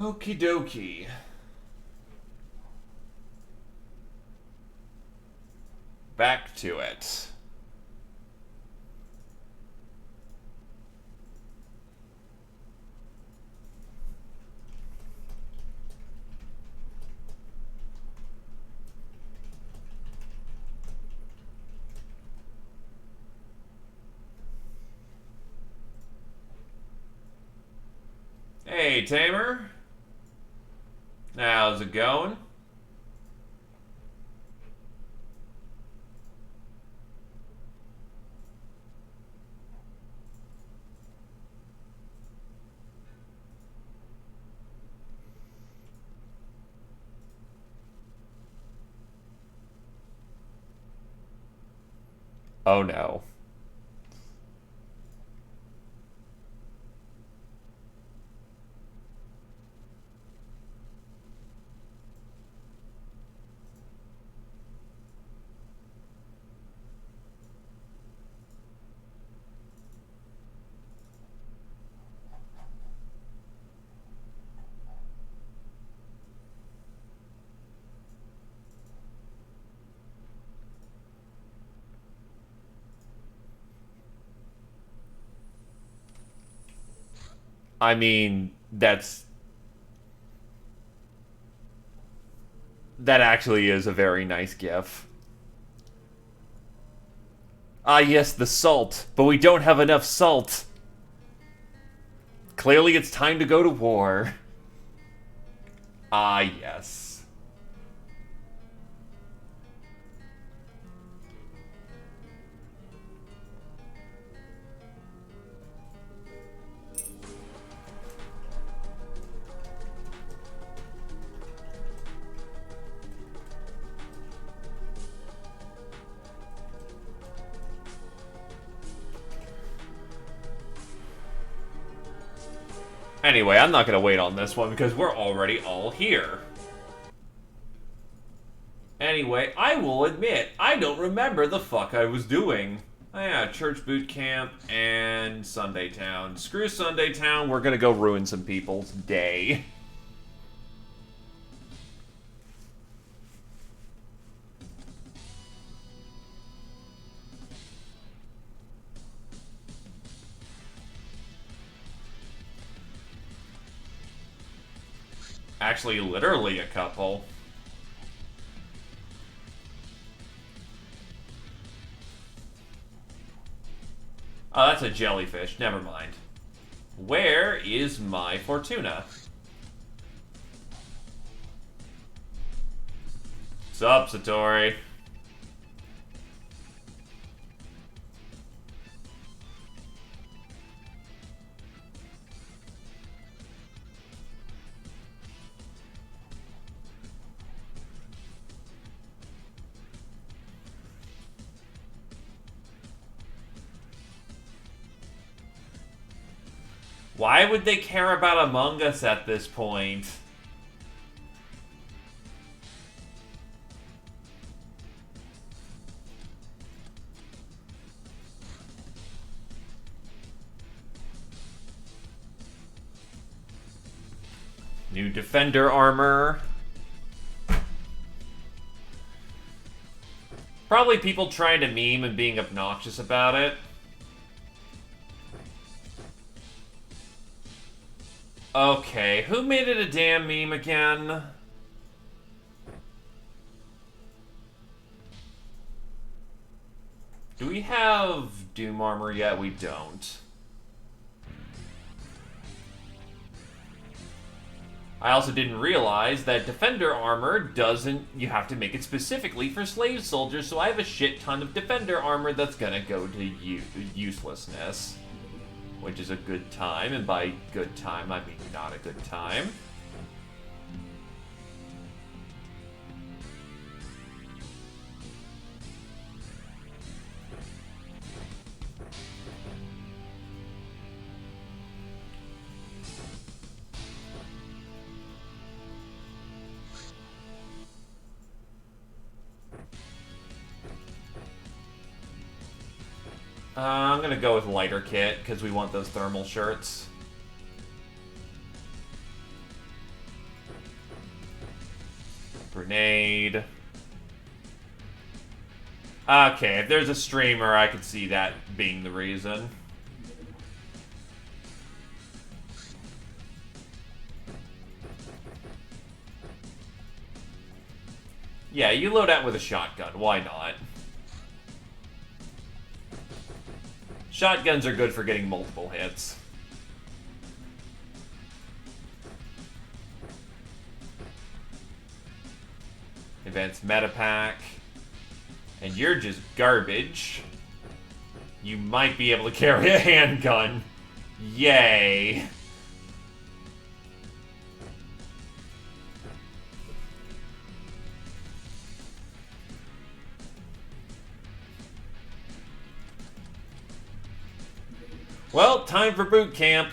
Okie dokie. Back to it. Hey, Tamer. How's it going? Oh no. I mean, that actually is a very nice gif. Ah, yes, the salt, but we don't have enough salt. Clearly, it's time to go to war. Ah, yes. Anyway, I'm not gonna wait on this one because we're already all here. Anyway, I will admit, I don't remember the fuck I was doing. Oh yeah, church boot camp and Sunday Town. Screw Sunday Town, we're gonna go ruin some people's day. Actually, literally a couple. Oh, that's a jellyfish. Never mind. Where is my Fortuna? Sup, Satori? Why would they care about Among Us at this point? New Defender armor. Probably people trying to meme and being obnoxious about it. Okay, who made it a damn meme again? Do we have Doom armor yet? We don't. I also didn't realize that Defender armor doesn't... You have to make it specifically for slave soldiers, so I have a shit ton of Defender armor that's gonna go to uselessness. Which is a good time, and by good time, I mean not a good time. I'm gonna go with lighter kit, because we want those thermal shirts. Grenade. Okay, if there's a streamer, I could see that being the reason. Yeah, you load out with a shotgun. Why not? Shotguns are good for getting multiple hits. Advanced meta pack. And you're just garbage. You might be able to carry a handgun. Yay. Well, time for boot camp.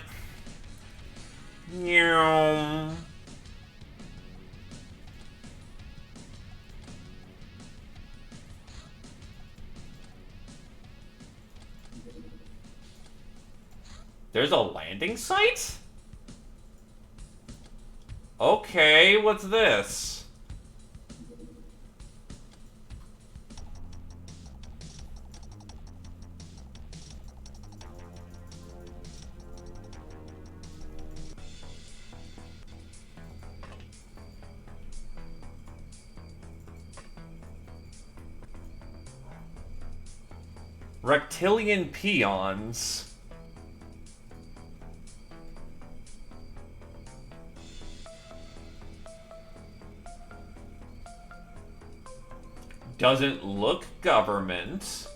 Meow. There's a landing site? Okay, what's this? Reptilian peons. Doesn't look government.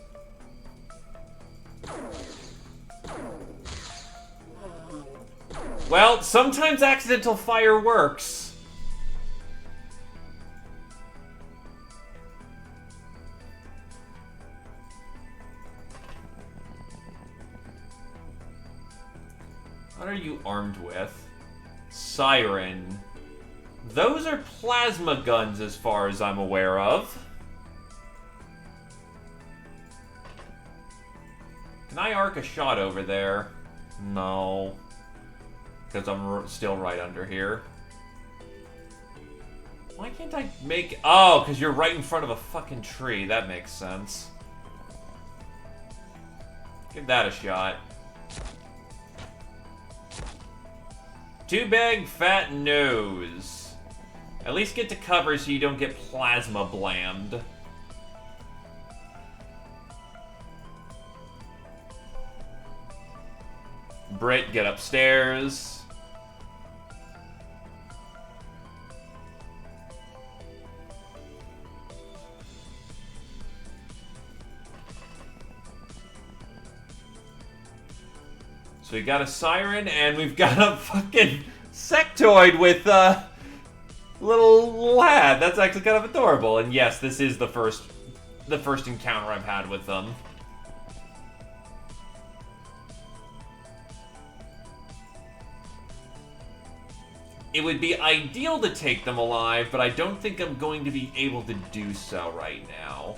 Well, sometimes accidental fire works. What are you armed with? Siren. Those are plasma guns as far as I'm aware of. Can I arc a shot over there? No. Because I'm still right under here. Why can't I make... Oh, because you're right in front of a fucking tree. That makes sense. Give that a shot. Too big, fat nose. At least get to cover so you don't get plasma blammed. Brit, get upstairs. So we got a siren, and we've got a fucking sectoid with a little lad. That's actually kind of adorable. And yes, this is the first encounter I've had with them. It would be ideal to take them alive, but I don't think I'm going to be able to do so right now.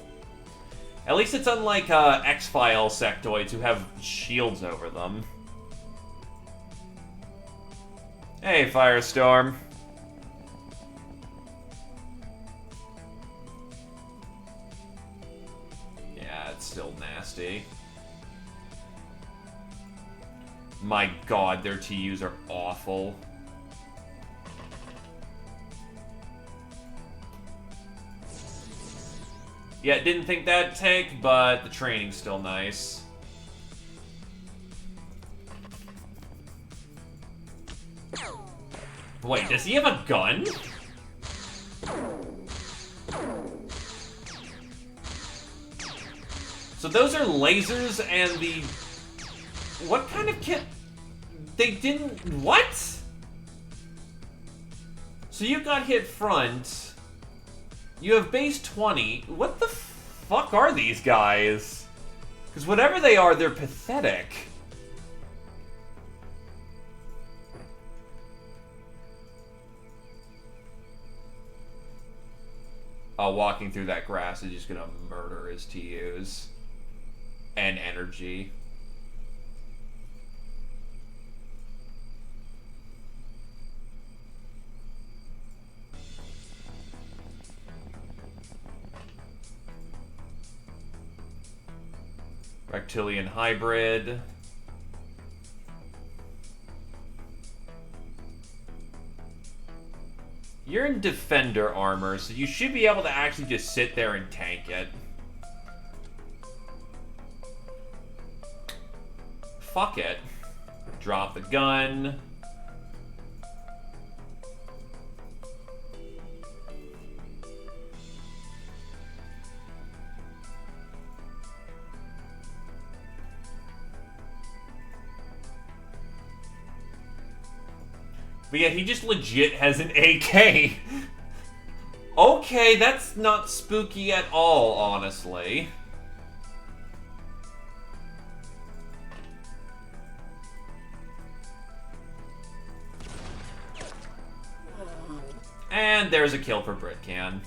At least it's unlike X-Files sectoids who have shields over them. Hey, Firestorm. Yeah, it's still nasty. My god, their TUs are awful. Yeah, didn't think that'd take, but the training's still nice. Wait, does he have a gun? So those are lasers and the... What kind of kit? They didn't... What? So you got hit front. You have base 20. What the fuck are these guys? Because whatever they are, they're pathetic. Walking through that grass is just gonna murder his TUs. And energy. Reptilian hybrid. You're in defender armor, so you should be able to actually just sit there and tank it. Fuck it. Drop the gun. But yeah, he just legit has an AK. Okay, that's not spooky at all, honestly. And there's a kill for Britcan.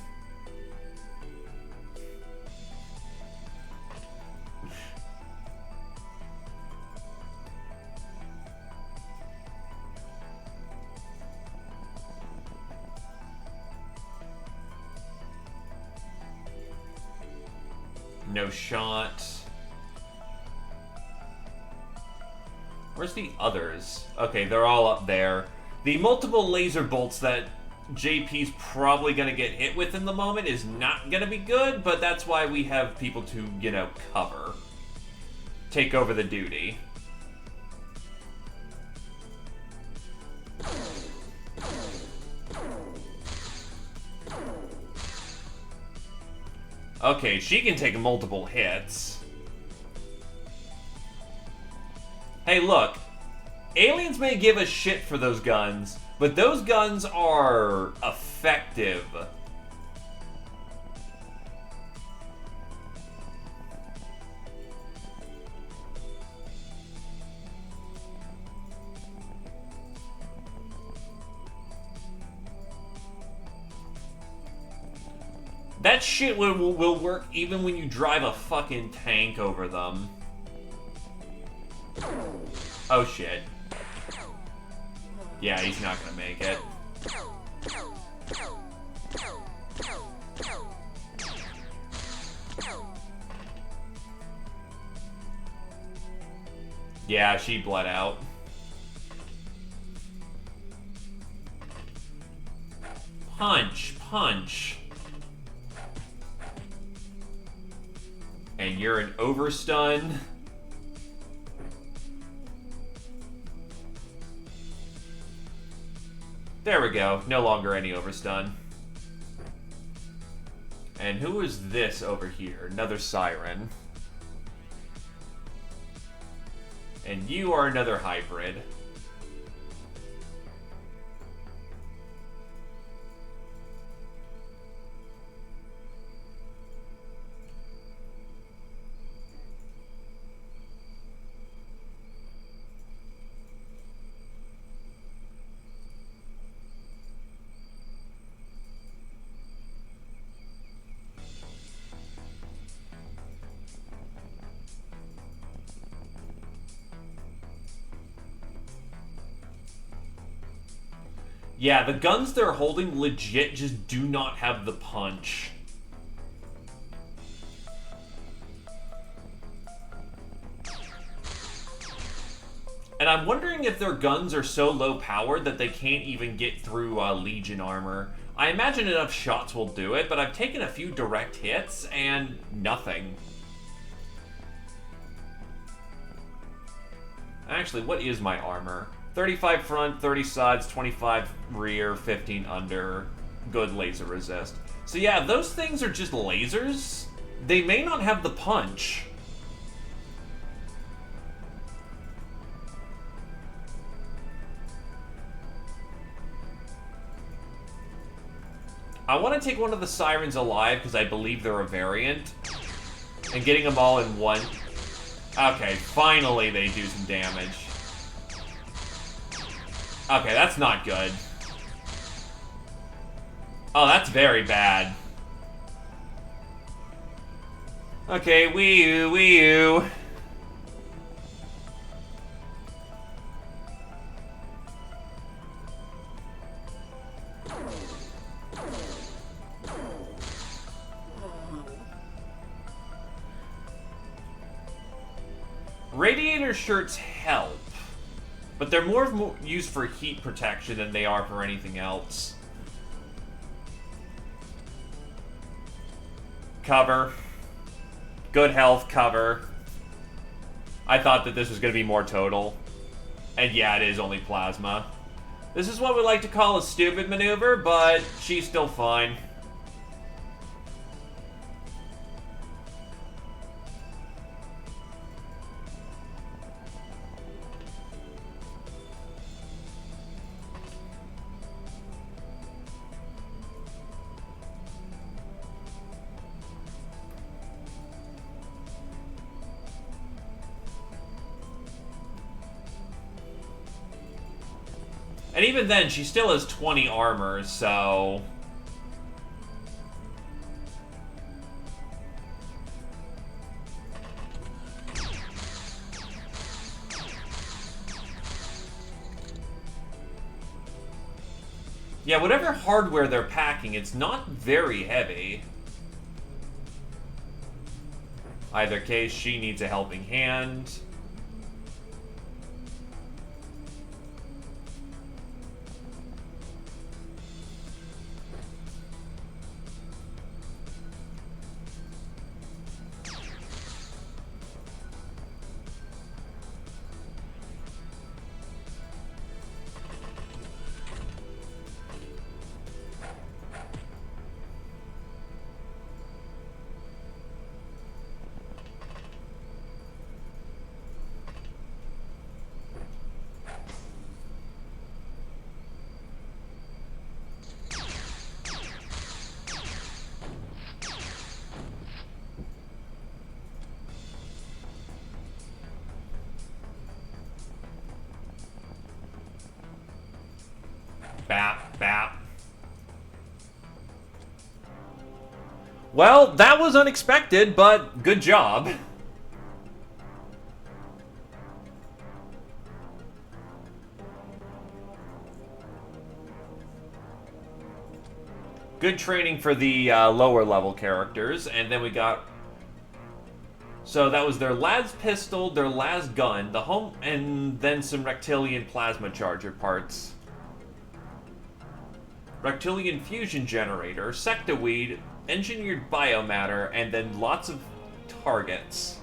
No shot. Where's the others? Okay, they're all up there. The multiple laser bolts that JP's probably going to get hit with in the moment is not going to be good, but that's why we have people to, you know, cover. Take over the duty. Okay, she can take multiple hits. Hey, look. Aliens may give a shit for those guns, but those guns are effective. That shit will work even when you drive a fucking tank over them. Oh shit. Yeah, he's not gonna make it. Yeah, she bled out. Punch, punch. And you're an overstun. There we go. No longer any overstun. And who is this over here? Another siren. And you are another hybrid. Yeah, the guns they're holding legit just do not have the punch. And I'm wondering if their guns are so low powered that they can't even get through Legion armor. I imagine enough shots will do it, but I've taken a few direct hits and nothing. Actually, what is my armor? 35 front, 30 sides, 25 rear, 15 under, good laser resist. So yeah, those things are just lasers. They may not have the punch. I want to take one of the sirens alive because I believe they're a variant. And getting them all in one. Okay, finally they do some damage. Okay, that's not good. Oh, that's very bad. Okay, wee-oo, wee-oo. Radiator shirts help, but they're more used for heat protection than they are for anything else. Cover. Good health, cover. I thought that this was going to be more total. And yeah, it is only plasma. This is what we like to call a stupid maneuver, but she's still fine. And even then, she still has 20 armor, so... yeah, whatever hardware they're packing, it's not very heavy. Either case, she needs a helping hand. Bap, bap. Well, that was unexpected, but good job. Good training for the lower level characters, and then we got... so that was their las pistol, their las gun, the home, and then some reptilian plasma charger parts. Reptilian fusion generator, sectaweed, engineered biomatter, and then lots of targets.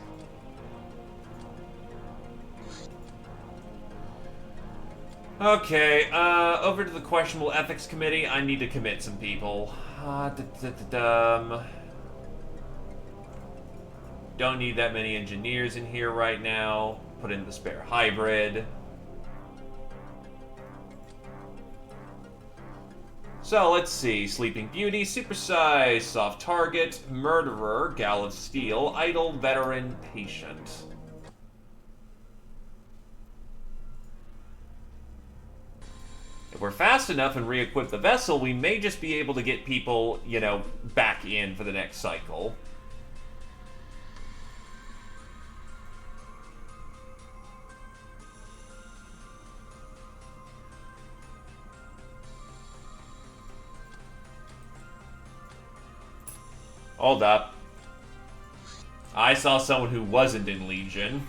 Okay, over to the questionable ethics committee. I need to commit some people. Don't need that many engineers in here right now. Put in the spare hybrid. So, let's see. Sleeping Beauty, Supersize, Soft Target, Murderer, Gal of Steel, Idle, Veteran, Patient. If we're fast enough and re-equip the vessel, we may just be able to get people, you know, back in for the next cycle. Hold up. I saw someone who wasn't in Legion.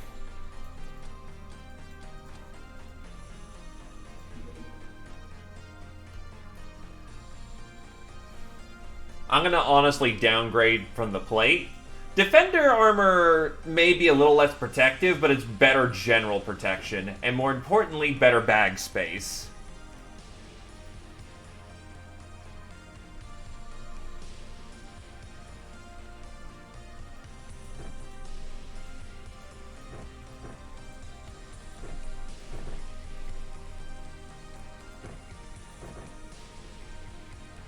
I'm gonna honestly downgrade from the plate. Defender armor may be a little less protective, but it's better general protection, and more importantly, better bag space.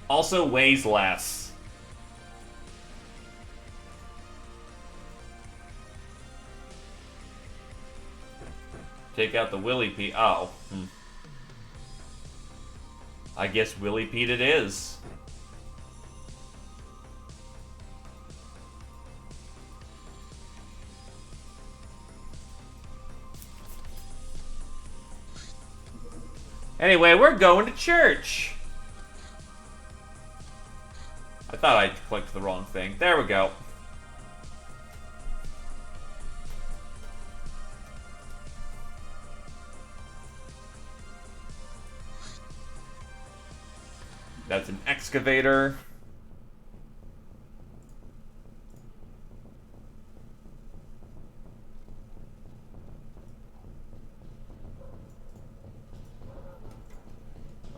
Also weighs less. Take out the Willy Pete. Oh. I guess Willy Pete it is. Anyway, we're going to church. I thought I clicked the wrong thing. There we go. That's an excavator.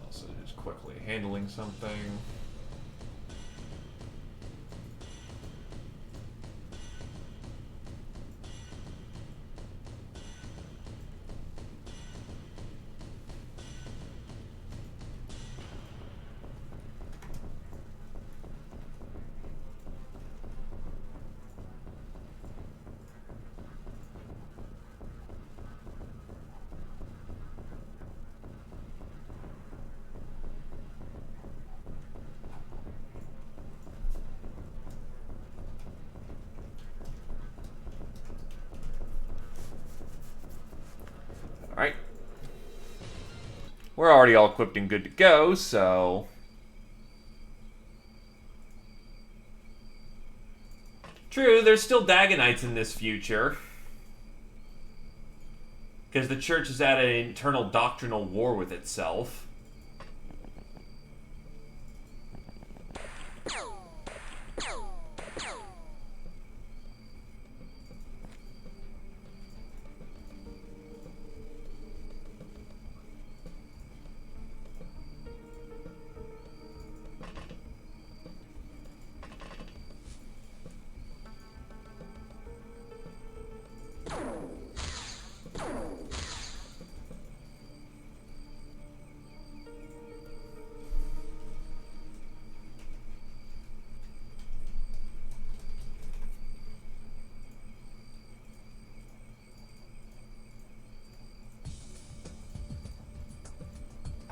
Also just quickly handling something. Alright. We're already all equipped and good to go, so... True, there's still Dagonites in this future. Because the church is at an internal doctrinal war with itself.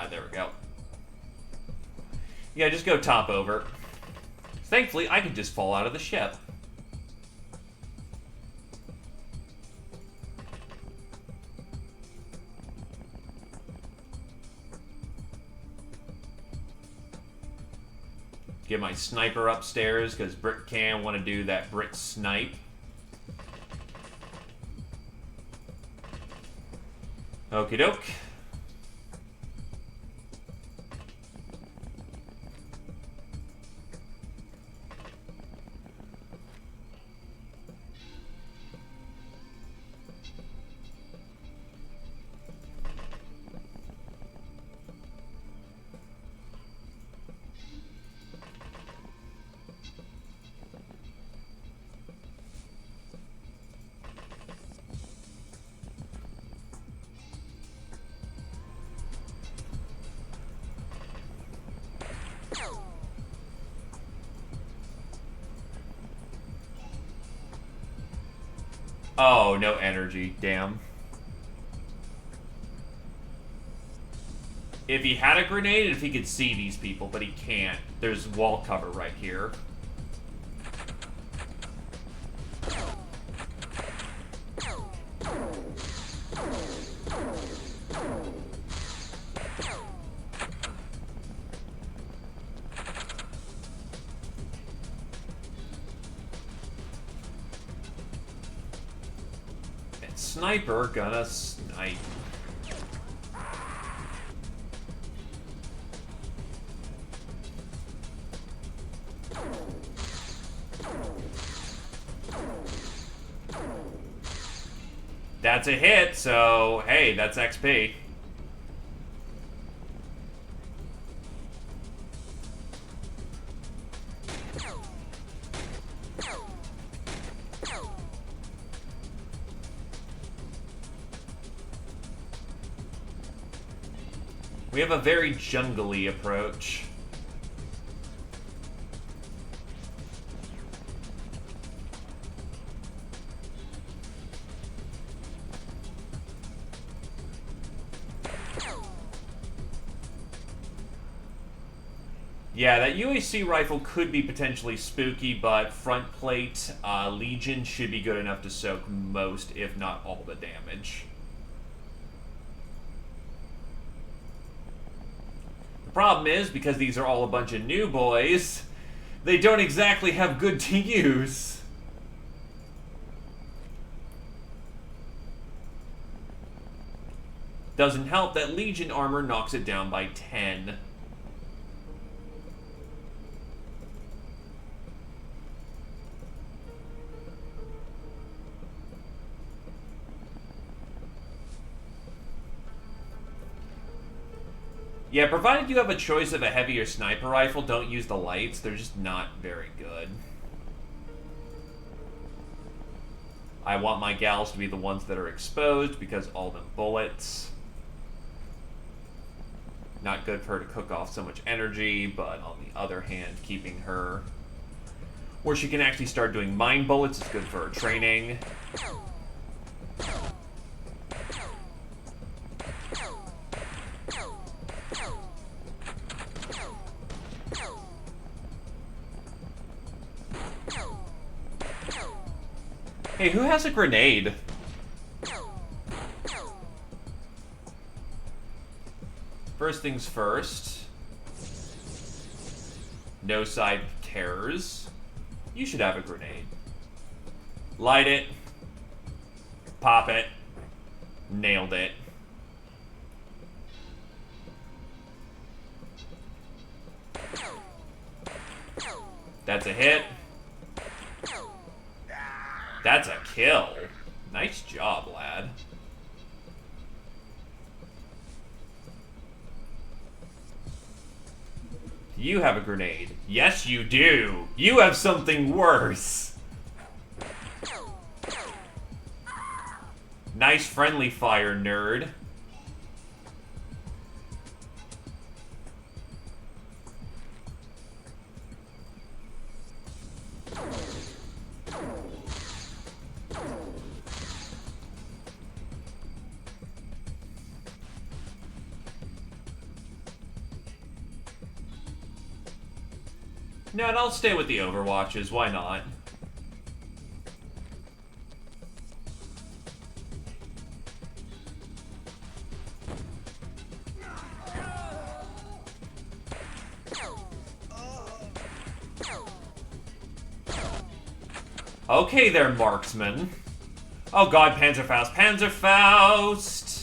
There we go. Yeah, just go top over. Thankfully, I can just fall out of the ship. Get my sniper upstairs, because Brit can want to do that Brit snipe. Okie doke. Oh, no energy. Damn. If he had a grenade, if he could see these people, but he can't. There's wall cover right here. Sniper gonna snipe. That's a hit, so hey, that's XP. We have a very jungly approach. Yeah, that UAC rifle could be potentially spooky, but front plate Legion should be good enough to soak most, if not all, the damage. Problem is, because these are all a bunch of new boys, they don't exactly have good to use. Doesn't help that Legion armor knocks it down by 10. Yeah, provided you have a choice of a heavy or sniper rifle, don't use the lights. They're just not very good. I want my gals to be the ones that are exposed because all them bullets. Not good for her to cook off so much energy, but on the other hand, keeping her where she can actually start doing mine bullets is good for her training. Hey, who has a grenade? First things first. No side terrors. You should have a grenade. Light it. Pop it. Nailed it. That's a hit. That's a kill. Nice job, lad. You have a grenade. Yes, you do. You have something worse. Nice friendly fire, nerd. No, and I'll stay with the Overwatches. Why not? Okay there, marksman. Oh god, Panzerfaust. Panzerfaust!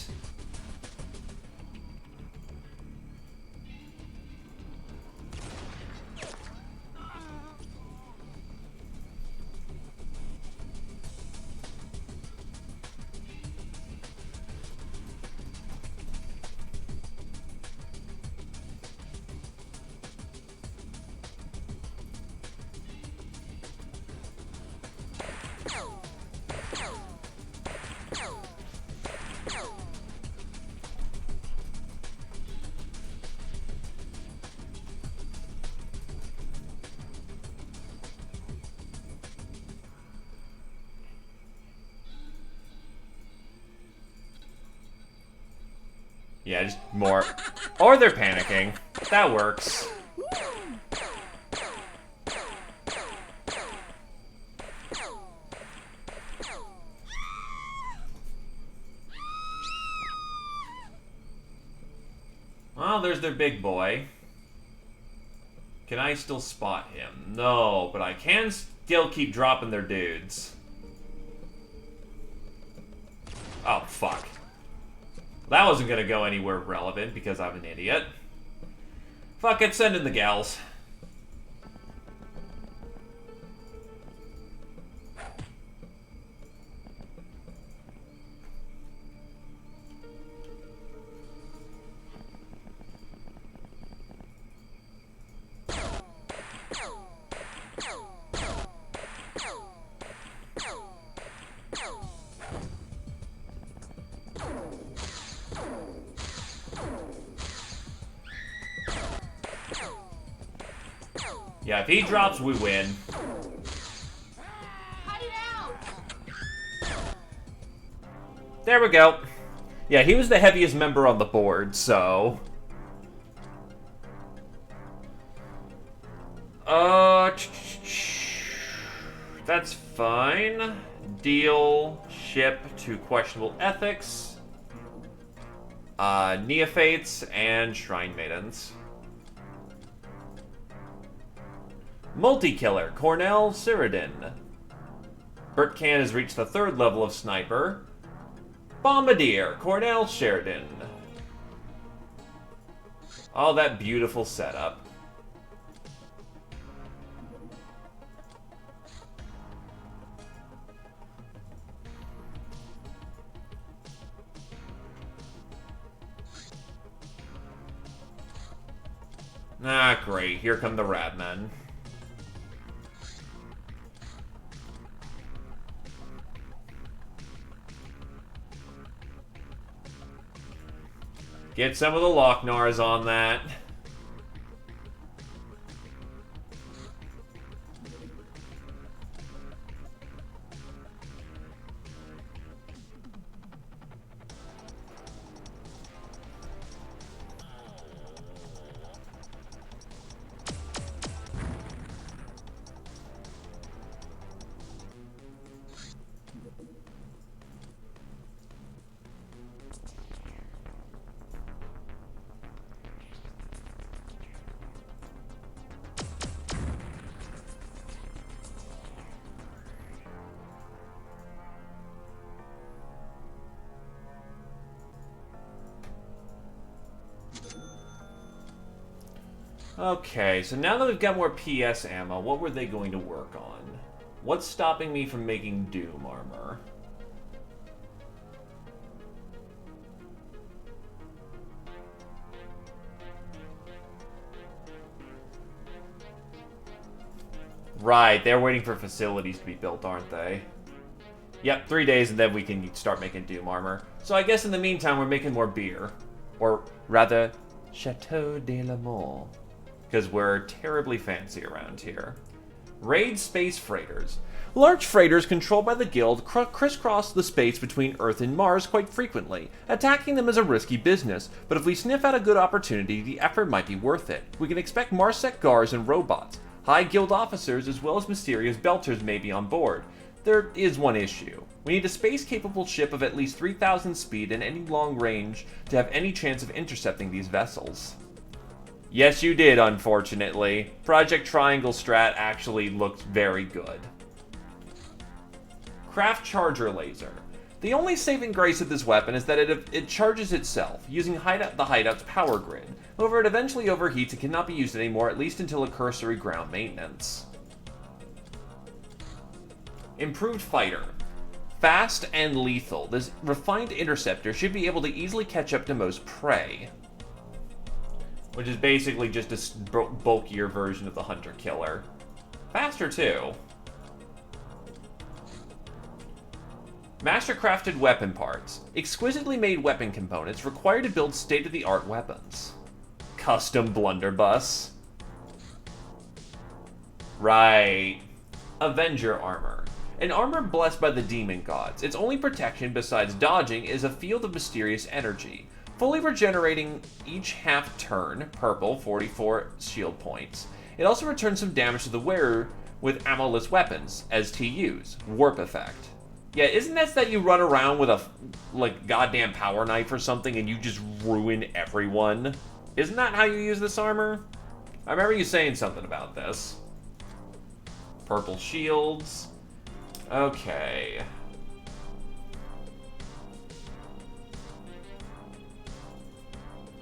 Yeah, just more. Or they're panicking. That works. Well, there's their big boy. Can I still spot him? No, but I can still keep dropping their dudes. Oh, fuck. That wasn't gonna go anywhere relevant because I'm an idiot. Fuck it, send in the gals. Yeah, if he drops, we win. There we go. Yeah, he was the heaviest member on the board, so... That's fine. Deal, ship to questionable ethics. Neophates and Shrine Maidens. Multi-killer, Cornell Cyrodian. Bertcan has reached the 3rd level of Sniper. Bombardier, Cornell Sheridan. All that beautiful setup. Ah, great. Here come the Radmen. Get some of the Locknars on that. Okay, so now that we've got more PS ammo, what were they going to work on? What's stopping me from making Doom armor? Right, they're waiting for facilities to be built, aren't they? Yep, 3 days and then we can start making Doom armor. So I guess in the meantime we're making more beer. Or rather, Chateau de la Mort. Because we're terribly fancy around here. Raid space freighters. Large freighters controlled by the Guild crisscross the space between Earth and Mars quite frequently. Attacking them is a risky business, but if we sniff out a good opportunity, the effort might be worth it. We can expect Marsec guards and robots. High Guild officers as well as mysterious belters may be on board. There is one issue. We need a space-capable ship of at least 3,000 speed and any long range to have any chance of intercepting these vessels. Yes, you did, unfortunately. Project Triangle Strat actually looked very good. Craft Charger Laser. The only saving grace of this weapon is that it charges itself, using the hideout's power grid. However, it eventually overheats and cannot be used anymore, at least until a cursory ground maintenance. Improved Fighter. Fast and lethal, this refined interceptor should be able to easily catch up to most prey. Which is basically just a bulkier version of the Hunter-Killer. Faster, too. Master-crafted weapon parts. Exquisitely made weapon components required to build state-of-the-art weapons. Custom blunderbuss. Right. Avenger armor. An armor blessed by the demon gods. Its only protection besides dodging is a field of mysterious energy. Fully regenerating each half turn, purple, 44 shield points. It also returns some damage to the wearer with ammo-less weapons, as TUs, warp effect. Yeah, isn't that you run around with a, goddamn power knife or something and you just ruin everyone? Isn't that how you use this armor? I remember you saying something about this. Purple shields. Okay.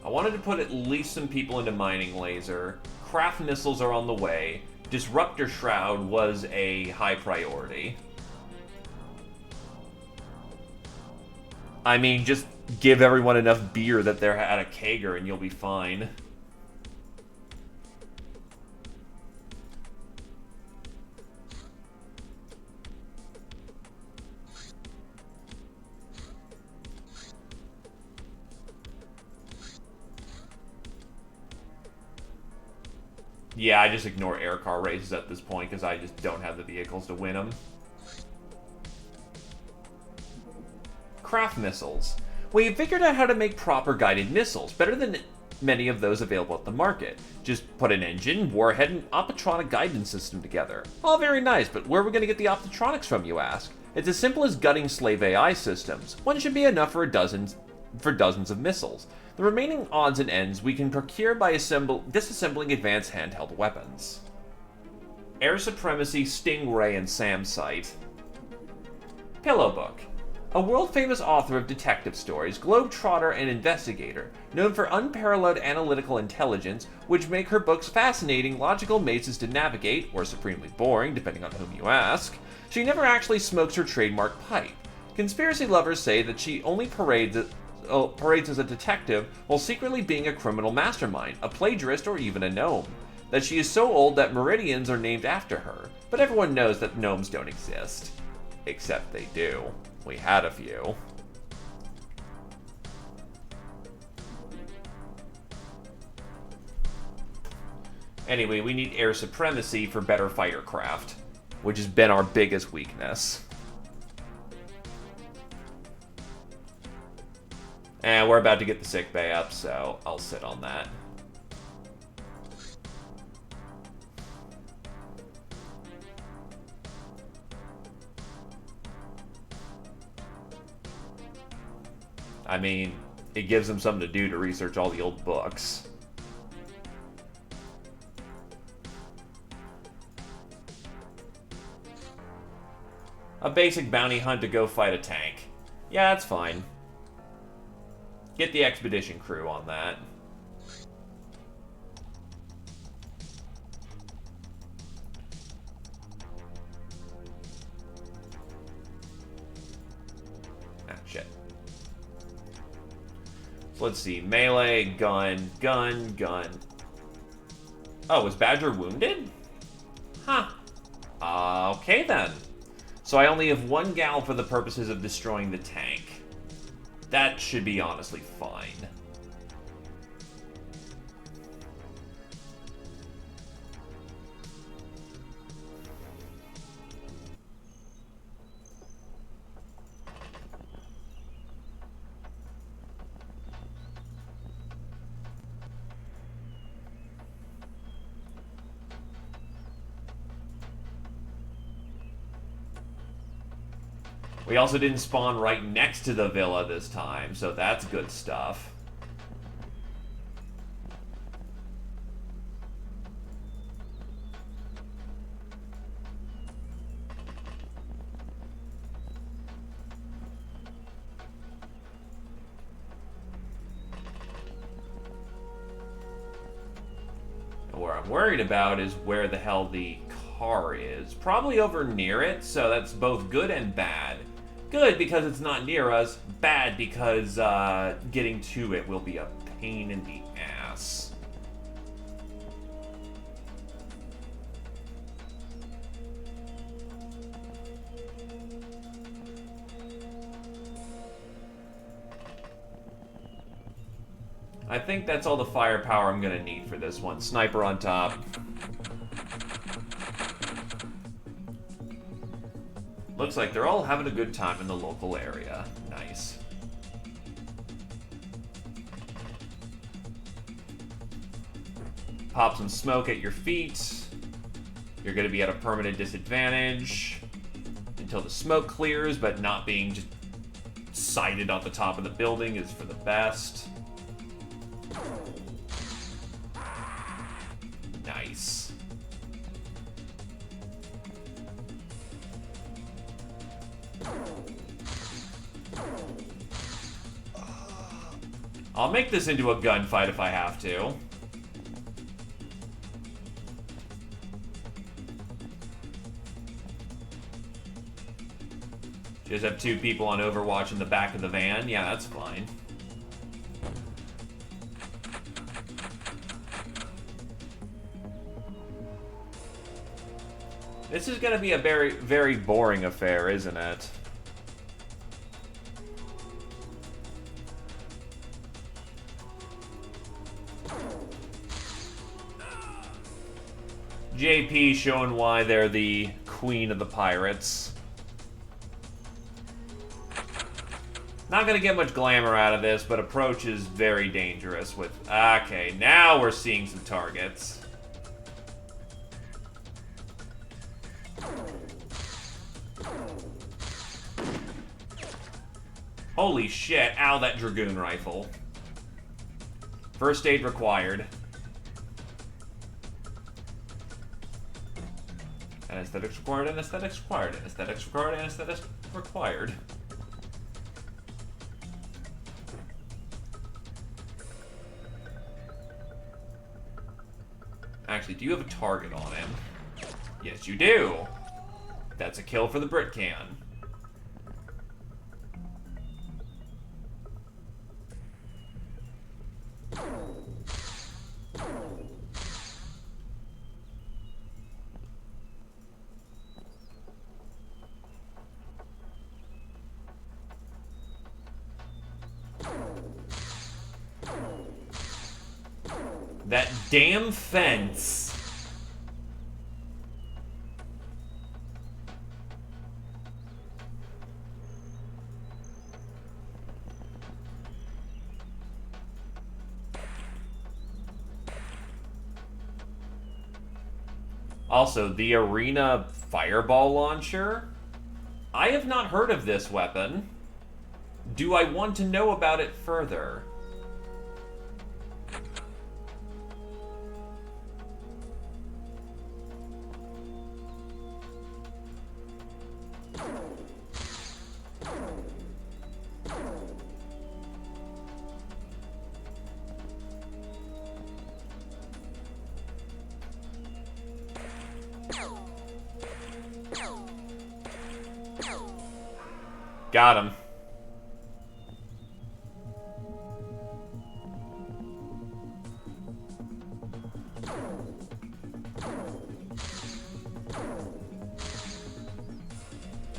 I wanted to put at least some people into Mining Laser. Craft missiles are on the way. Disruptor Shroud was a high priority. I mean, just give everyone enough beer that they're at a kegger and you'll be fine. Yeah, I just ignore air car races at this point because I just don't have the vehicles to win them. Craft missiles. We have figured out how to make proper guided missiles, better than many of those available at the market. Just put an engine, warhead, and optotronic guidance system together. All very nice, but where are we going to get the optotronics from, you ask? It's as simple as gutting slave AI systems. One should be enough for dozens of missiles. The remaining odds and ends we can procure by disassembling advanced handheld weapons. Air Supremacy, Stingray, and Samsite. Pillow Book. A world-famous author of detective stories, globetrotter, and investigator, known for unparalleled analytical intelligence, which make her books fascinating, logical mazes to navigate, or supremely boring, depending on whom you ask. She never actually smokes her trademark pipe. Conspiracy lovers say that she only parades parades as a detective while secretly being a criminal mastermind, a plagiarist, or even a gnome. That she is so old that meridians are named after her. But everyone knows that gnomes don't exist. Except they do. We had a few. Anyway, we need air supremacy for better fighter craft, which has been our biggest weakness. And we're about to get the sick bay up, so I'll sit on that. I mean, it gives them something to do to research all the old books. A basic bounty hunt to go fight a tank. Yeah, that's fine. Get the expedition crew on that. Ah, shit. So let's see. Melee, gun, gun, gun. Oh, was Badger wounded? Huh. Okay then. So I only have one gal for the purposes of destroying the tank. That should be honestly fine. We also didn't spawn right next to the villa this time, so that's good stuff. And where I'm worried about is where the hell the car is. Probably over near it, so that's both good and bad. Good because it's not near us, bad because getting to it will be a pain in the ass. I think that's all the firepower I'm gonna need for this one. Sniper on top. Looks like they're all having a good time in the local area. Nice. Pop some smoke at your feet. You're going to be at a permanent disadvantage until the smoke clears, but not being just sighted on the top of the building is for the best. Nice. I'll make this into a gunfight if I have to. Just have two people on Overwatch in the back of the van? Yeah, that's fine. This is going to be a very, very boring affair, isn't it? JP showing why they're the queen of the pirates. Not gonna get much glamour out of this, but approach is very dangerous with... Okay, now we're seeing some targets. Holy shit, ow, that Dragoon rifle. First aid required. Anesthetics required, anesthetics required, anesthetics required, anesthetics required. Actually, do you have a target on him? Yes, you do. That's a kill for the Brit can. That damn fence. Also, the arena fireball launcher? I have not heard of this weapon. Do I want to know about it further? Got him.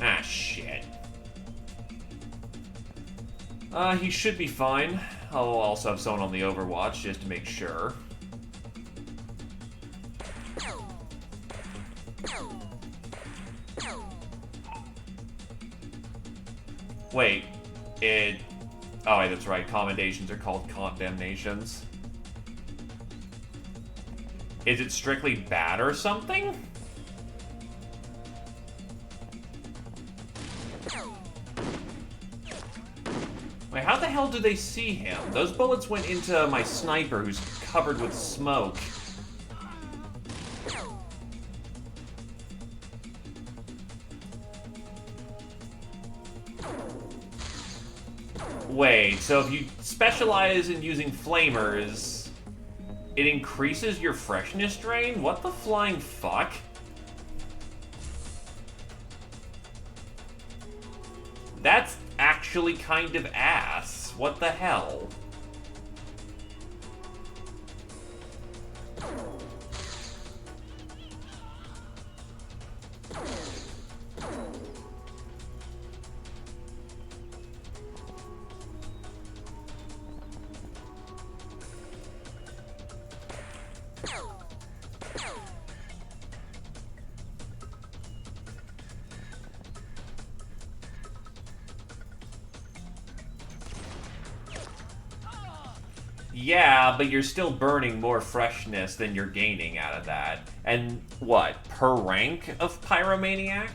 Ah, shit. He should be fine. I'll also have someone on the Overwatch just to make sure. Wait, oh, wait, that's right. Commendations are called condemnations. Is it strictly bad or something? Wait, how the hell do they see him? Those bullets went into my sniper who's covered with smoke. Wait, so if you specialize in using flamers, it increases your freshness drain? What the flying fuck? That's actually kind of ass. What the hell? Yeah, but you're still burning more freshness than you're gaining out of that. And what, per rank of Pyromaniac?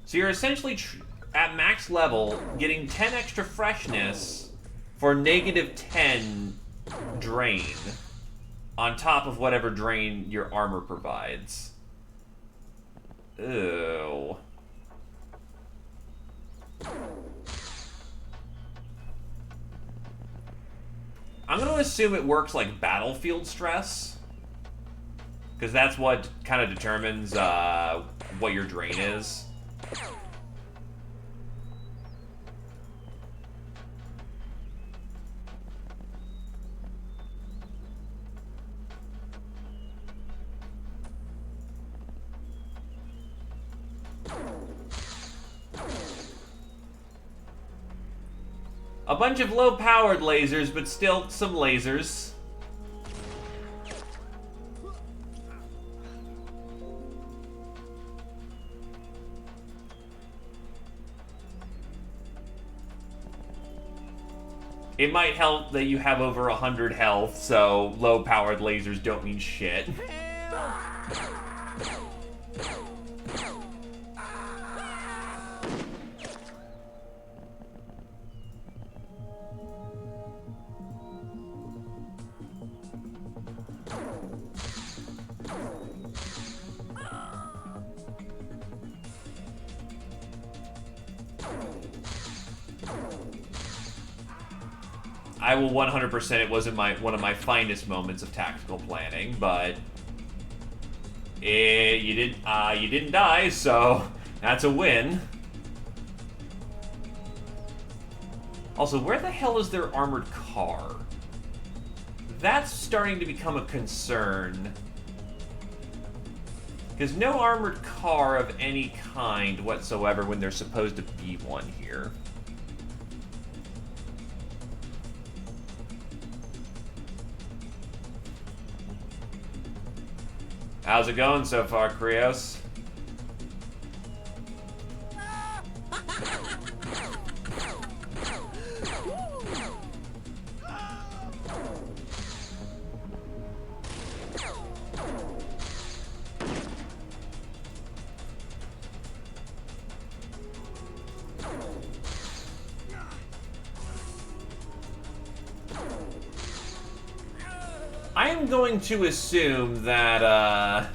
So you're essentially, at max level, getting 10 extra freshness for negative 10 drain. On top of whatever drain your armor provides. Ew. I'm gonna assume it works like battlefield stress. Because that's what kind of determines what your drain is. A bunch of low-powered lasers, but still some lasers. It might help that you have over 100 health, so low-powered lasers don't mean shit. I will 100%. It wasn't one of my finest moments of tactical planning, but you didn't die, so that's a win. Also, where the hell is their armored car? That's starting to become a concern. Because no armored car of any kind whatsoever when there's supposed to be one here. How's it going so far, Krios? I am going to assume that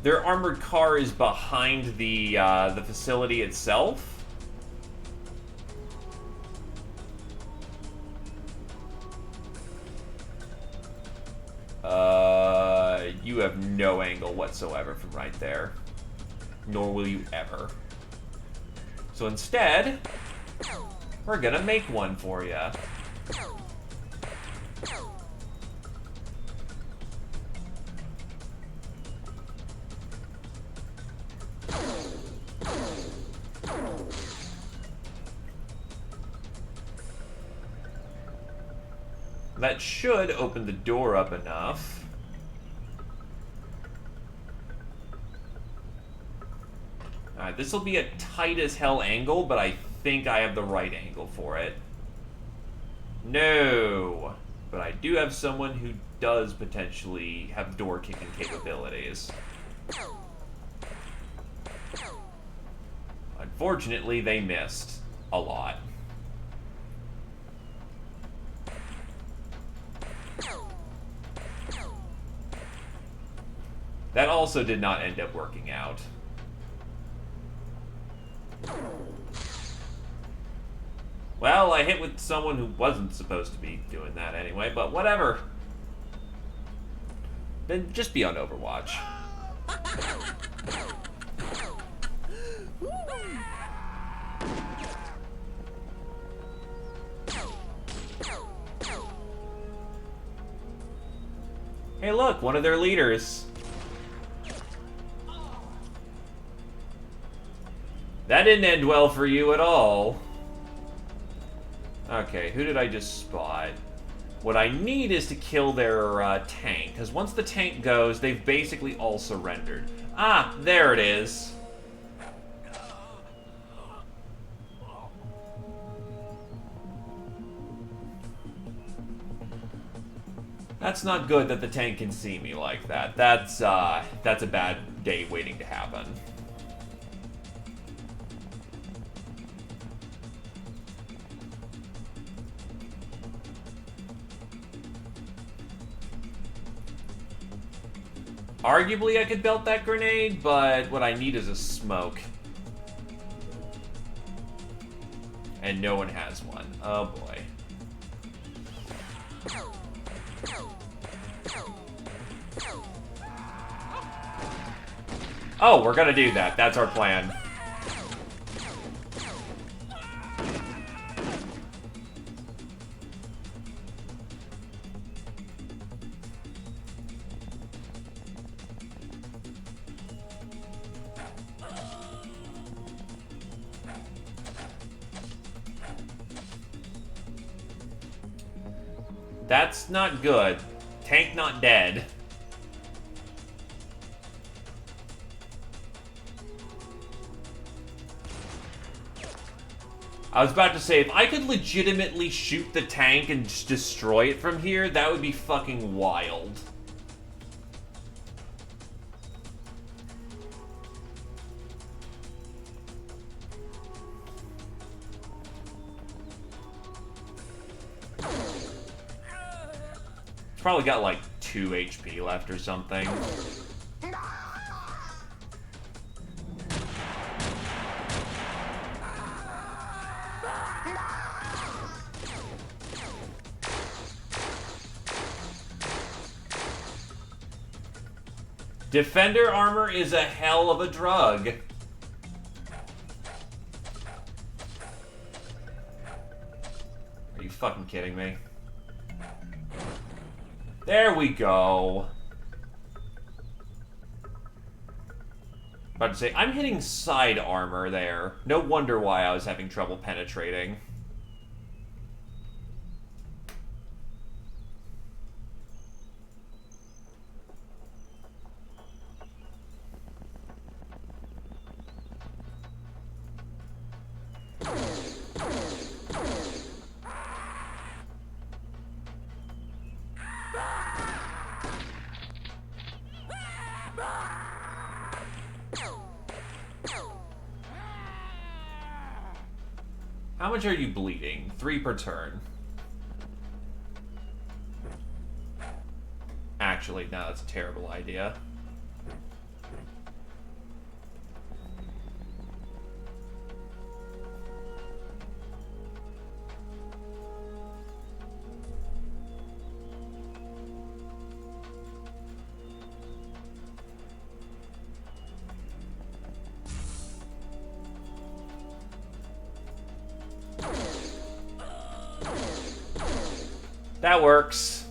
their armored car is behind the facility itself. You have no angle whatsoever from right there. Nor will you ever. So instead, we're gonna make one for you. That should open the door up enough. Alright, this will be a tight as hell angle, but I think I have the right angle for it. No! But I do have someone who does potentially have door kicking capabilities. Unfortunately, they missed a lot. That also did not end up working out. Well, I hit with someone who wasn't supposed to be doing that anyway, but whatever. Then just be on Overwatch. Hey look, one of their leaders. That didn't end well for you at all. Okay, who did I just spot? What I need is to kill their tank, because once the tank goes, they've basically all surrendered. Ah, there it is. That's not good that the tank can see me like that. That's a bad day waiting to happen. Arguably, I could belt that grenade, but what I need is a smoke. And no one has one. Oh boy. Oh, we're gonna do that. That's our plan. That's not good. Tank not dead. I was about to say, if I could legitimately shoot the tank and just destroy it from here, that would be fucking wild. It's probably got like 2 HP left or something. Defender armor is a hell of a drug. Are you fucking kidding me? There we go. About to say, I'm hitting side armor there. No wonder why I was having trouble penetrating. How much are you bleeding? 3 per turn. Actually, no, that's a terrible idea. That works.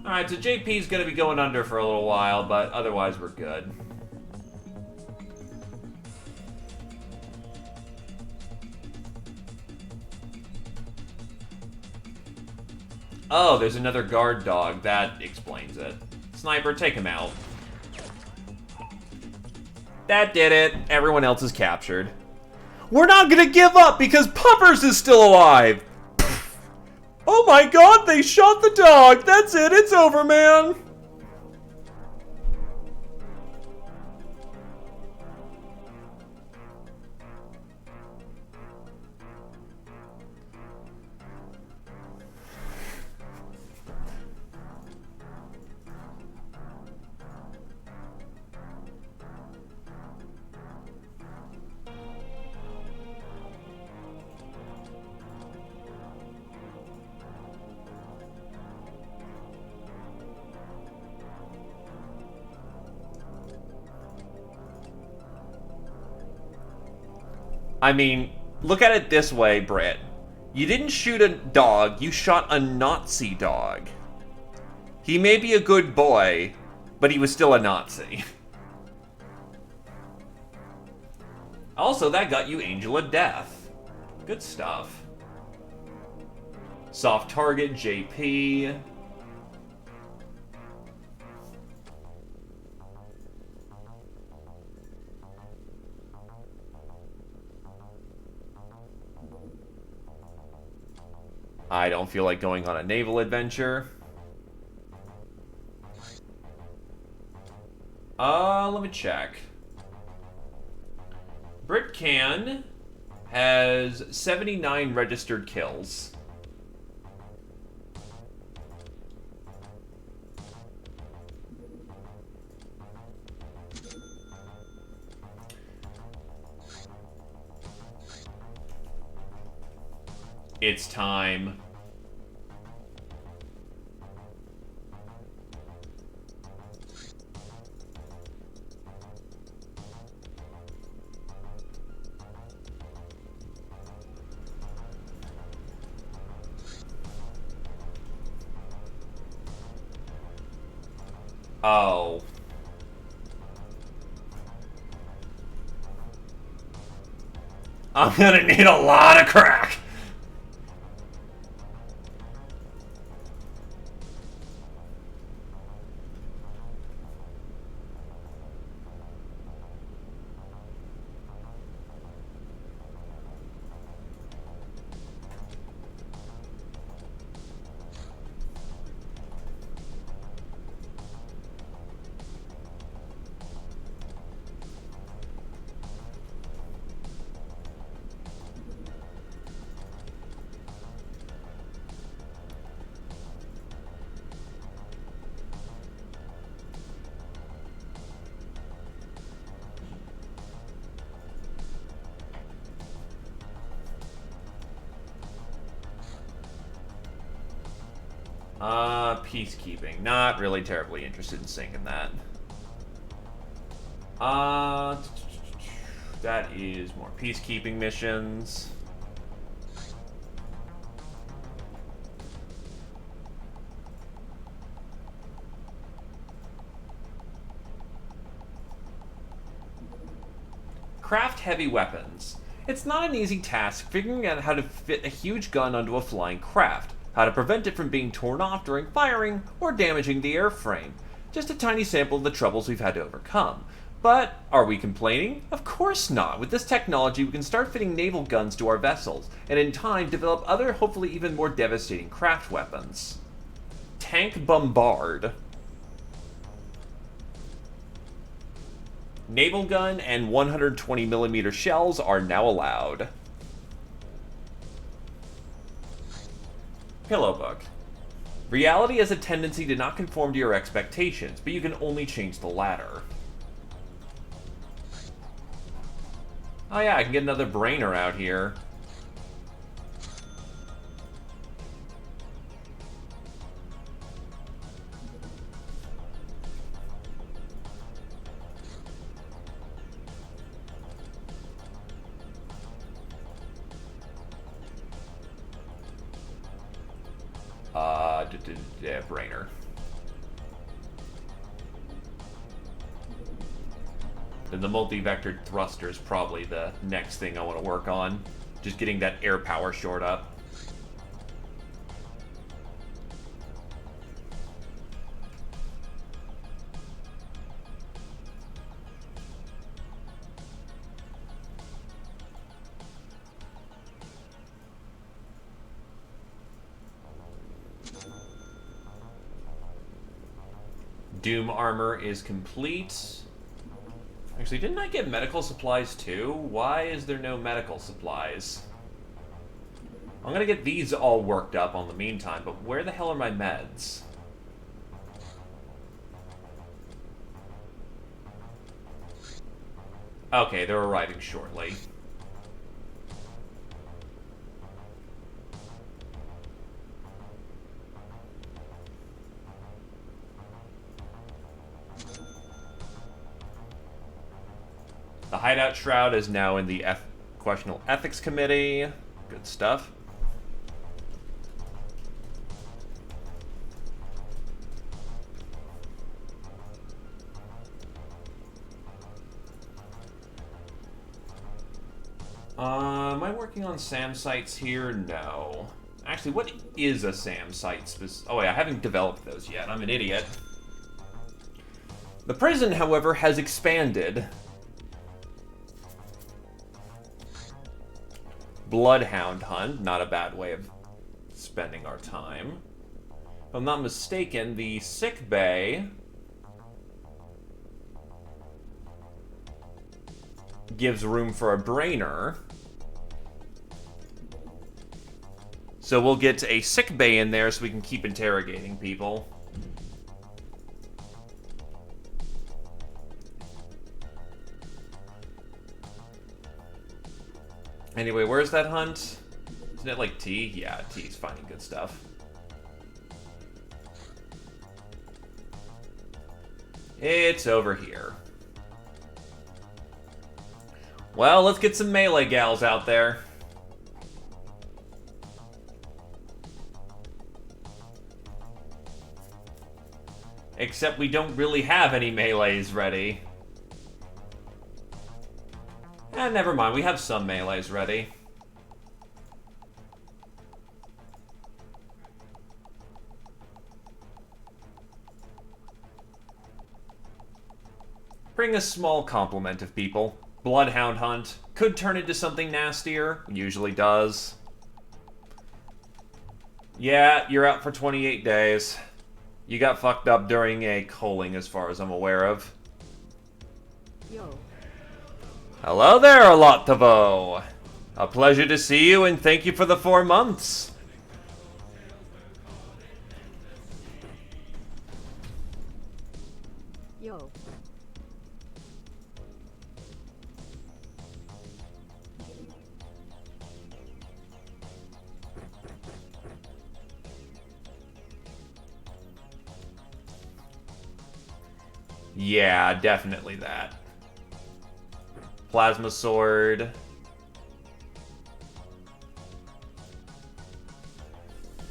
Alright, so JP's gonna be going under for a little while, but otherwise we're good. Oh, there's another guard dog. That explains it. Sniper, take him out. That did it. Everyone else is captured. We're not gonna give up because Puppers is still alive! Oh my god, they shot the dog! That's it, it's over, man! I mean, look at it this way, Britt. You didn't shoot a dog, you shot a Nazi dog. He may be a good boy, but he was still a Nazi. Also, that got you Angel of Death. Good stuff. Soft target, JP. I don't feel like going on a naval adventure. Let me check. Britcan has 79 registered kills. It's time. Oh. I'm gonna need a lot of crack. Peacekeeping. Not really terribly interested in sinking that. That is more peacekeeping missions. heavy weapons. It's not an easy task figuring out how to fit a huge gun onto a flying craft, how to prevent it from being torn off during firing or damaging the airframe. Just a tiny sample of the troubles we've had to overcome. But are we complaining? Of course not. With this technology, we can start fitting naval guns to our vessels, and in time develop other, hopefully even more devastating craft weapons. Tank Bombard. Naval gun and 120mm shells are now allowed. Pillow book. Reality has a tendency to not conform to your expectations, but you can only change the latter. Oh yeah, I can get another brainer out here. Yeah, brainer. Then the multi-vectored thruster is probably the next thing I want to work on. Just getting that air power short up. Doom armor is complete. Actually, didn't I get medical supplies too? Why is there no medical supplies? I'm gonna get these all worked up on the meantime, but where the hell are my meds? Okay, they're arriving shortly. The Hideout Shroud is now in the Questionable Ethics Committee. Good stuff. Am I working on SAM sites here? No. Actually, what is a SAM site? Oh yeah, I haven't developed those yet. I'm an idiot. The prison, however, has expanded. Bloodhound Hunt, not a bad way of spending our time. If I'm not mistaken, the sick bay gives room for a brainer. So we'll get a sick bay in there so we can keep interrogating people. Anyway, where's that hunt? Isn't it like T? Yeah, T's finding good stuff. It's over here. Well, let's get some melee gals out there. Except we don't really have any melees ready. Never mind, we have some melees ready. Bring a small complement of people. Bloodhound Hunt could turn into something nastier, usually does. Yeah, you're out for 28 days. You got fucked up during a culling as far as I'm aware of. Yo. Hello there, Alottavo. A pleasure to see you, and thank you for the 4 months. Yo. Yeah, definitely that. Plasma sword.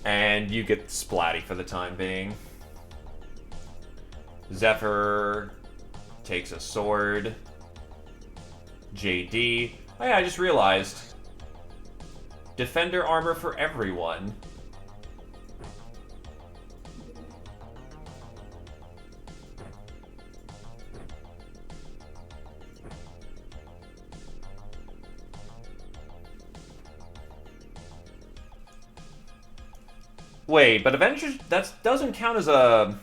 And you get Splatty for the time being. Zephyr takes a sword. JD. Oh yeah, I just realized. Defender armor for everyone. Wait, but Avengers, that doesn't count as a...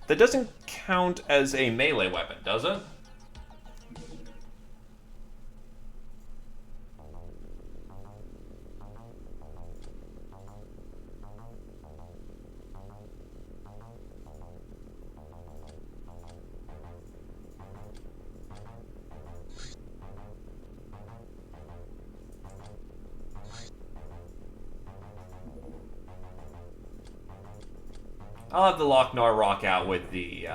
That doesn't count as a melee weapon, does it? I'll have the Lochnar rock out with the,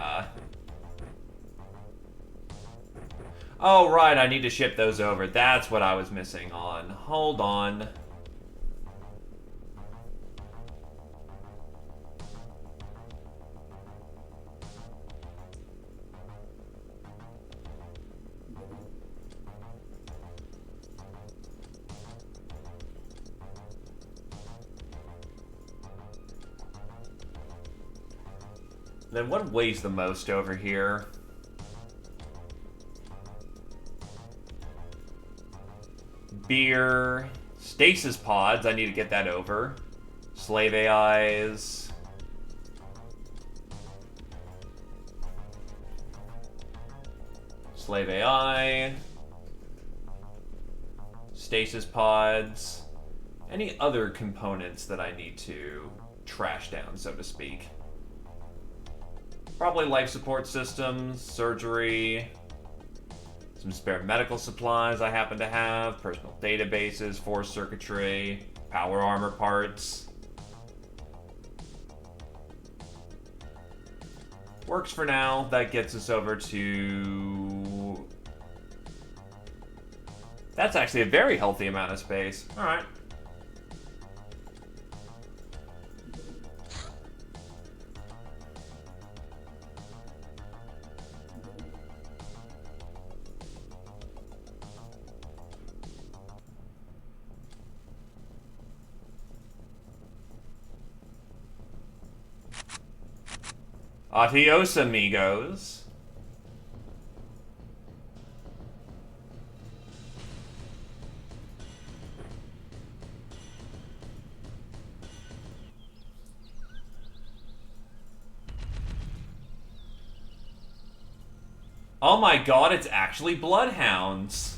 Oh, right, I need to ship those over. That's what I was missing on. Hold on. Then what weighs the most over here? Beer. Stasis pods, I need to get that over. Slave AIs. Slave AI. Stasis pods. Any other components that I need to trash down, so to speak? Probably life support systems, surgery, some spare medical supplies I happen to have, personal databases, force circuitry, power armor parts. Works for now. That gets us over to... That's actually a very healthy amount of space. Alright. Adios, amigos. Oh my god, it's actually bloodhounds.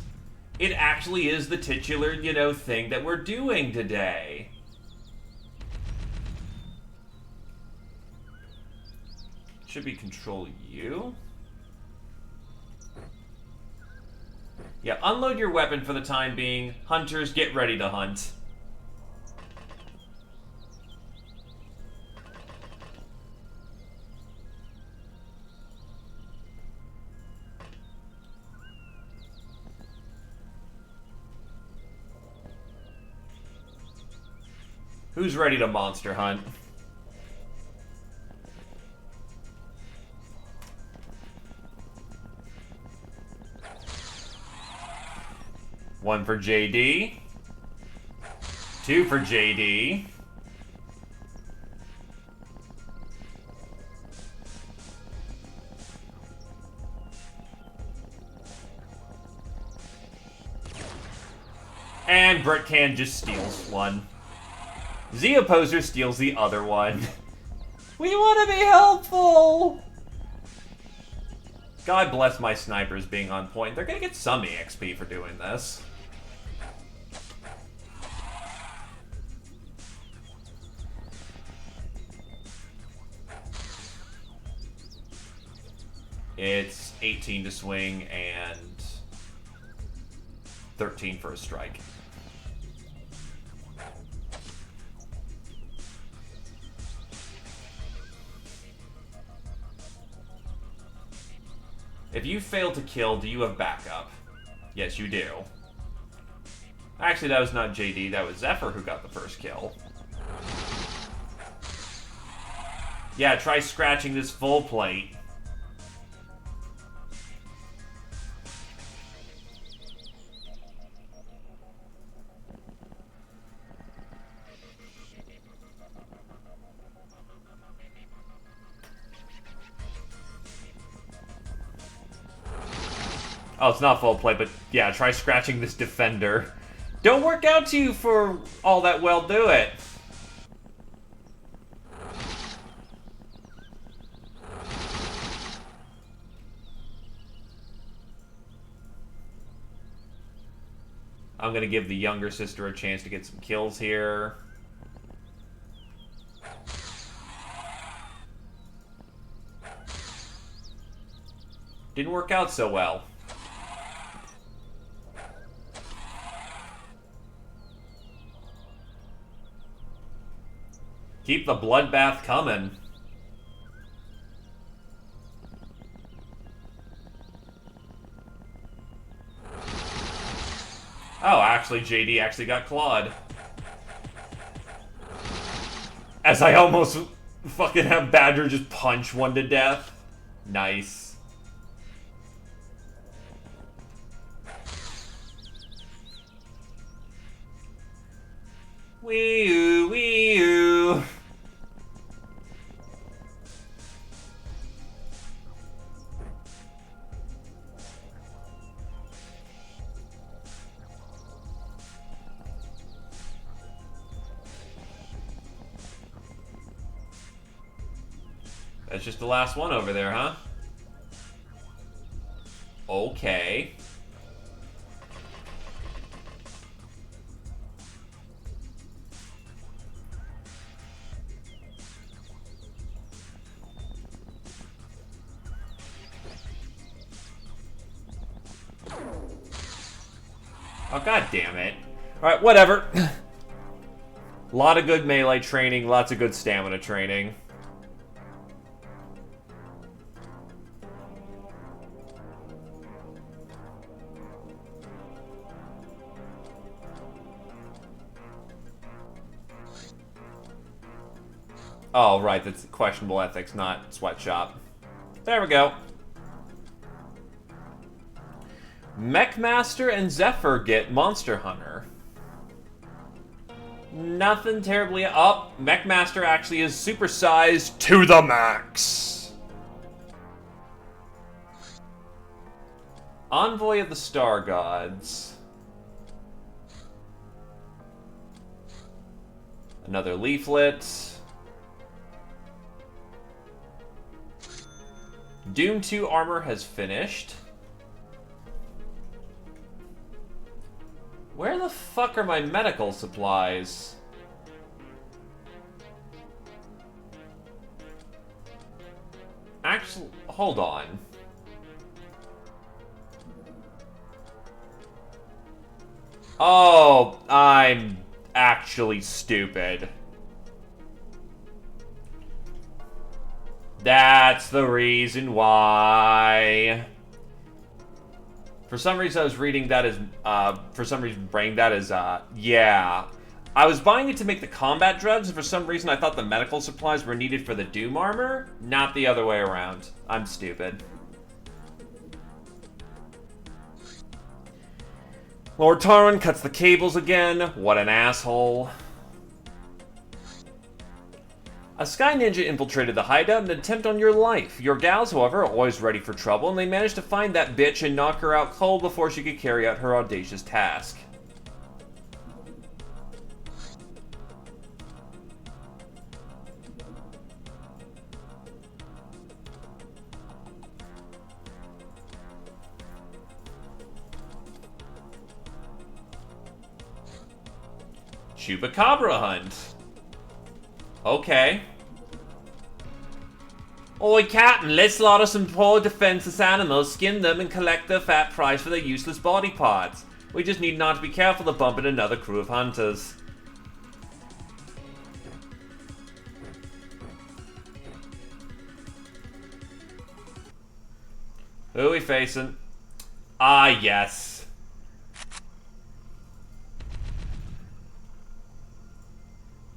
It actually is the titular, thing that we're doing today. Should be control U. Yeah, unload your weapon for the time being. Hunters, get ready to hunt. Who's ready to monster hunt? One for JD. Two for JD. And Britcan just steals one. Z-Opposer steals the other one. We want to be helpful! God bless my snipers being on point. They're gonna get some EXP for doing this. It's 18 to swing and 13 for a strike. If you fail to kill, do you have backup? Yes, you do. Actually, that was not JD, that was Zephyr who got the first kill. Yeah, try scratching this full plate. Oh, it's not full plate, but yeah, try scratching this defender. Don't work out to you for all that well, do it. I'm gonna give the younger sister a chance to get some kills here. Didn't work out so well. Keep the bloodbath coming. Oh, actually, JD actually got clawed. As I almost fucking have Badger just punch one to death. Nice. Wee-oo, wee-oo. That's just the last one over there, huh? Okay. Oh, god damn it. Alright, whatever. A lot of good melee training, lots of good stamina training. Oh, right, that's questionable ethics, not sweatshop. There we go. Mechmaster and Zephyr get Monster Hunter. Nothing terribly up. Mechmaster actually is supersized to the max. Envoy of the Star Gods. Another leaflet. Doom 2 armor has finished. Where the fuck are my medical supplies? Actually, hold on. Oh, I'm actually stupid. That's the reason why. For some reason, I was reading that as, for some reason, bringing that as, yeah. I was buying it to make the combat drugs, and for some reason, I thought the medical supplies were needed for the Doom armor, not the other way around. I'm stupid. Lord Tarwin cuts the cables again. What an asshole. A Sky Ninja infiltrated the hideout in an attempt on your life. Your gals, however, are always ready for trouble, and they managed to find that bitch and knock her out cold before she could carry out her audacious task. Chupacabra hunt. Okay. Oi, Captain, let's slaughter some poor defenseless animals, skin them, and collect their fat price for their useless body parts. We just need not to be careful to bump into another crew of hunters. Who are we facing? Ah, yes.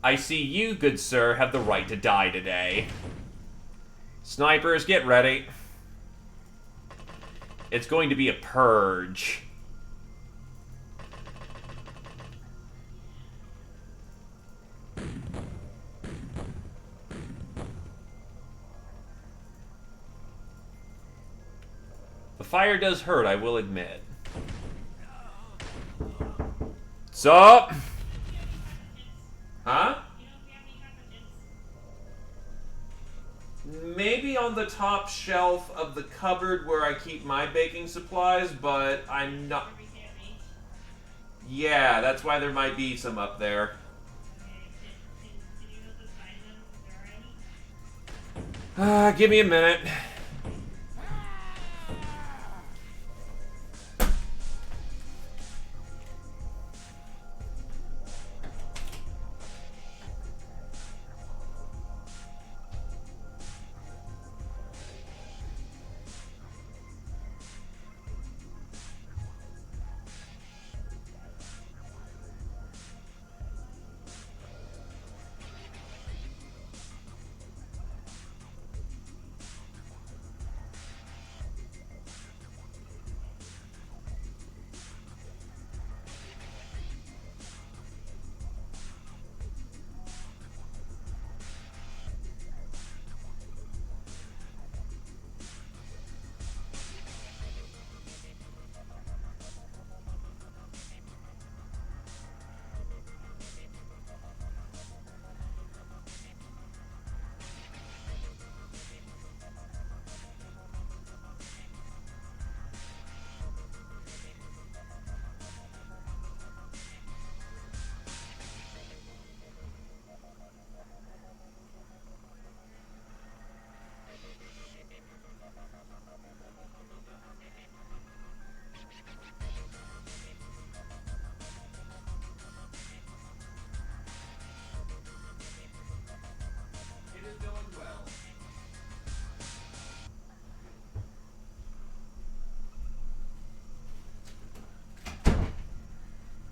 I see you, good sir, have the right to die today. Snipers, get ready. It's going to be a purge. The fire does hurt, I will admit. Sup? Huh? Maybe on the top shelf of the cupboard where I keep my baking supplies, but I'm not... Yeah, that's why there might be some up there. Give me a minute.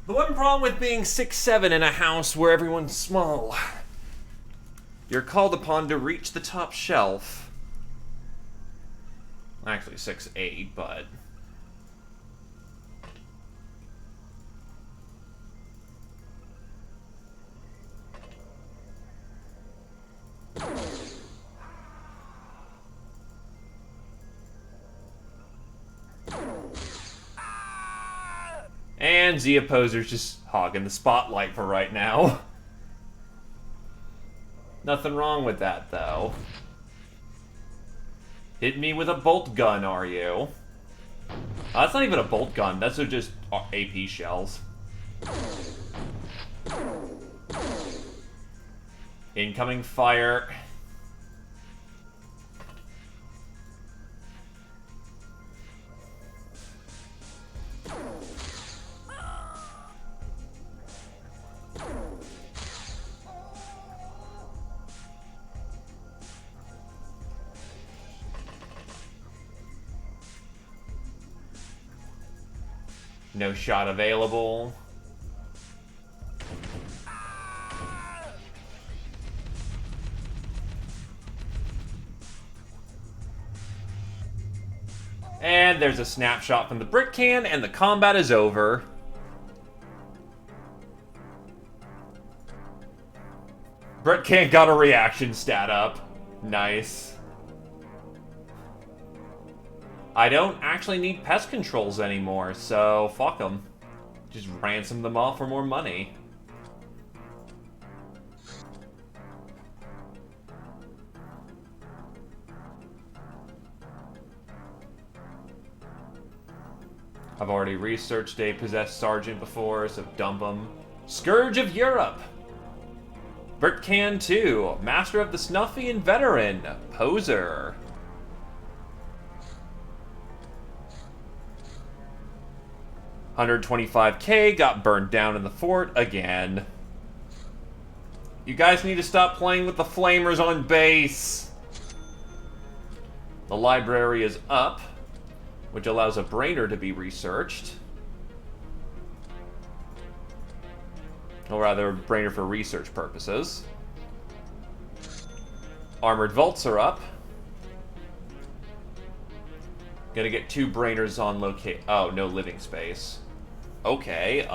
The one problem with being 6'7" in a house where everyone's small, you're called upon to reach the top shelf. Actually 6'8", but... And Z Opposer's just hogging the spotlight for right now. Nothing wrong with that, though. Hit me with a bolt gun, are you? That's not even a bolt gun, that's just AP shells. Incoming fire. No shot available. And there's a snapshot from the brick can, and the combat is over. Brick can got a reaction stat up. Nice. I don't actually need pest controls anymore, so fuck them. Just ransom them all for more money. I've already researched a possessed sergeant before, so dump them. Scourge of Europe! Bertcan 2, Master of the Snuffy and Veteran, Poser. $125K got burned down in the fort again. You guys need to stop playing with the flamers on base. The library is up, which allows a brainer to be researched. Or rather, a brainer for research purposes. Armored vaults are up. Gonna get 2 brainers on locate. Oh, no living space. Okay,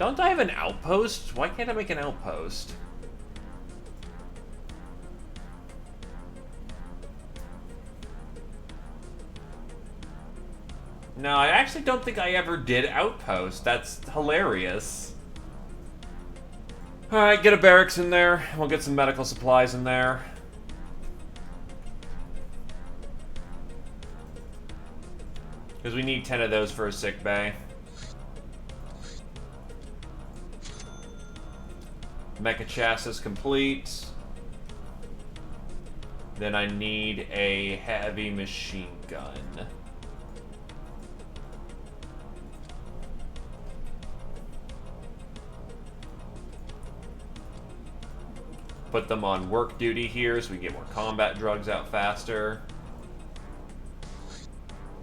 Don't I have an outpost? Why can't I make an outpost? No, I actually don't think I ever did outpost. That's hilarious. Alright, get a barracks in there. We'll get some medical supplies in there. Because we need 10 of those for a sick bay. Mecha chassis complete. Then I need a heavy machine gun. Put them on work duty here so we get more combat drugs out faster.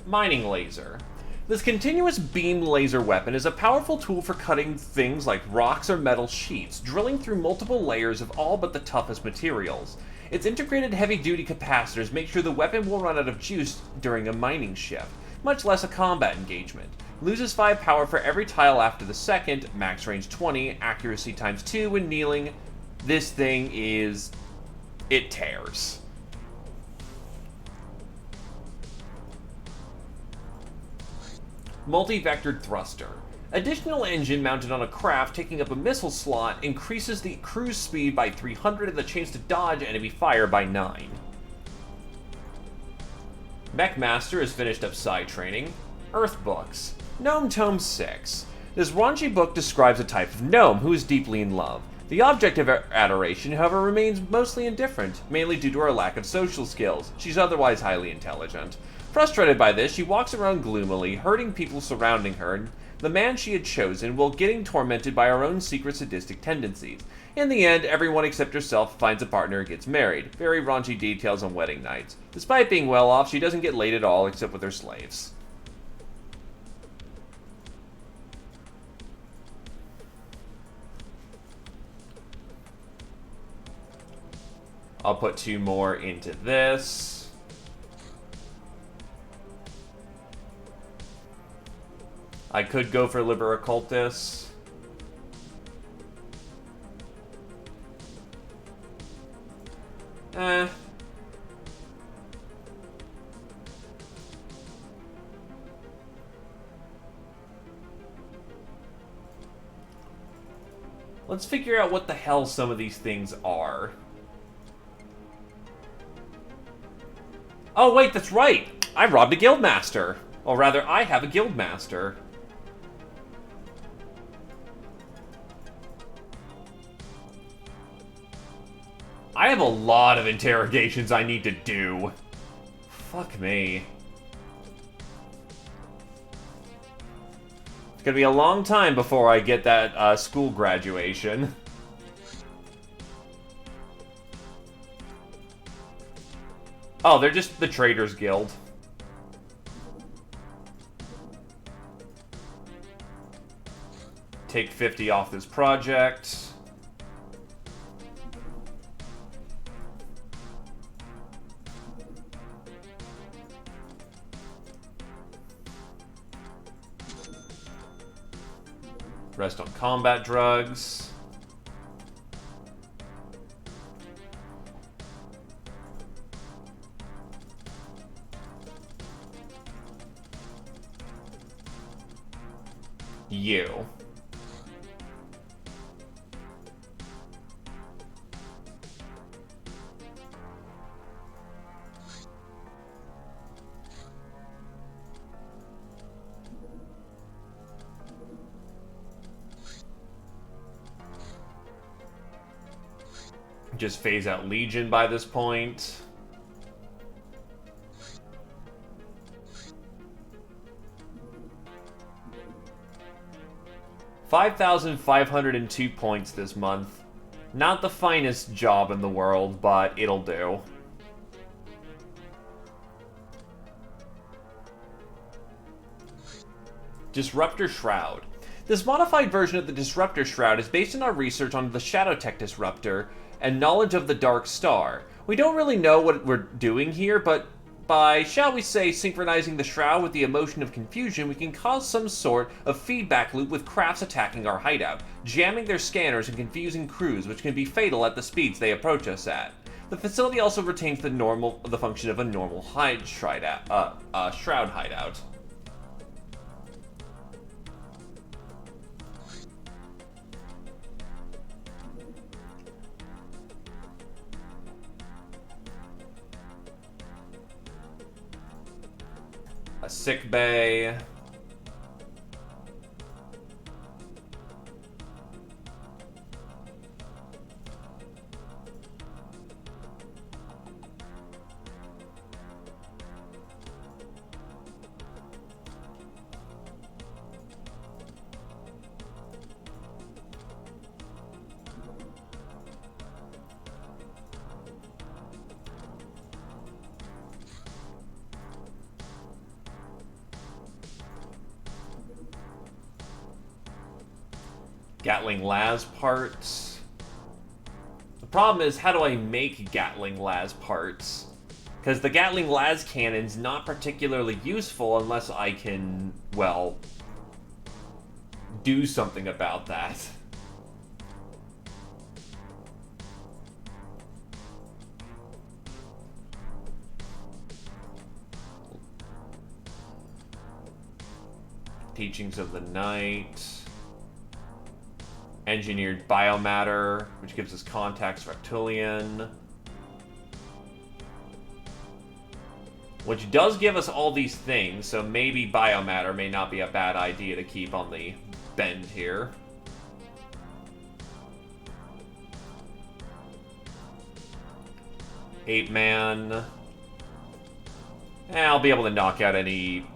Mining laser. This continuous beam laser weapon is a powerful tool for cutting things like rocks or metal sheets, drilling through multiple layers of all but the toughest materials. Its integrated heavy-duty capacitors make sure the weapon will run out of juice during a mining shift, much less a combat engagement. Loses 5 power for every tile after the second, max range 20, accuracy times 2 when kneeling. This thing is... it tears. Multi-vectored thruster. Additional engine mounted on a craft taking up a missile slot increases the cruise speed by 300 and the chance to dodge enemy fire by 9. Mech Master has finished up side training. Earth Books. Gnome Tome 6. This raunchy book describes a type of gnome who is deeply in love. The object of adoration, however, remains mostly indifferent, mainly due to her lack of social skills. She's otherwise highly intelligent. Frustrated by this, she walks around gloomily, hurting people surrounding her, and the man she had chosen, while getting tormented by her own secret sadistic tendencies. In the end, everyone except herself finds a partner and gets married. Very raunchy details on wedding nights. Despite being well off, she doesn't get laid at all except with her slaves. I'll put 2 more into this. I could go for Liber Occultus. Let's figure out what the hell some of these things are. Oh wait, that's right! I robbed a guildmaster! Or rather, I have a guildmaster. I have a lot of interrogations I need to do. Fuck me. It's gonna be a long time before I get that school graduation. Oh, they're just the Traders Guild. Take 50 off this project. Rest on combat drugs. You. Just phase out Legion by this point. $5,502 points this month. Not the finest job in the world, but it'll do. Disruptor Shroud. This modified version of the Disruptor Shroud is based on our research on the Shadowtech Disruptor and knowledge of the Dark Star. We don't really know what we're doing here, but By, shall we say, synchronizing the shroud with the emotion of confusion, we can cause some sort of feedback loop with crafts attacking our hideout, jamming their scanners and confusing crews, which can be fatal at the speeds they approach us at. The facility also retains the function of a normal shroud hideout. A sick bay. Gatling las parts. The problem is, how do I make Gatling las parts? Because the Gatling las cannon's not particularly useful unless I can, well, do something about that. Teachings of the Night. Engineered biomatter, which gives us contacts reptilian. Which does give us all these things, so maybe biomatter may not be a bad idea to keep on the bend here. Ape Man. I'll be able to knock out any...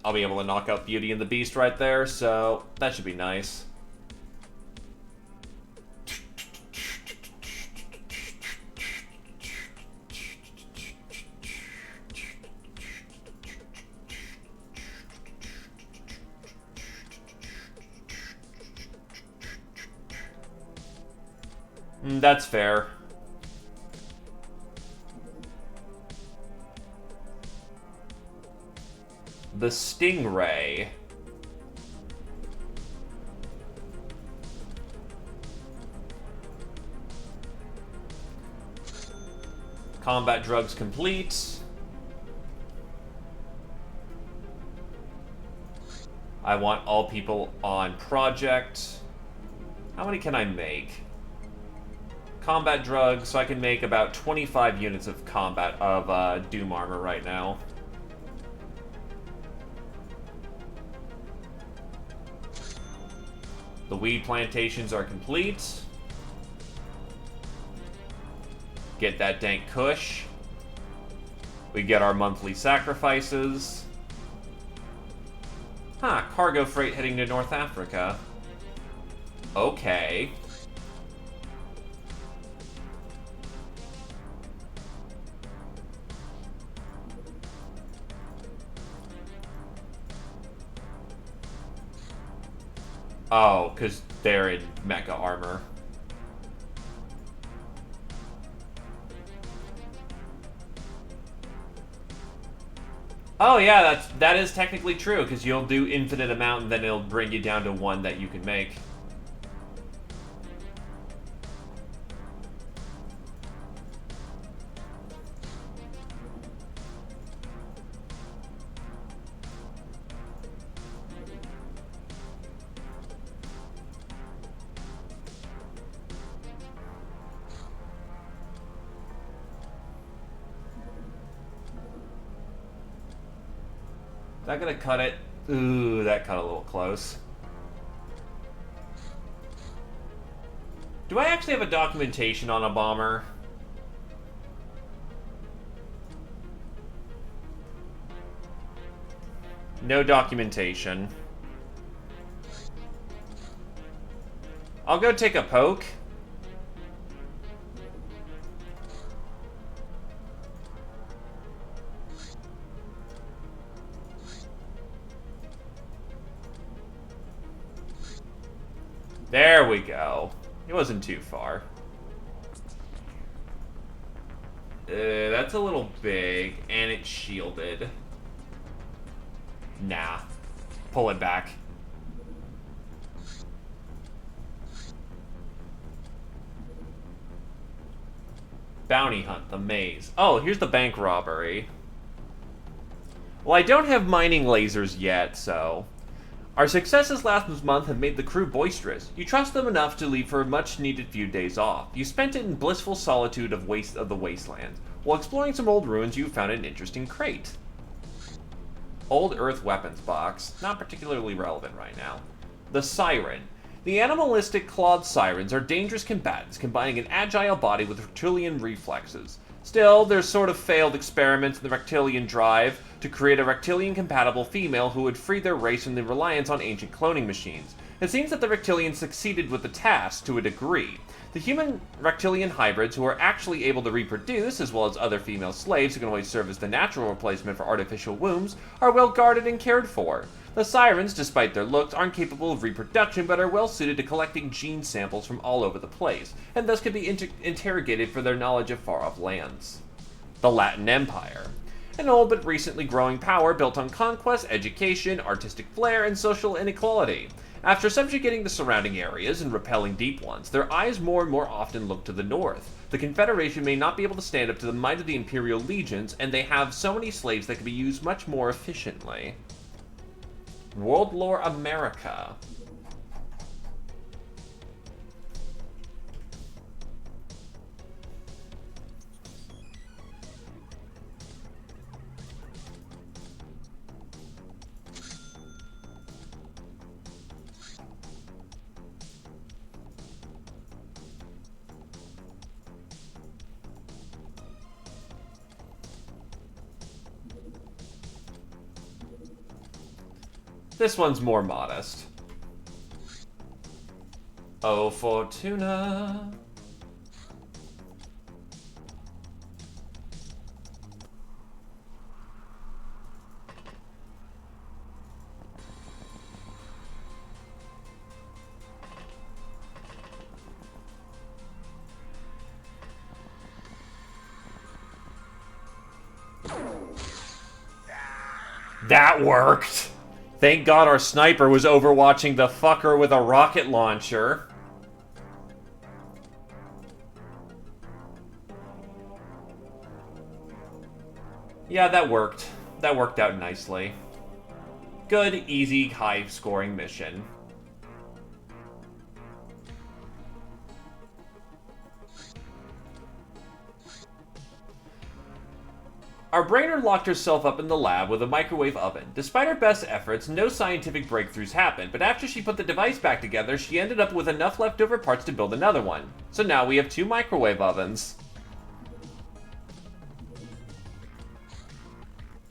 I'll be able to knock out Beauty and the Beast right there, so that should be nice. That's fair. The Stingray. Combat drugs complete. I want all people on project. How many can I make? Combat drugs, so I can make about 25 units of Doom armor right now. The weed plantations are complete. Get that dank kush. We get our monthly sacrifices. Huh, cargo freight heading to North Africa. Okay. Oh, because they're in mecha armor. Oh yeah, that is technically true, because you'll do infinite amount and then it'll bring you down to one that you can make. Is that gonna cut it? Ooh, that cut a little close. Do I actually have a documentation on a bomber? No documentation. I'll go take a poke. There we go. It wasn't too far. That's a little big, and it's shielded. Nah. Pull it back. Bounty hunt, the maze. Oh, here's the bank robbery. Well, I don't have mining lasers yet, so... Our successes last month have made the crew boisterous. You trust them enough to leave for a much-needed few days off. You spent it in blissful solitude of the wasteland. While exploring some old ruins, you found an interesting crate. Old Earth weapons box. Not particularly relevant right now. The Siren. The animalistic clawed sirens are dangerous combatants, combining an agile body with reptilian reflexes. Still, there's sort of failed experiments in the reptilian drive to create a reptilian-compatible female who would free their race from the reliance on ancient cloning machines. It seems that the reptilians succeeded with the task to a degree. The human-reptilian hybrids, who are actually able to reproduce, as well as other female slaves who can always serve as the natural replacement for artificial wombs, are well guarded and cared for. The sirens, despite their looks, aren't capable of reproduction, but are well suited to collecting gene samples from all over the place, and thus can be interrogated for their knowledge of far-off lands. The Latin Empire. An old but recently growing power built on conquest, education, artistic flair, and social inequality. After subjugating the surrounding areas and repelling deep ones, their eyes more and more often look to the north. The Confederation may not be able to stand up to the might of the Imperial legions, and they have so many slaves that can be used much more efficiently. World Lore America. This one's more modest. Oh, Fortuna. That worked! Thank God our sniper was overwatching the fucker with a rocket launcher. Yeah, that worked. That worked out nicely. Good, easy, high-scoring mission. Our brainer locked herself up in the lab with a microwave oven. Despite her best efforts, no scientific breakthroughs happened, but after she put the device back together, she ended up with enough leftover parts to build another one. So now we have 2 microwave ovens.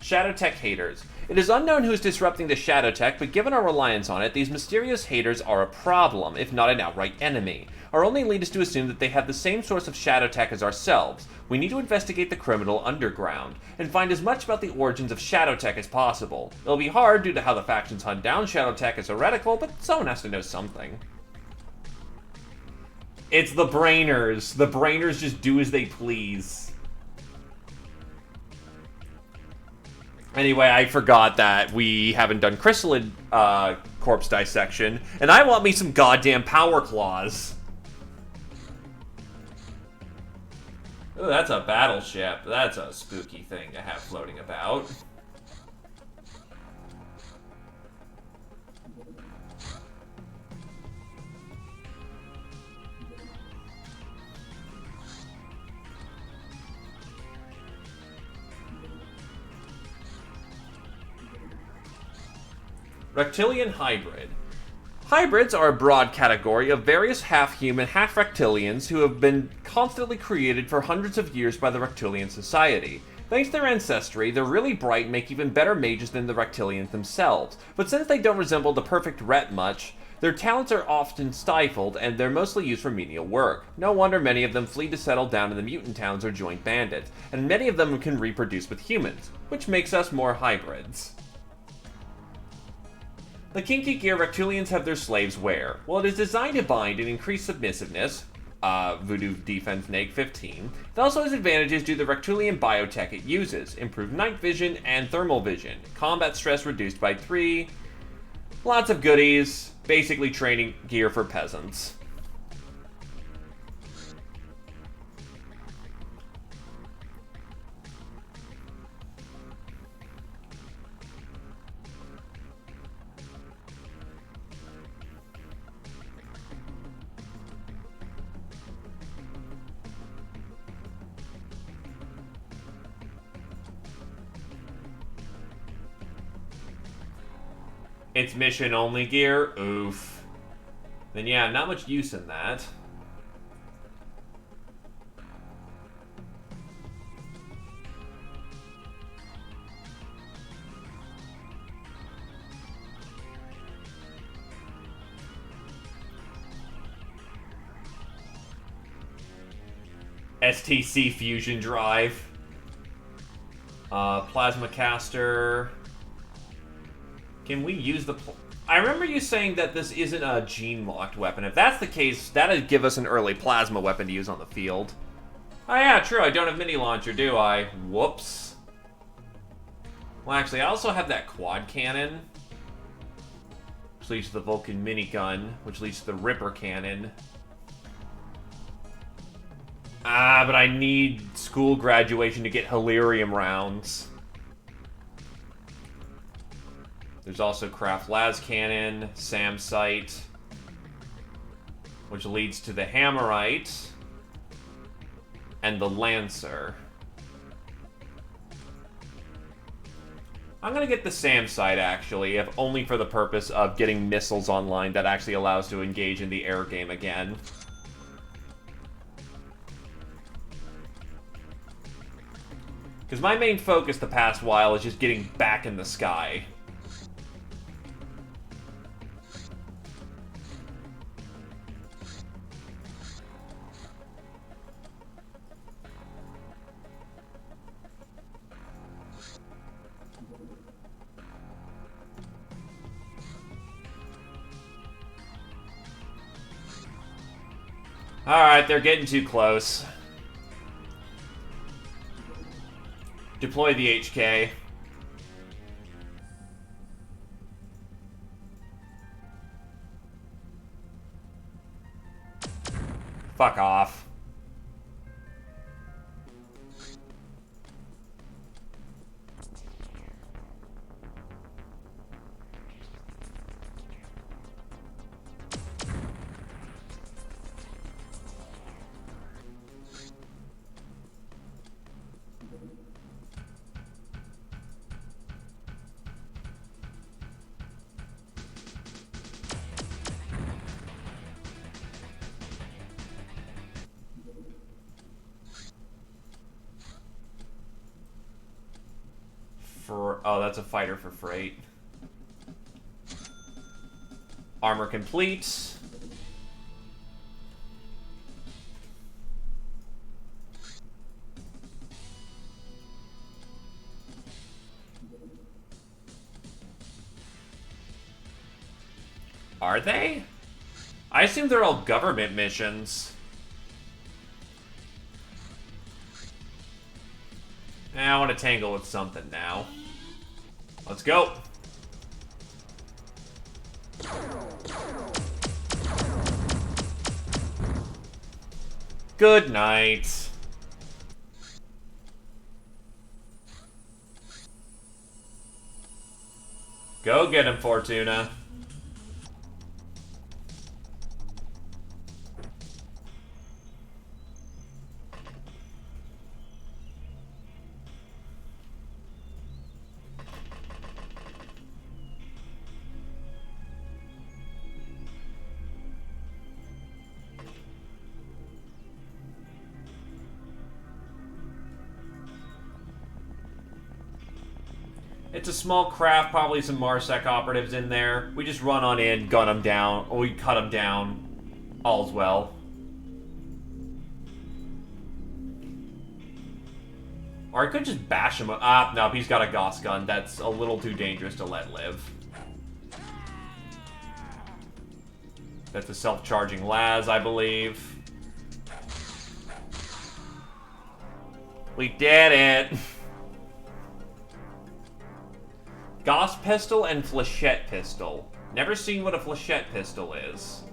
Shadowtech haters. It is unknown who is disrupting the Shadowtech, but given our reliance on it, these mysterious haters are a problem, if not an outright enemy. Our only lead is to assume that they have the same source of Shadowtech as ourselves. We need to investigate the criminal underground, and find as much about the origins of Shadowtech as possible. It'll be hard due to how the factions hunt down Shadowtech as heretical, but someone has to know something. It's the Brainers. The Brainers just do as they please. Anyway, I forgot that we haven't done Chrysalid corpse dissection, and I want me some goddamn power claws. Oh, that's a battleship. That's a spooky thing to have floating about. Reptilian hybrid. Hybrids are a broad category of various half-human, half-reptilians who have been constantly created for hundreds of years by the Reptilian Society. Thanks to their ancestry, they're really bright and make even better mages than the Reptilians themselves, but since they don't resemble the perfect Ret much, their talents are often stifled and they're mostly used for menial work. No wonder many of them flee to settle down in the mutant towns or join bandits, and many of them can reproduce with humans, which makes us more hybrids. The kinky gear Reptilians have their slaves wear. While it is designed to bind and increase submissiveness, Voodoo Defense Neg 15. It also has advantages due to the Rectulian biotech it uses. Improved night vision and thermal vision. Combat stress reduced by 3. Lots of goodies. Basically training gear for peasants. It's mission-only gear? Oof. Then yeah, not much use in that. STC fusion drive. Plasma caster. Can we use the... I remember you saying that this isn't a gene-locked weapon. If that's the case, that'd give us an early plasma weapon to use on the field. Oh yeah, true, I don't have mini launcher, do I? Whoops. Well, actually, I also have that quad cannon, which leads to the Vulcan minigun, which leads to the Ripper cannon. Ah, but I need school graduation to get Halirium rounds. There's also Craft Las Cannon, Sam Sight, which leads to the Hammerite, and the Lancer. I'm gonna get the Sam Sight, actually, if only for the purpose of getting missiles online that actually allows to engage in the air game again. Because my main focus the past while is just getting back in the sky. Alright, they're getting too close. Deploy the HK. Fuck off. Oh, that's a fighter for freight. Armor complete. Are they? I assume they're all government missions. I want to tangle with something now. Let's go. Good night. Go get him, Fortuna. It's a small craft, probably some Marsec operatives in there. We just run on in, gun them down, or we cut them down. All's well. Or I could just bash him. Ah, no, he's got a Gauss gun. That's a little too dangerous to let live. That's a self-charging Laz, I believe. We did it! Gauss pistol and flechette pistol. Never seen what a flechette pistol is.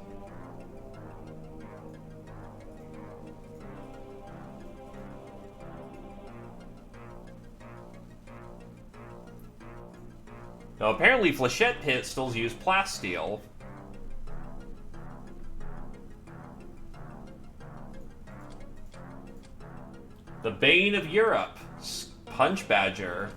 Now, apparently flechette pistols use plasteel. The Bane of Europe. Punch Badger.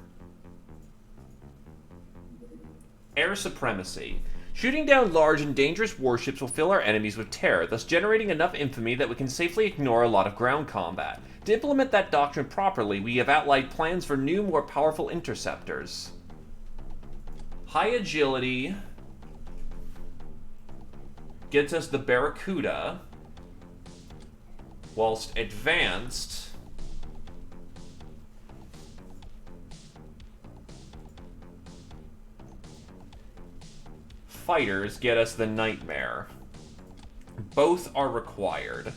Air Supremacy. Shooting down large and dangerous warships will fill our enemies with terror, thus generating enough infamy that we can safely ignore a lot of ground combat. To implement that doctrine properly, we have outlined plans for new, more powerful interceptors. High agility gets us the Barracuda, whilst advanced fighters get us the Nightmare. Both are required.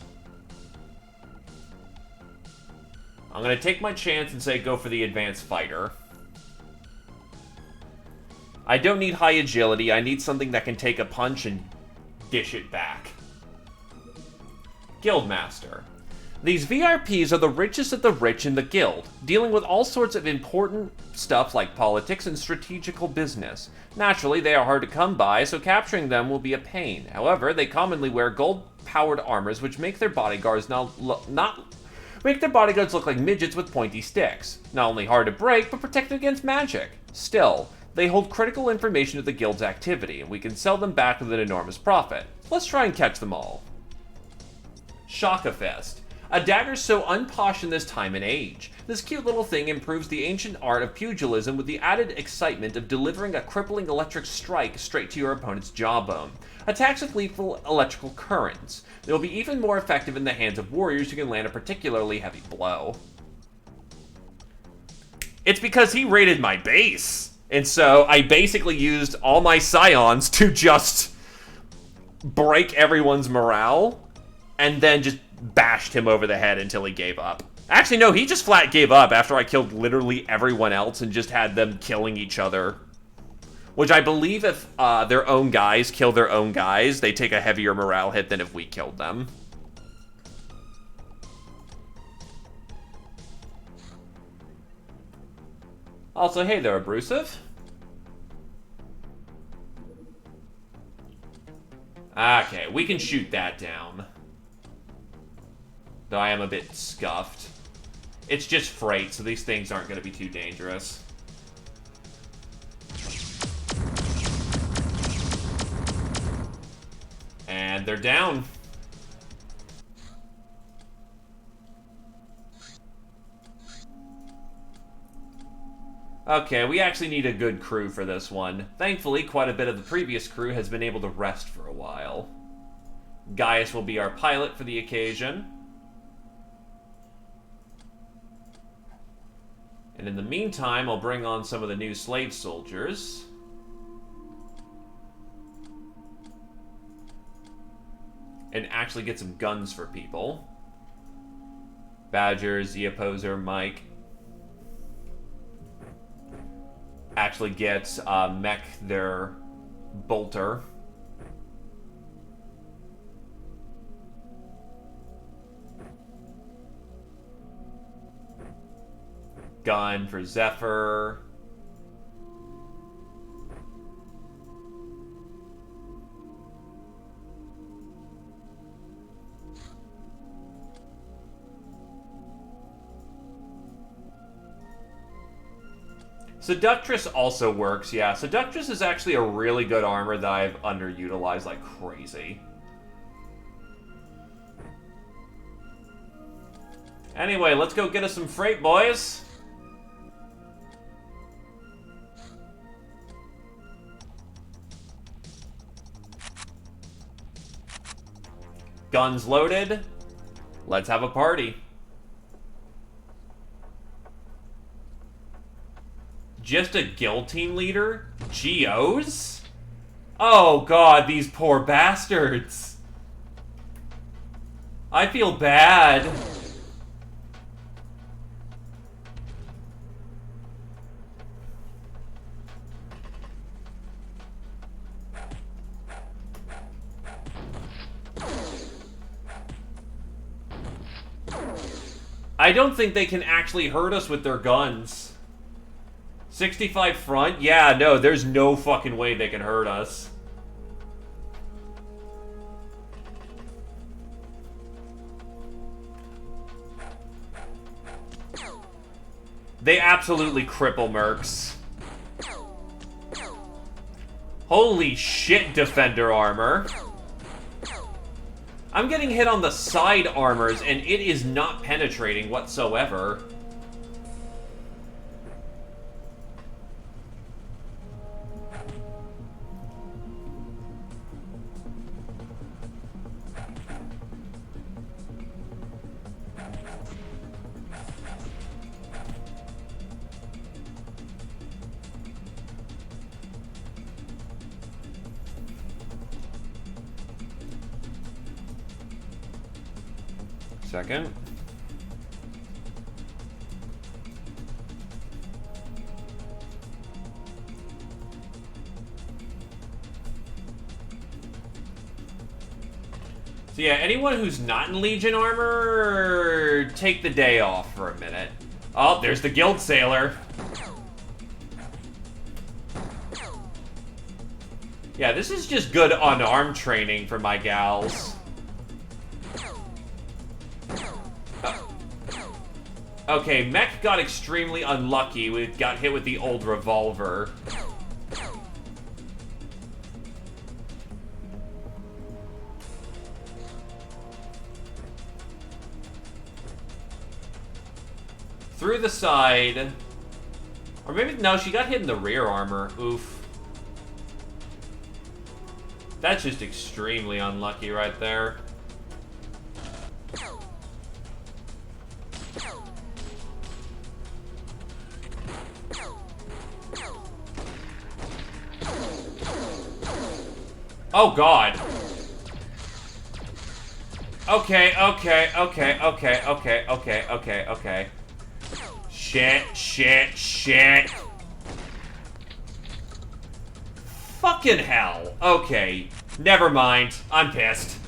I'm going to take my chance and say go for the advanced fighter. I don't need high agility, I need something that can take a punch and dish it back. Guildmaster. These VRPs are the richest of the rich in the guild, dealing with all sorts of important stuff like politics and strategical business. Naturally, they are hard to come by, so capturing them will be a pain. However, they commonly wear gold-powered armors, which make their bodyguards look like midgets with pointy sticks. Not only hard to break, but protected against magic. Still, they hold critical information of the guild's activity, and we can sell them back with an enormous profit. Let's try and catch them all. Shockafest. A dagger so unposh in this time and age. This cute little thing improves the ancient art of pugilism with the added excitement of delivering a crippling electric strike straight to your opponent's jawbone. Attacks with lethal electrical currents. They will be even more effective in the hands of warriors who can land a particularly heavy blow. It's because he raided my base, and so I basically used all my scions to just break everyone's morale, and then just bashed him over the head until he gave up. Actually, no, he just flat gave up after I killed literally everyone else and just had them killing each other. Which I believe if their own guys kill their own guys, they take a heavier morale hit than if we killed them. Also, hey there, Abrasive. Okay, we can shoot that down. Though I am a bit scuffed. It's just freight, so these things aren't going to be too dangerous. And they're down. Okay, we actually need a good crew for this one. Thankfully, quite a bit of the previous crew has been able to rest for a while. Gaius will be our pilot for the occasion. And in the meantime, I'll bring on some of the new slave soldiers. And actually get some guns for people. Badger, Z-Opposer, Mike. Actually get mech their bolter. Gun for Zephyr. Seductress also works, yeah. Seductress is actually a really good armor that I've underutilized like crazy. Anyway, let's go get us some freight, boys. Guns loaded. Let's have a party. Just a guild team leader? GOs? Oh god, these poor bastards. I feel bad. I don't think they can actually hurt us with their guns. 65 front? Yeah, no, there's no fucking way they can hurt us. They absolutely cripple mercs. Holy shit, defender armor. I'm getting hit on the side armors, and it is not penetrating whatsoever. Second. So yeah, anyone who's not in Legion armor, take the day off for a minute. Oh, there's the Guild Sailor. Yeah, this is just good unarmed training for my gals. Okay, Mech got extremely unlucky. We got hit with the old revolver. Through the side. Or maybe, no, she got hit in the rear armor. Oof. That's just extremely unlucky right there. Oh god. Okay. Shit. Fucking hell. Okay. Never mind. I'm pissed.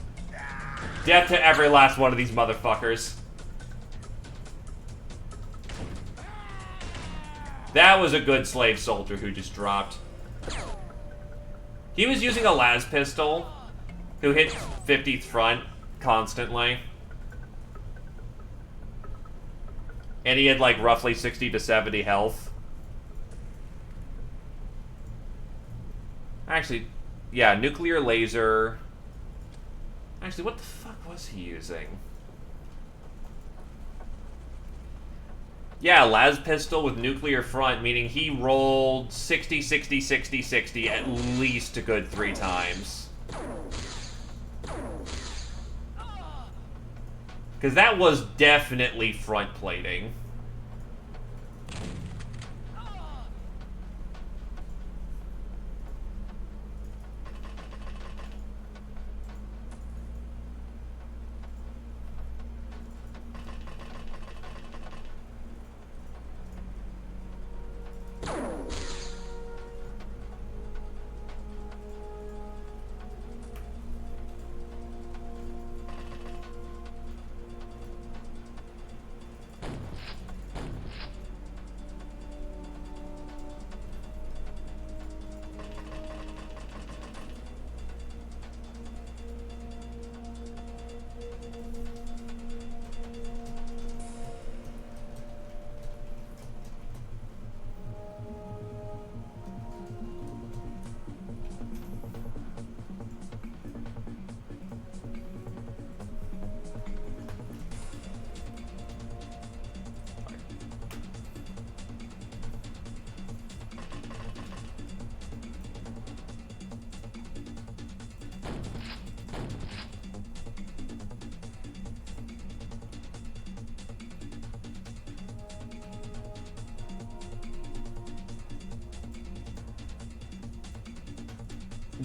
Death to every last one of these motherfuckers. That was a good slave soldier who just dropped. He was using a las pistol, who hit 50th front constantly. And he had like roughly 60 to 70 health. Actually, yeah, nuclear laser. Actually, what the fuck was he using? Yeah, las pistol with nuclear front, meaning he rolled 60, 60, 60, 60 at least a good 3 times. Because that was definitely front plating.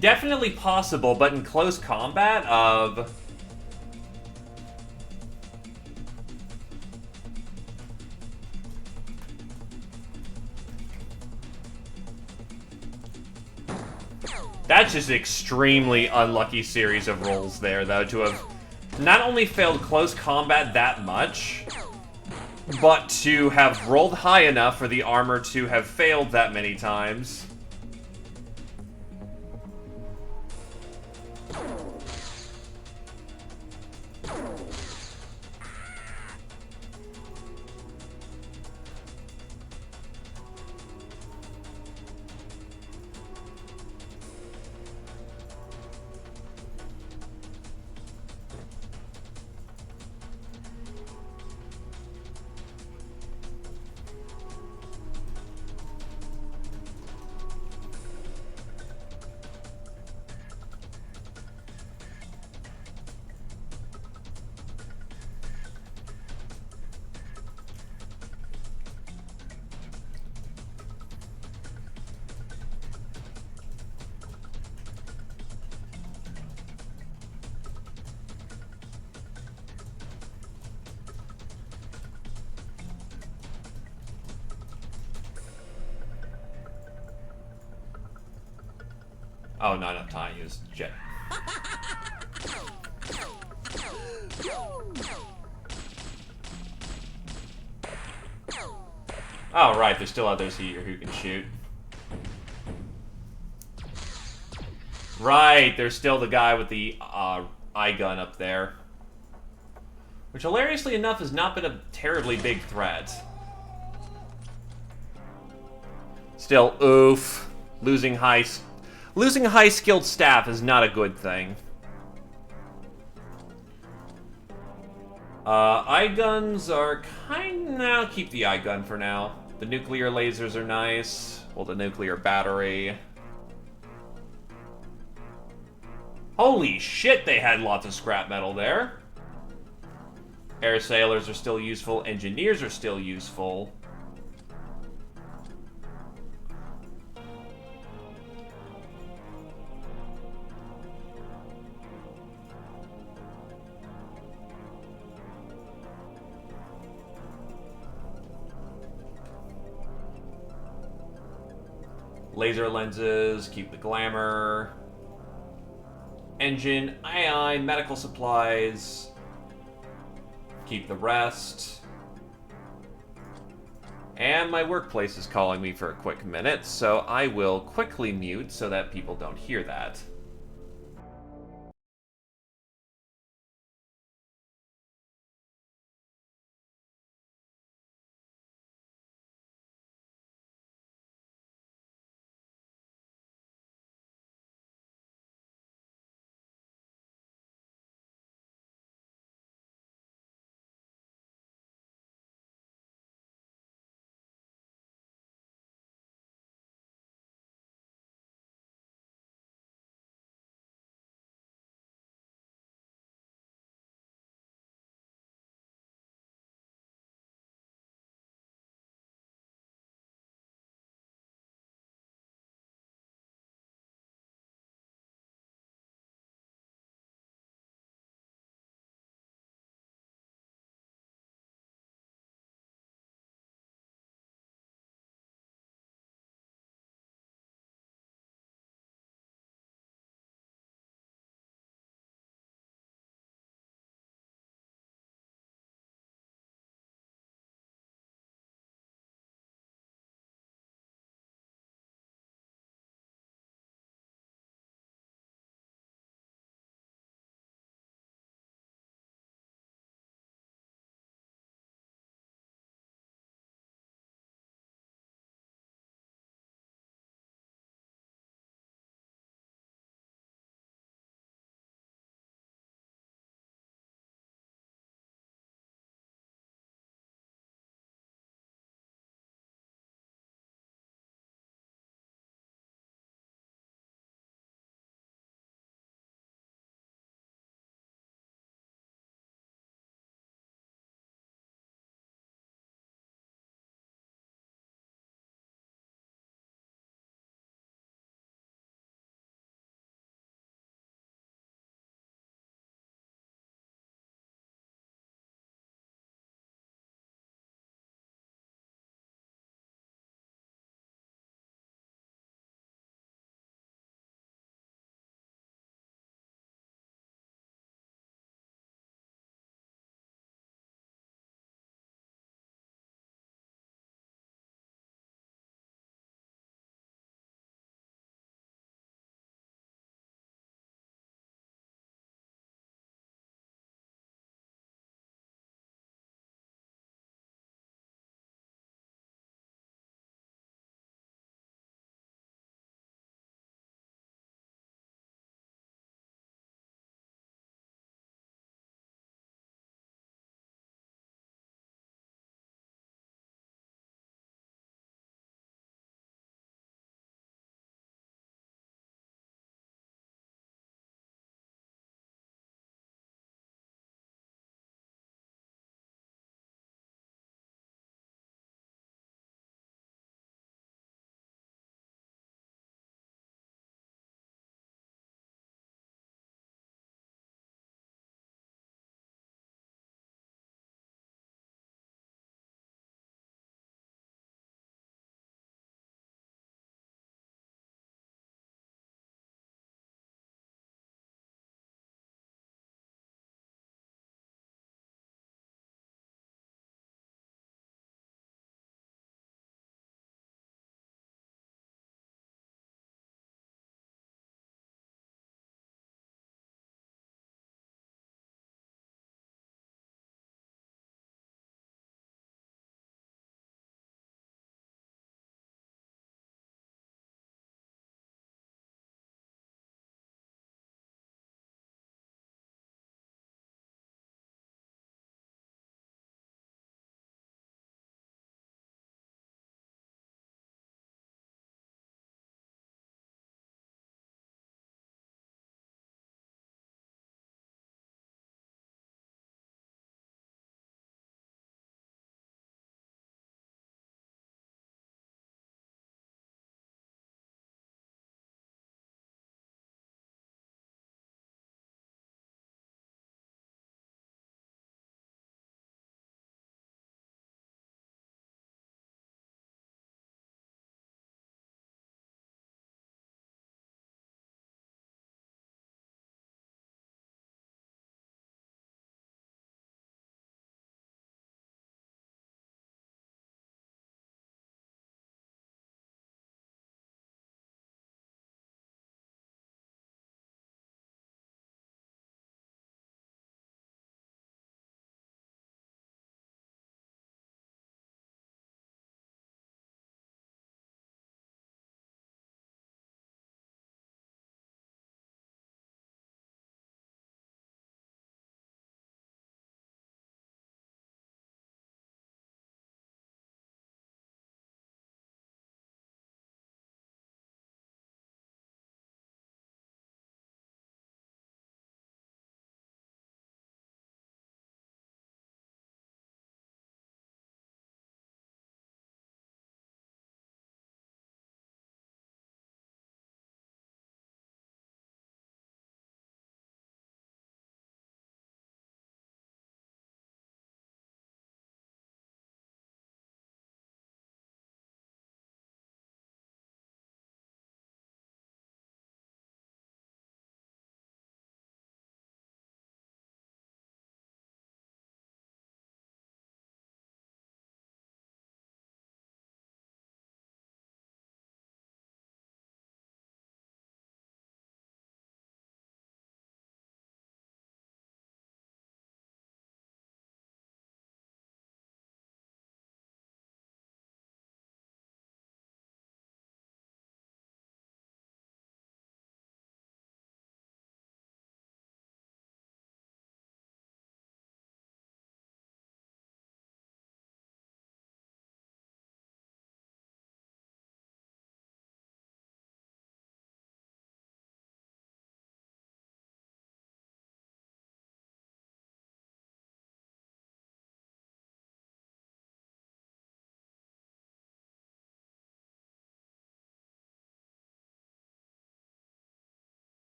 Definitely possible, but in close combat of... That's just an extremely unlucky series of rolls there, though, to have not only failed close combat that much, but to have rolled high enough for the armor to have failed that many times. Oh, not enough time. Use jet. Oh, right. There's still others here who can shoot. Right. There's still the guy with the eye gun up there. Which, hilariously enough, has not been a terribly big threat. Still, oof. Losing high-skilled staff is not a good thing. Eye guns are I'll keep the eye gun for now. The nuclear lasers are nice. Well, the nuclear battery. Holy shit, they had lots of scrap metal there. Air sailors are still useful. Engineers are still useful. Laser lenses, keep the glamour. Engine, AI, medical supplies. Keep the rest. And my workplace is calling me for a quick minute, so I will quickly mute so that people don't hear that.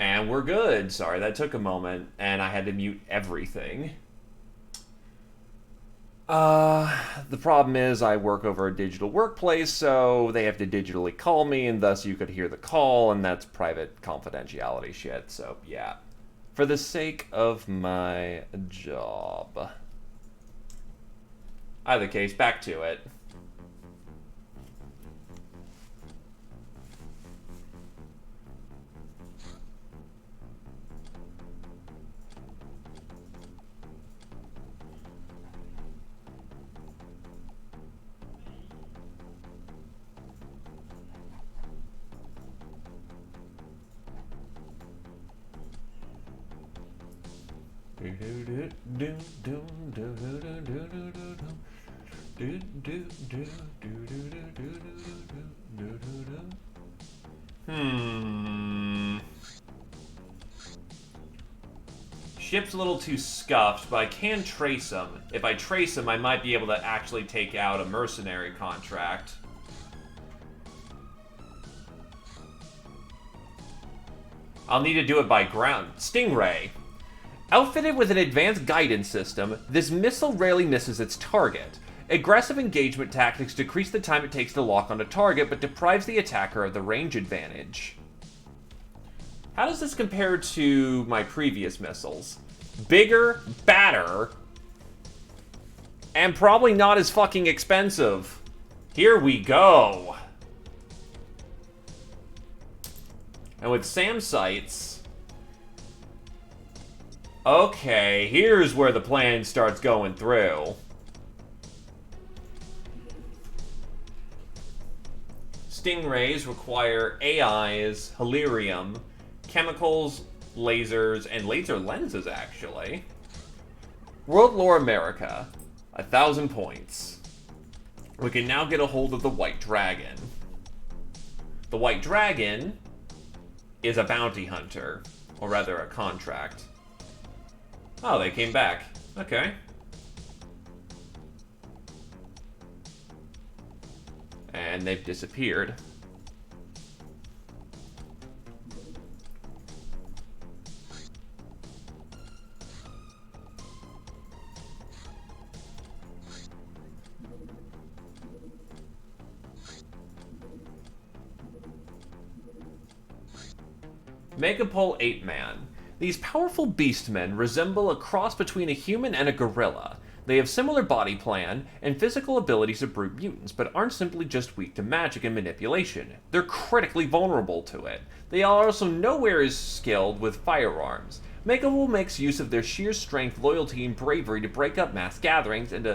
And we're good. Sorry, that took a moment, and I had to mute everything. The problem is I work over a digital workplace, so they have to digitally call me, and thus you could hear the call, and that's private confidentiality shit, so yeah. For the sake of my job. Either case, back to it. Ship's a little too scuffed, but I can trace him. If I trace him, I might be able to actually take out a mercenary contract. I'll need to do it by ground. Stingray. Outfitted with an advanced guidance system, this missile rarely misses its target. Aggressive engagement tactics decrease the time it takes to lock on a target, but deprives the attacker of the range advantage. How does this compare to my previous missiles? Bigger, badder, and probably not as fucking expensive. Here we go. And with SAM sights... Okay, here's where the plan starts going through. Stingrays require AIs, Halirium, chemicals, lasers, and laser lenses, actually. World Lore America, 1,000 points. We can now get a hold of the White Dragon. The White Dragon is a bounty hunter, or rather a contract. Oh, they came back. Okay. And they've disappeared. Megapole Ape Man. These powerful beastmen resemble a cross between a human and a gorilla. They have similar body plan and physical abilities of brute mutants, but aren't simply just weak to magic and manipulation. They're critically vulnerable to it. They are also nowhere as skilled with firearms. Megapole makes use of their sheer strength, loyalty, and bravery to break up mass gatherings and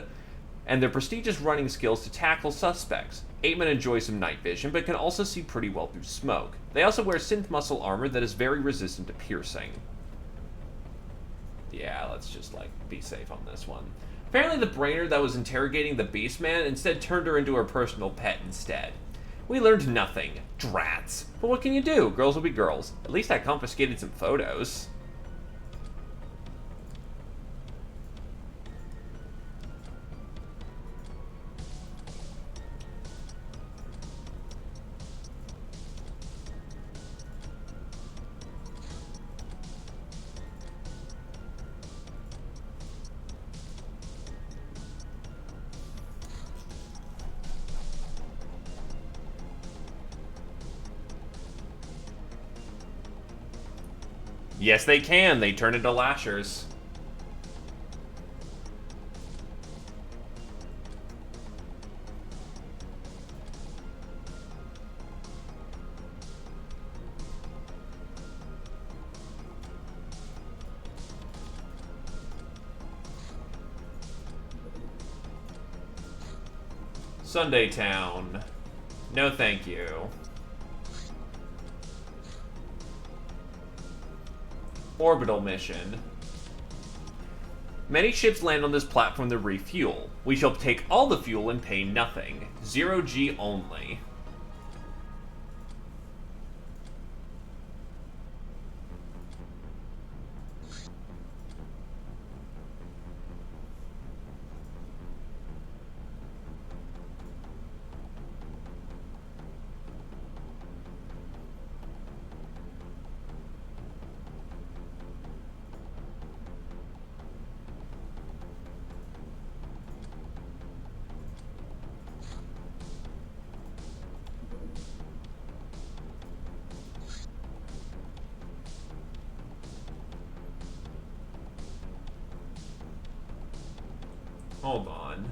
their prestigious running skills to tackle suspects. Apeman enjoys some night vision, but can also see pretty well through smoke. They also wear synth muscle armor that is very resistant to piercing. Yeah, let's just, be safe on this one. Apparently the brainer that was interrogating the Beastman instead turned her into her personal pet instead. We learned nothing. Drats. But what can you do? Girls will be girls. At least I confiscated some photos. Yes, they can. They turn into lashers. Sunday Town. No thank you. Orbital mission. Many ships land on this platform to refuel. We shall take all the fuel and pay nothing. 0G only. Hold on.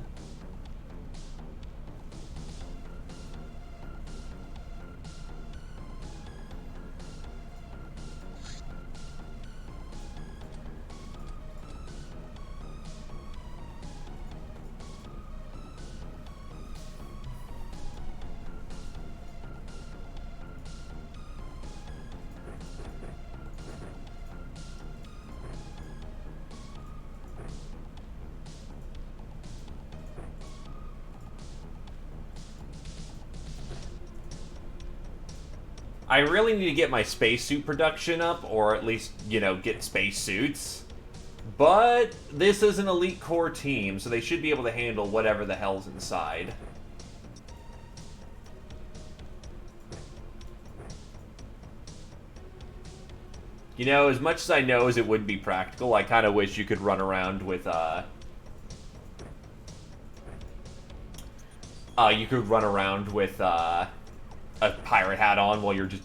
I really need to get my spacesuit production up, or at least, you know, get spacesuits. But this is an elite core team, so they should be able to handle whatever the hell's inside. You know, as much as I know as it would be practical, I kind of wish you could run around with, you could run around with, a pirate hat on while you're just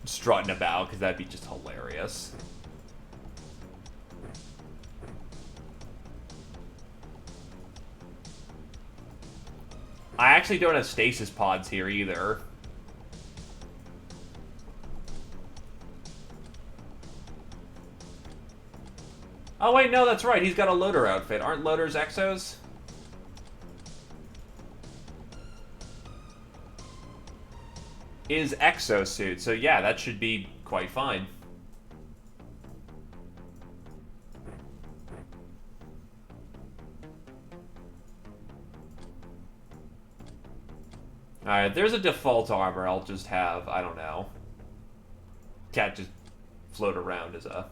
strutting about, because that'd be just hilarious. I actually don't have stasis pods here either. Oh wait, no, that's right, he's got a loader outfit. Aren't loaders exos? Is exosuit, so yeah, that should be quite fine. Alright, there's a default armor I'll just have, I don't know. Can't just float around as a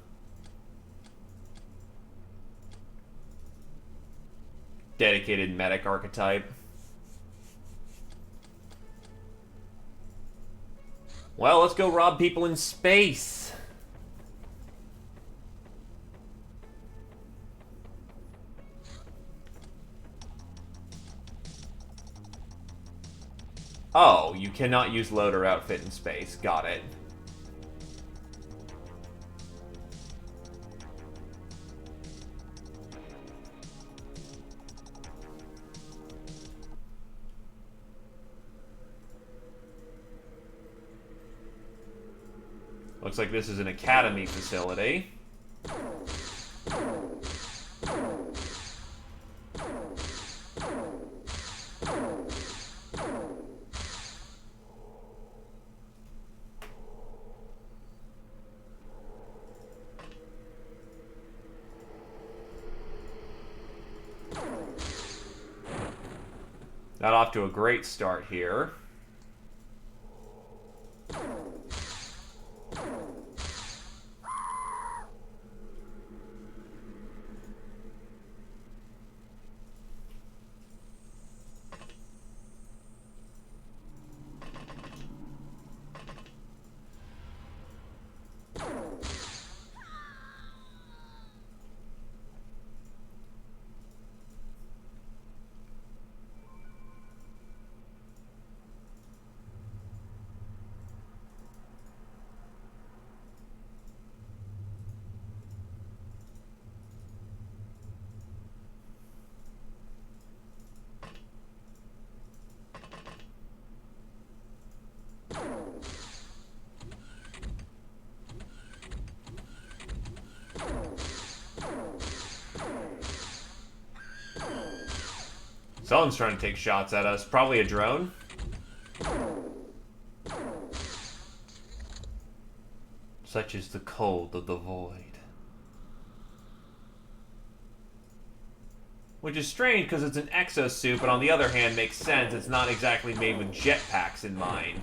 dedicated medic archetype. Well, let's go rob people in space. Oh, you cannot use loader outfit in space. Got it. Looks like this is an academy facility. Not off to a great start here. Someone's trying to take shots at us. Probably a drone. Such is the cold of the void. Which is strange because it's an exosuit, but on the other hand makes sense. It's not exactly made with jetpacks in mind.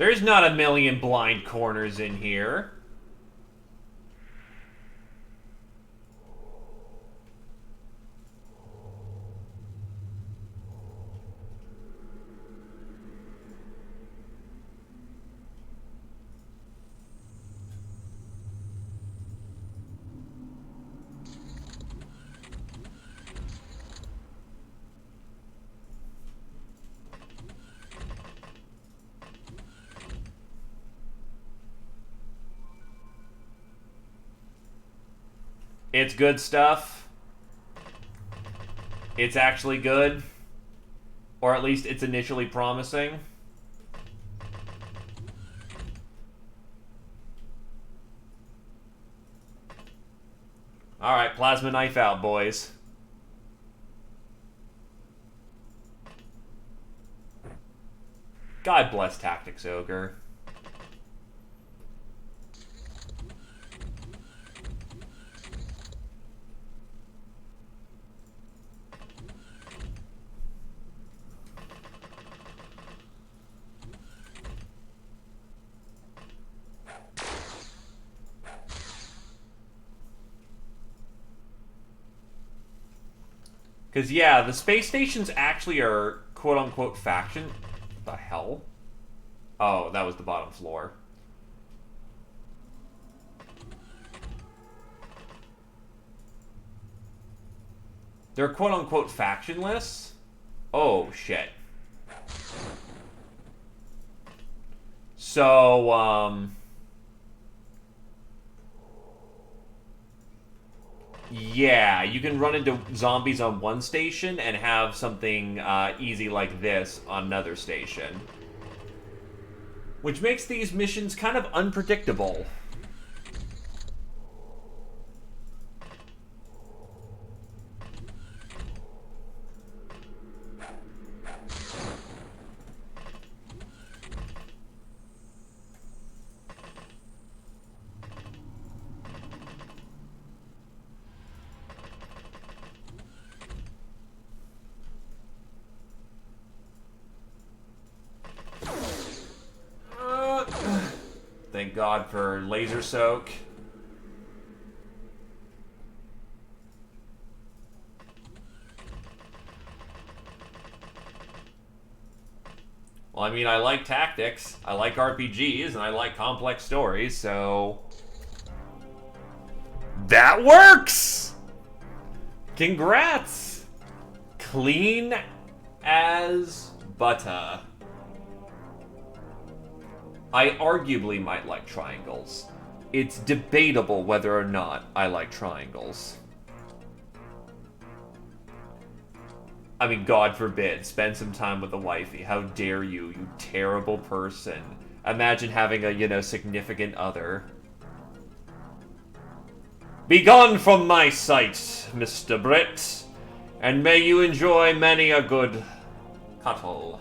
There's not a million blind corners in here. It's good stuff. It's actually good. Or at least it's initially promising. Alright, plasma knife out, boys. God bless Tactics Ogre. Because, yeah, the space stations actually are quote-unquote faction. What the hell? Oh, that was the bottom floor. They're quote-unquote factionless? Oh, shit. So, yeah, you can run into zombies on one station and have something easy like this on another station. Which makes these missions kind of unpredictable. Thank God for laser soak. Well, I mean, I like tactics, I like RPGs, and I like complex stories, so... That works! Congrats! Clean as butter. I arguably might like triangles. It's debatable whether or not I like triangles. I mean, God forbid, spend some time with a wifey. How dare you, you terrible person. Imagine having a, you know, significant other. Begone from my sight, Mr. Britt, and may you enjoy many a good cuddle.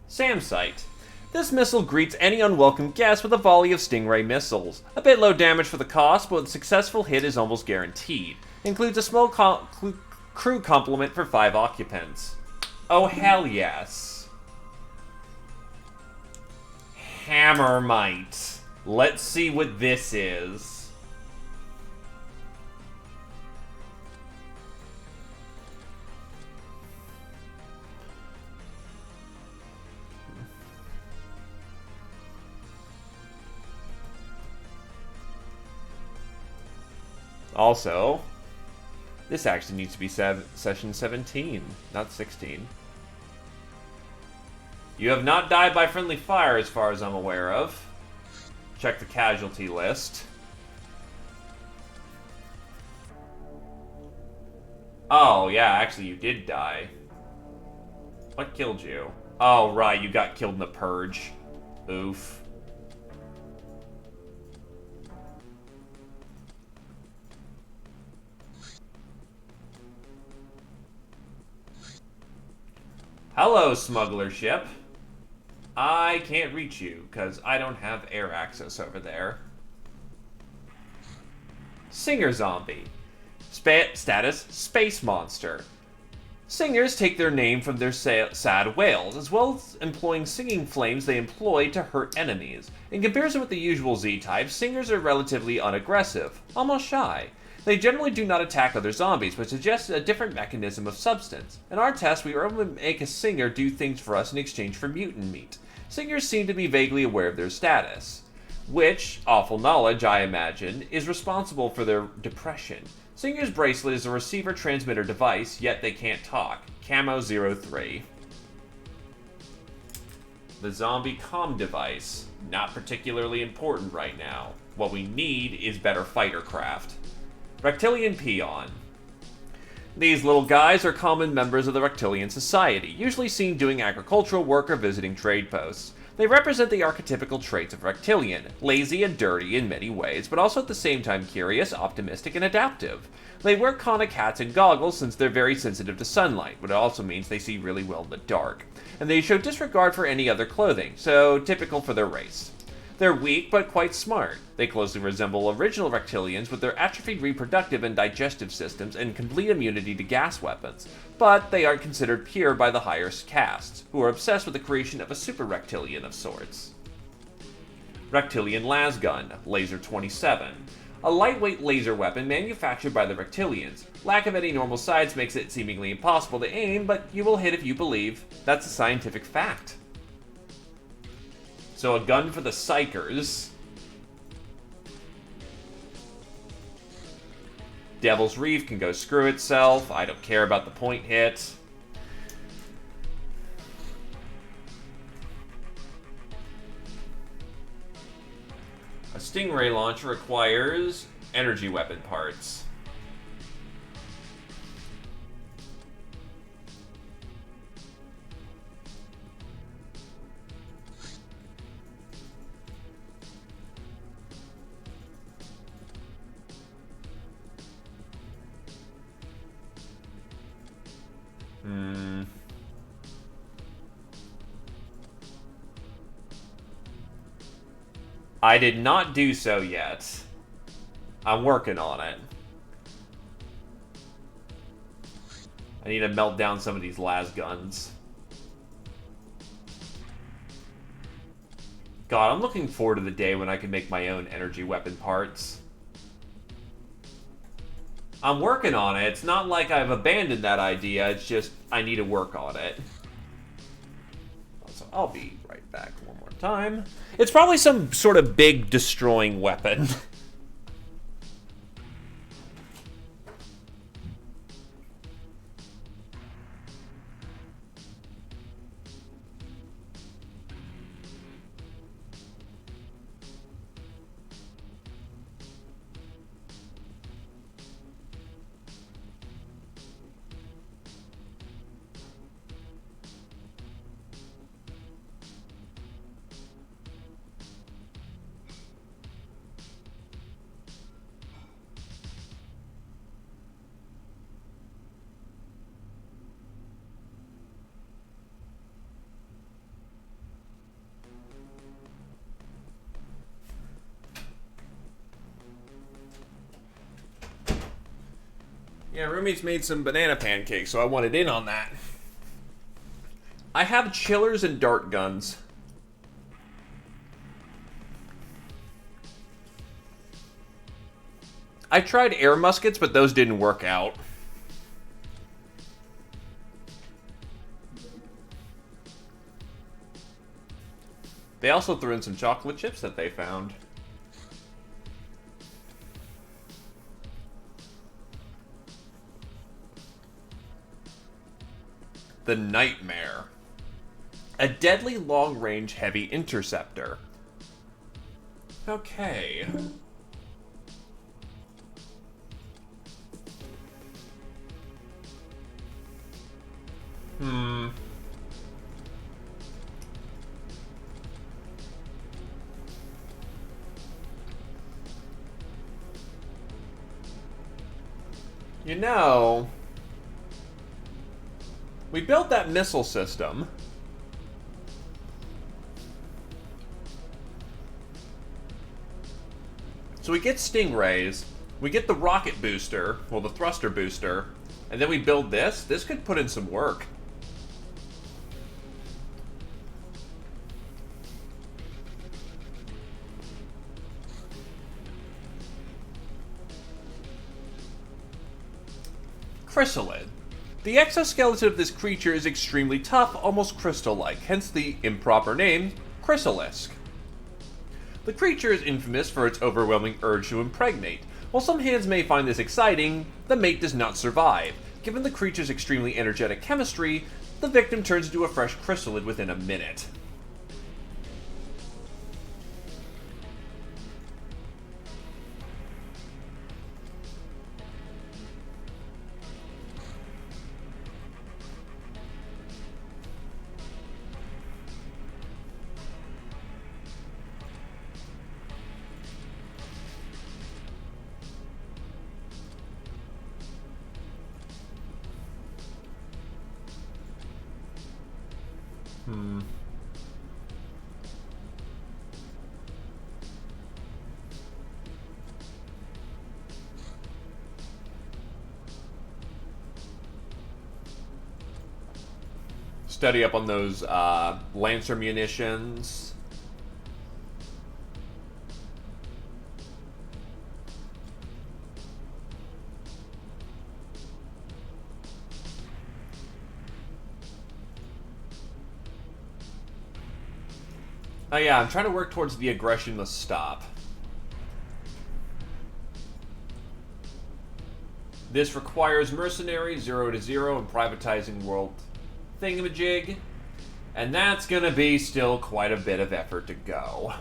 SAM site. This missile greets any unwelcome guest with a volley of Stingray missiles. A bit low damage for the cost, but a successful hit is almost guaranteed. Includes a small crew complement for 5 occupants. Oh, hell yes. Hammermite. Let's see what this is. Also, this actually needs to be session 17, not 16. You have not died by friendly fire as far as I'm aware of. Check the casualty list. Oh, yeah, actually you did die. What killed you? Oh, right, you got killed in the purge. Oof. Hello, smuggler ship. I can't reach you, because I don't have air access over there. Singer Zombie. Status, Space Monster. Singers take their name from their sad wails, as well as employing singing flames they employ to hurt enemies. In comparison with the usual Z-type, singers are relatively unaggressive, almost shy. They generally do not attack other zombies, which suggests a different mechanism of substance. In our test, we were able to make a singer do things for us in exchange for mutant meat. Singers seem to be vaguely aware of their status, which, awful knowledge, I imagine, is responsible for their depression. Singer's bracelet is a receiver-transmitter device, yet they can't talk. Camo 03. The zombie comm device. Not particularly important right now. What we need is better fighter craft. Reptilian Peon. These little guys are common members of the Reptilian Society, usually seen doing agricultural work or visiting trade posts. They represent the archetypical traits of Reptilian, lazy and dirty in many ways, but also at the same time curious, optimistic, and adaptive. They wear conic hats and goggles since they're very sensitive to sunlight, but it also means they see really well in the dark. And they show disregard for any other clothing, so typical for their race. They're weak, but quite smart. They closely resemble original Reptilians with their atrophied reproductive and digestive systems and complete immunity to gas weapons, but they aren't considered pure by the higher castes, who are obsessed with the creation of a super Reptilian of sorts. Reptilian Lasgun, Laser 27. A lightweight laser weapon manufactured by the Reptilians. Lack of any normal sights makes it seemingly impossible to aim, but you will hit if you believe. That's a scientific fact. So a gun for the Psychers. Devil's Reef can go screw itself. I don't care about the point hit. A Stingray launcher requires energy weapon parts. I did not do so yet. I'm working on it. I need to melt down some of these lasguns. God, I'm looking forward to the day when I can make my own energy weapon parts. I'm working on it. It's not like I've abandoned that idea. It's just I need to work on it. So I'll be right back one more time. It's probably some sort of big destroying weapon. Yeah, roommates made some banana pancakes, so I wanted in on that. I have chillers and dart guns. I tried air muskets, but those didn't work out. They also threw in some chocolate chips that they found. The Nightmare. A deadly long-range heavy interceptor. Okay. You know, we built that missile system. So we get stingrays, we get the rocket booster, well, the thruster booster, and then we build this. This could put in some work. Chrysalid. The exoskeleton of this creature is extremely tough, almost crystal-like, hence the improper name, Chrysalisk. The creature is infamous for its overwhelming urge to impregnate. While some hands may find this exciting, the mate does not survive. Given the creature's extremely energetic chemistry, the victim turns into a fresh chrysalid within a minute. Study up on those Lancer munitions. Oh yeah, I'm trying to work towards the aggression must stop. This requires mercenary, 0 to 0, and privatizing world thingamajig. And that's gonna be still quite a bit of effort to go.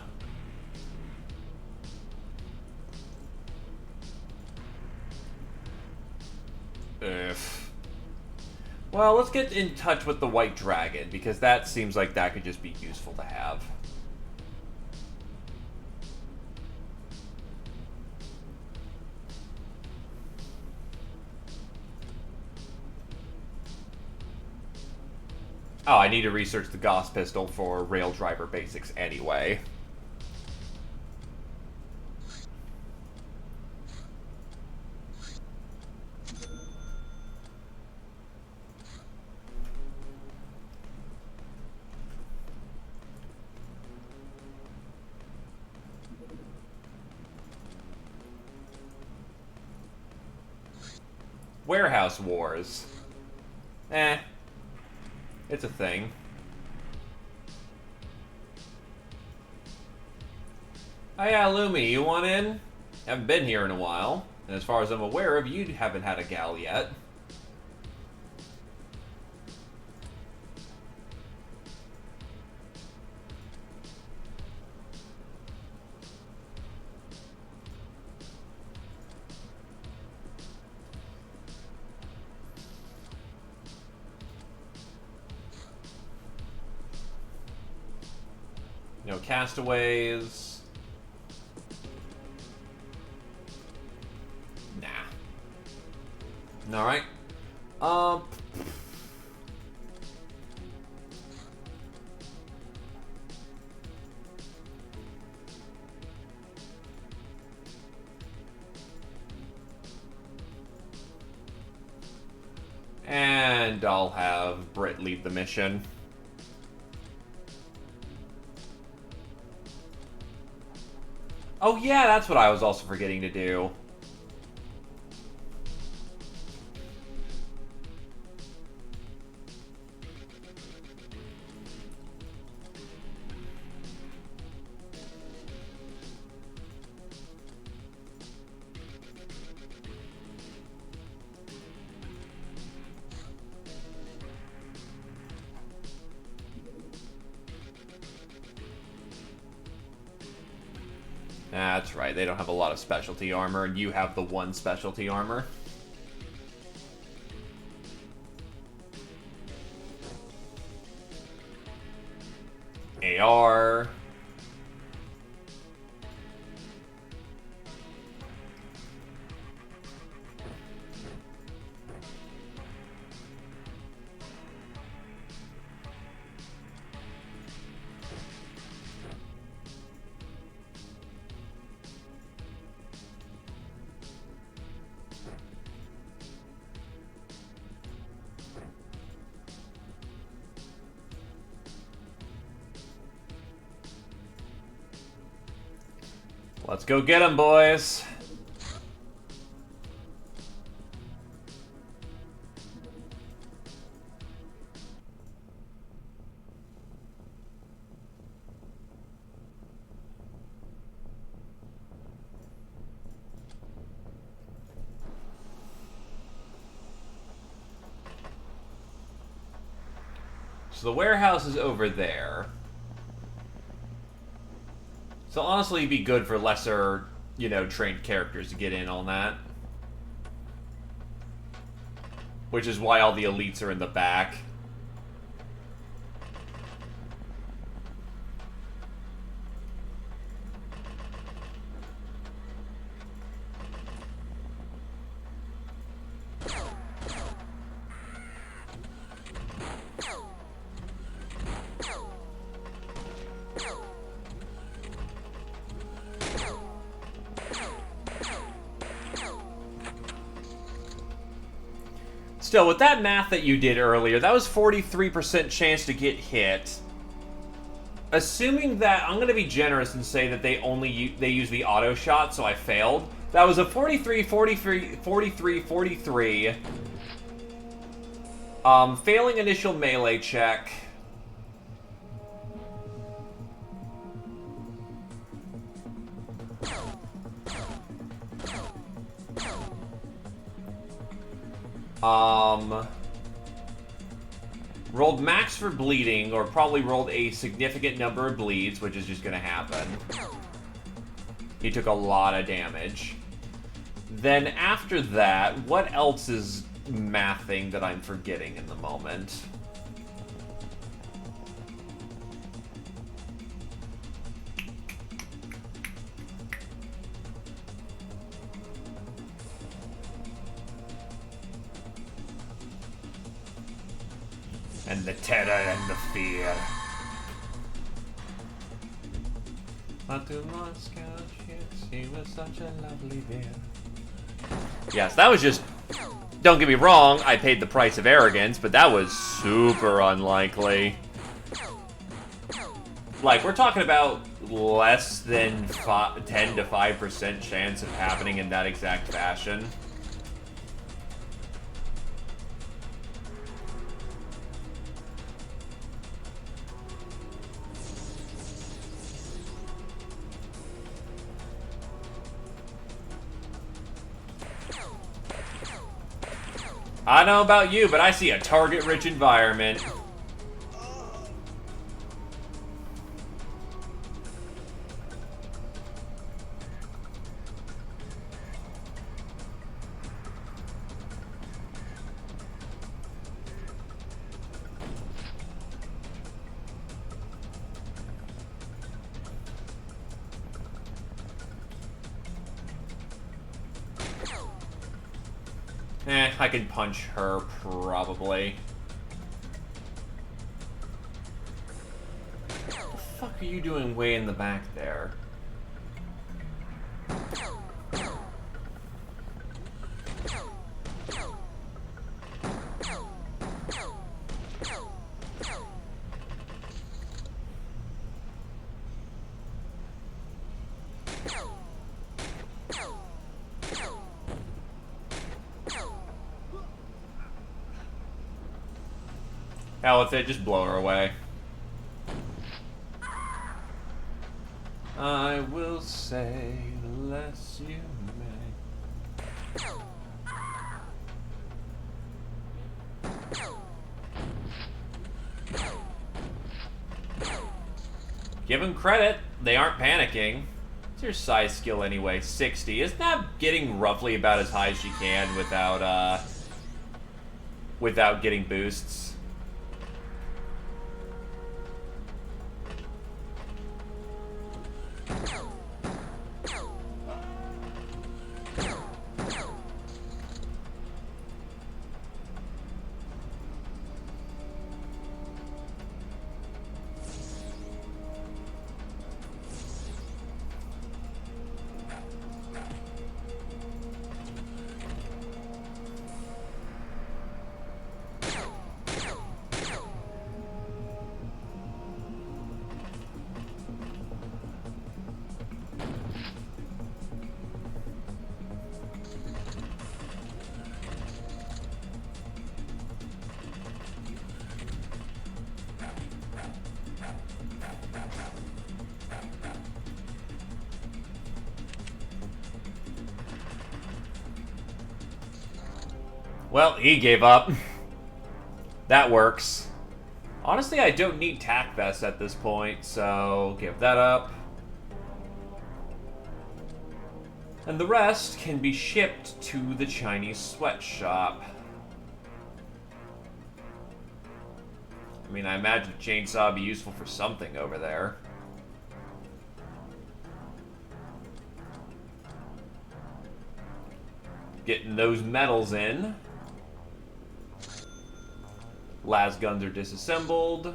Ugh. Well, let's get in touch with the White Dragon, because that seems like that could just be useful to have. Oh, I need to research the Gauss pistol for rail driver basics anyway. Warehouse Wars. It's a thing. Oh yeah, Lumi, you want in? Haven't been here in a while. And as far as I'm aware of, you haven't had a gal yet. No castaways. Nah. Alright. And I'll have Britt lead the mission. Oh yeah, that's what I was also forgetting to do. That's right, they don't have a lot of specialty armor, and you have the one specialty armor. AR. Let's go get him, boys. So the warehouse is over there. So honestly, it'd be good for lesser, you know, trained characters to get in on that. Which is why all the elites are in the back. Still, with that math that you did earlier, that was 43% chance to get hit. Assuming that, I'm going to be generous and say that they use the auto shot, so I failed. That was a 43, 43, 43, 43. Failing initial melee check. Rolled max for bleeding, or probably rolled a significant number of bleeds, which is just gonna happen. He took a lot of damage. Then after that, what else is mathing that I'm forgetting in the moment? And the terror and the fear. But to Moscow, she was such a lovely bear. Yes, that was just... Don't get me wrong, I paid the price of arrogance, but that was super unlikely. Like, we're talking about less than 10 to 5% chance of happening in that exact fashion. I don't know about you, but I see a target-rich environment. I can punch her, probably. What the fuck are you doing way in the back there? Hell with it, just blow her away. I will say the less you may. Give them credit, they aren't panicking. What's your size skill anyway? 60. Isn't that getting roughly about as high as she can without getting boosts? Well, he gave up. That works. Honestly, I don't need tack vests at this point, so give that up. And the rest can be shipped to the Chinese sweatshop. I mean, I imagine a chainsaw would be useful for something over there. Getting those metals in. Las guns are disassembled.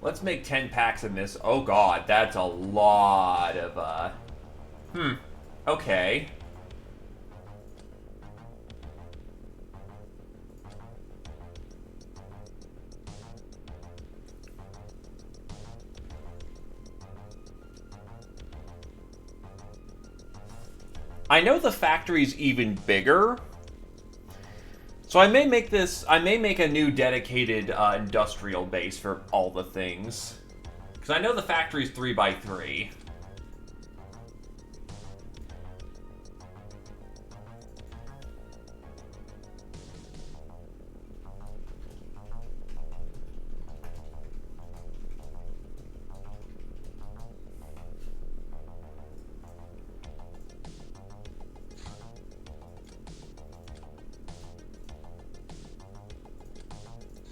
Let's make 10 packs of this. Oh god, that's a lot of, okay. I know the factory's even bigger. So I may make a new dedicated industrial base for all the things. Because I know the factory's 3x3.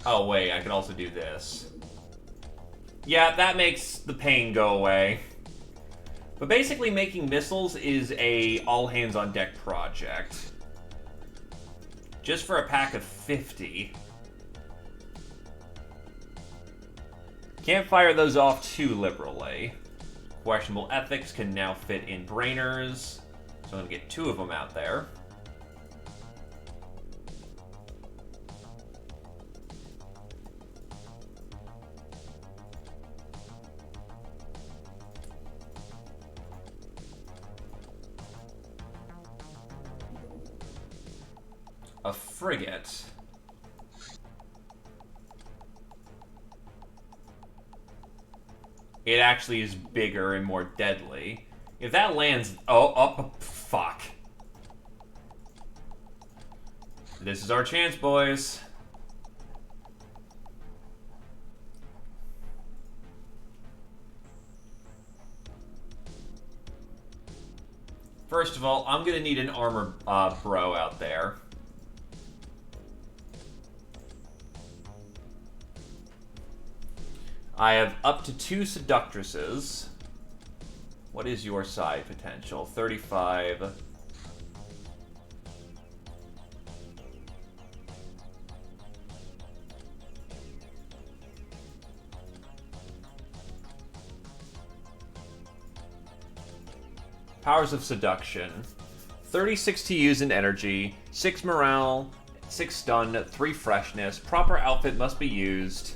Oh wait, I can also do this. Yeah, that makes the pain go away. But basically making missiles is a all-hands-on-deck project. Just for a pack of 50. Can't fire those off too liberally. Questionable ethics can now fit in brainers. So I'm gonna get 2 of them out there. A frigate. It actually is bigger and more deadly. If that lands... Oh, fuck. This is our chance, boys. First of all, I'm gonna need an armor bro out there. I have up to 2 seductresses. What is your side potential? 35. Powers of seduction. 36 to use in energy, 6 morale, 6 stun, 3 freshness. Proper outfit must be used.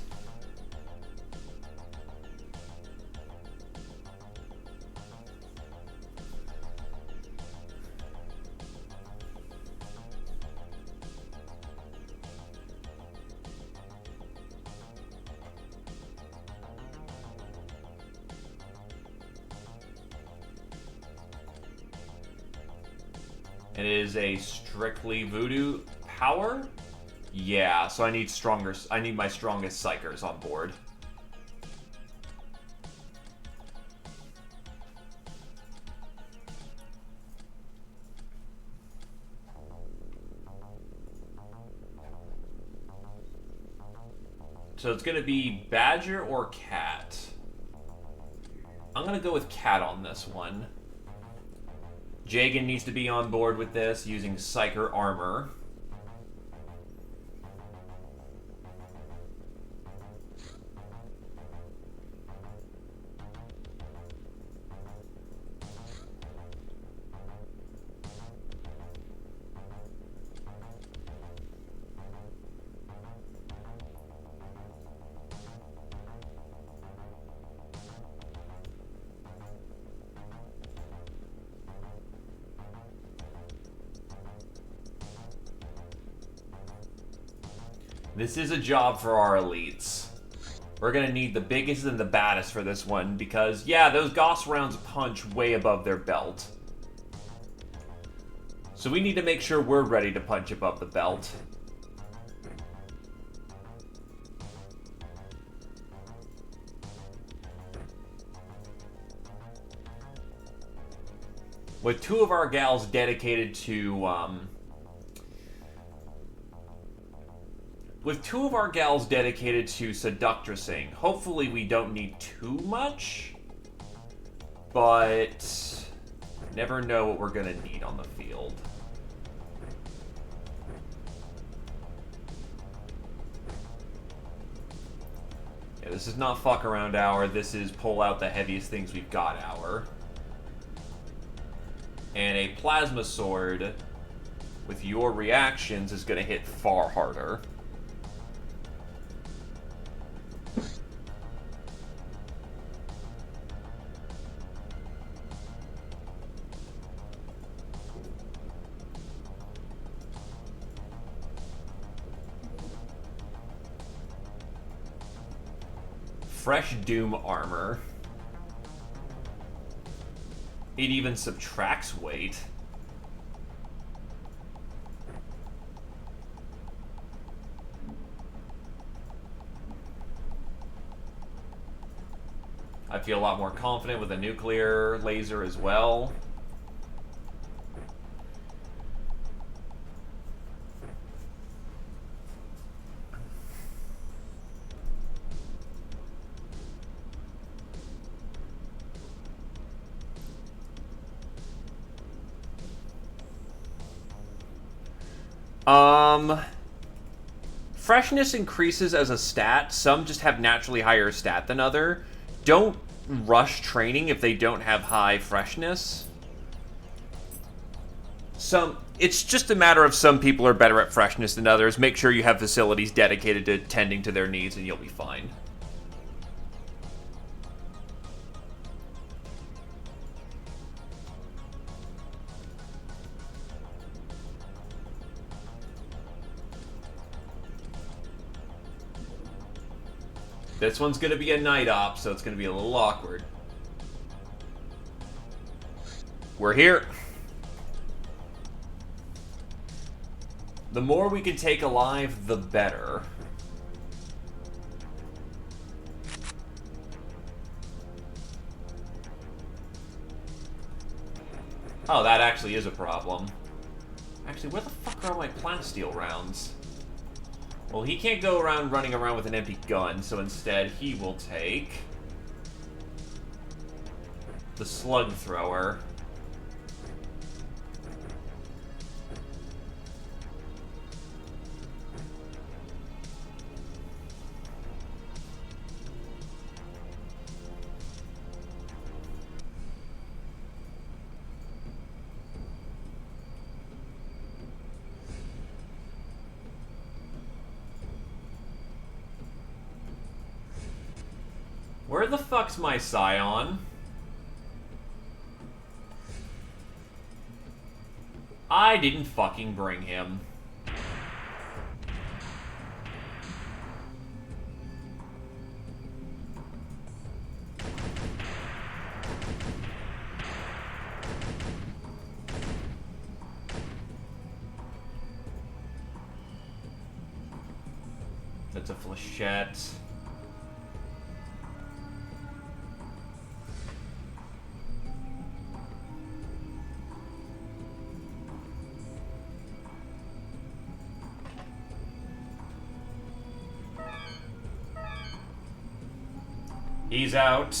It is a strictly voodoo power? Yeah, so I need my strongest psychers on board. So it's gonna be Badger or Cat. I'm gonna go with Cat on this one. Jagan needs to be on board with this, using Psyker armor. This is a job for our elites. We're gonna need the biggest and the baddest for this one because, yeah, those Gauss rounds punch way above their belt. So we need to make sure we're ready to punch above the belt. With two of our gals dedicated to, seductressing, hopefully we don't need too much, but never know what we're gonna need on the field. Yeah, this is not fuck around hour, this is pull out the heaviest things we've got hour. And a plasma sword with your reactions is gonna hit far harder. Fresh Doom armor. It even subtracts weight. I feel a lot more confident with a nuclear laser as well. Freshness increases as a stat. Some just have naturally higher stat than other. Don't rush training if they don't have high freshness. It's just a matter of some people are better at freshness than others. Make sure you have facilities dedicated to tending to their needs and you'll be fine. This one's going to be a night op, so it's going to be a little awkward. We're here. The more we can take alive, the better. Oh, that actually is a problem. Actually, where the fuck are all my plant steel rounds? Well, he can't go around running around with an empty gun, so instead he will take the slug thrower. Where the fuck's my Scion? I didn't fucking bring him. That's a flechette. He's out.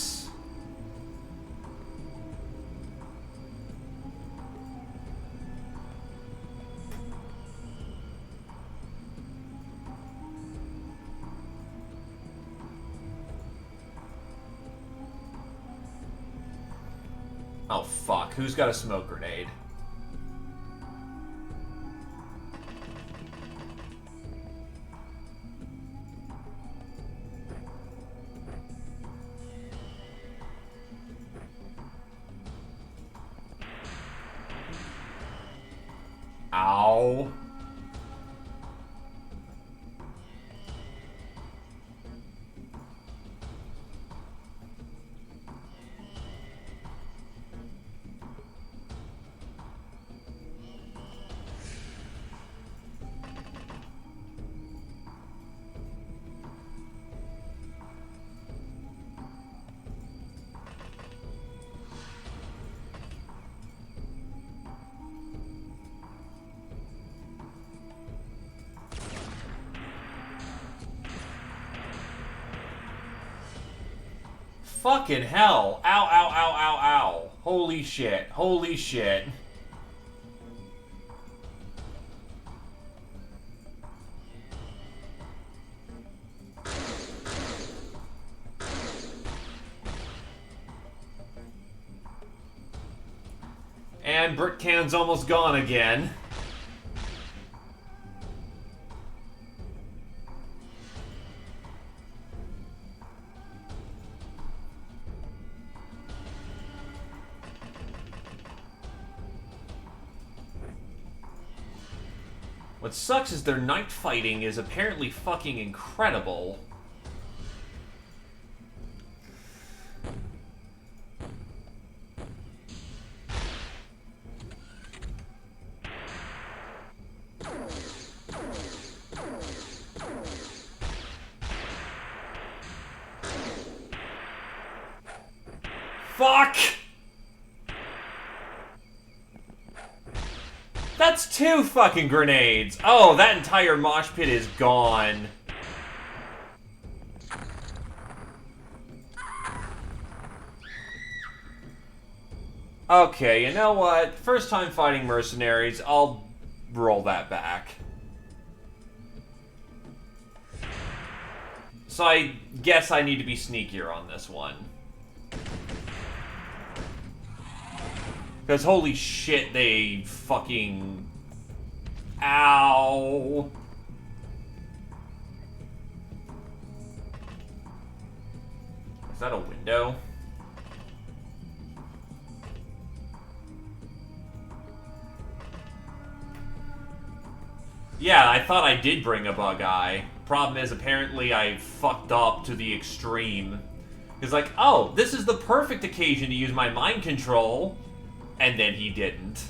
Oh fuck, who's got a smoke grenade? Ow. Fucking hell. Ow, ow, ow, ow, ow. Holy shit. Holy shit. And Brit Can's almost gone again. What sucks is their night fighting is apparently fucking incredible. Fuck! That's 2 fucking grenades! Oh, that entire mosh pit is gone. Okay, you know what? First time fighting mercenaries, I'll roll that back. So I guess I need to be sneakier on this one. Because holy shit, they fucking... Ow. Is that a window? Yeah, I thought I did bring a bug eye. Problem is, apparently I fucked up to the extreme. It's like, oh, this is the perfect occasion to use my mind control. And then he didn't.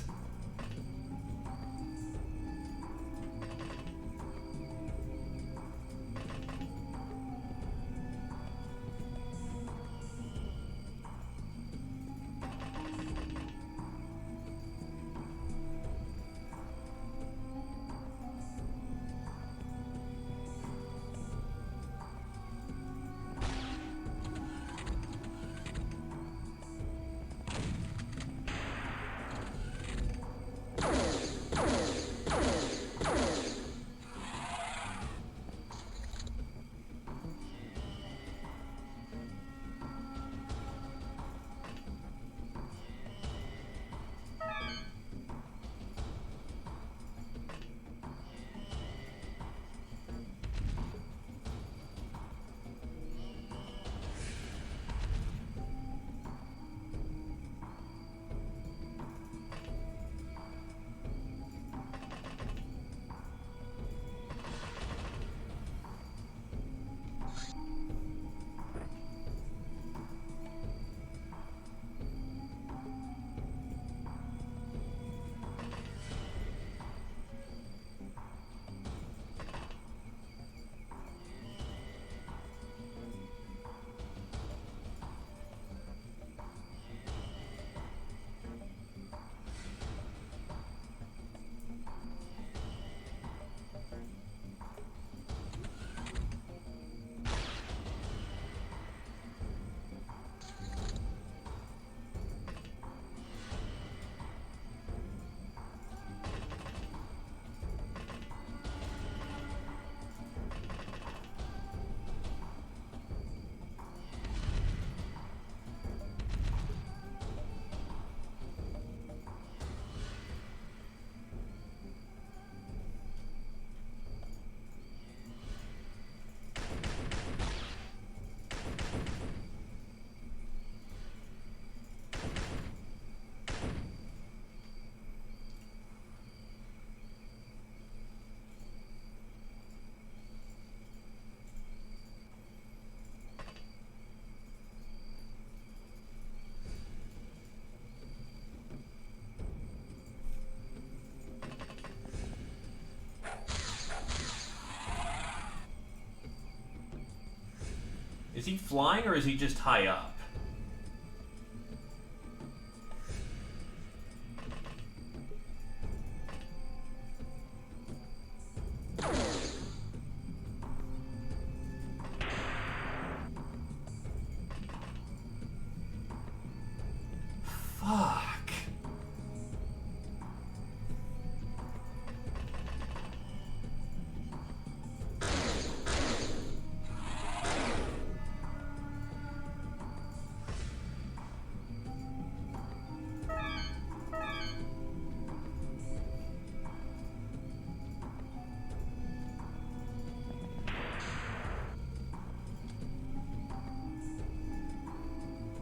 Is he flying or is he just high up?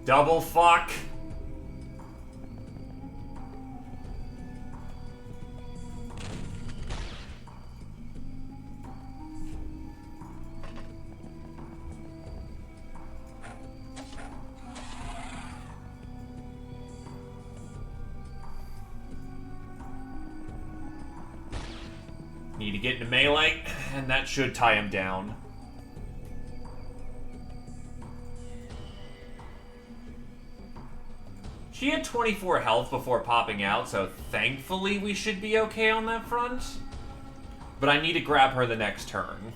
Double fuck. Need to get into melee, and that should tie him down. She had 24 health before popping out, so thankfully we should be okay on that front. But I need to grab her the next turn.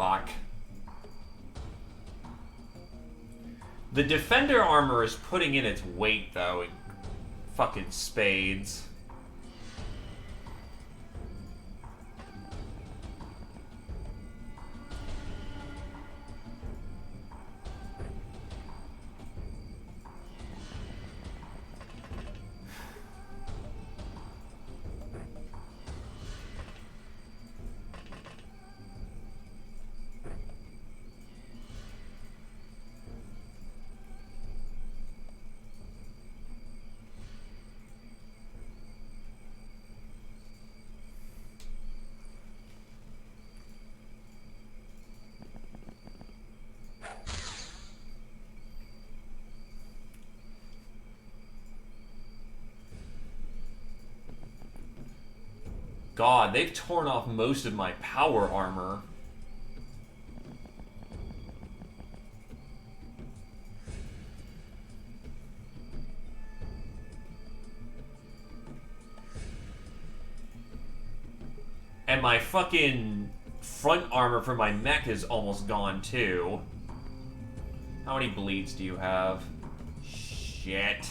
Fuck. The defender armor is putting in its weight, though, in fucking spades. God, they've torn off most of my power armor. And my fucking front armor for my mech is almost gone too. How many bleeds do you have? Shit.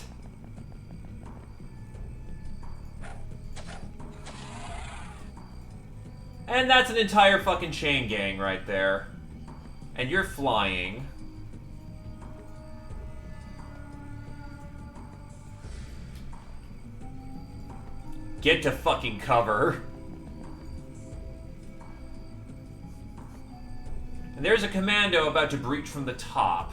And that's an entire fucking chain gang right there. And you're flying. Get to fucking cover. And there's a commando about to breach from the top.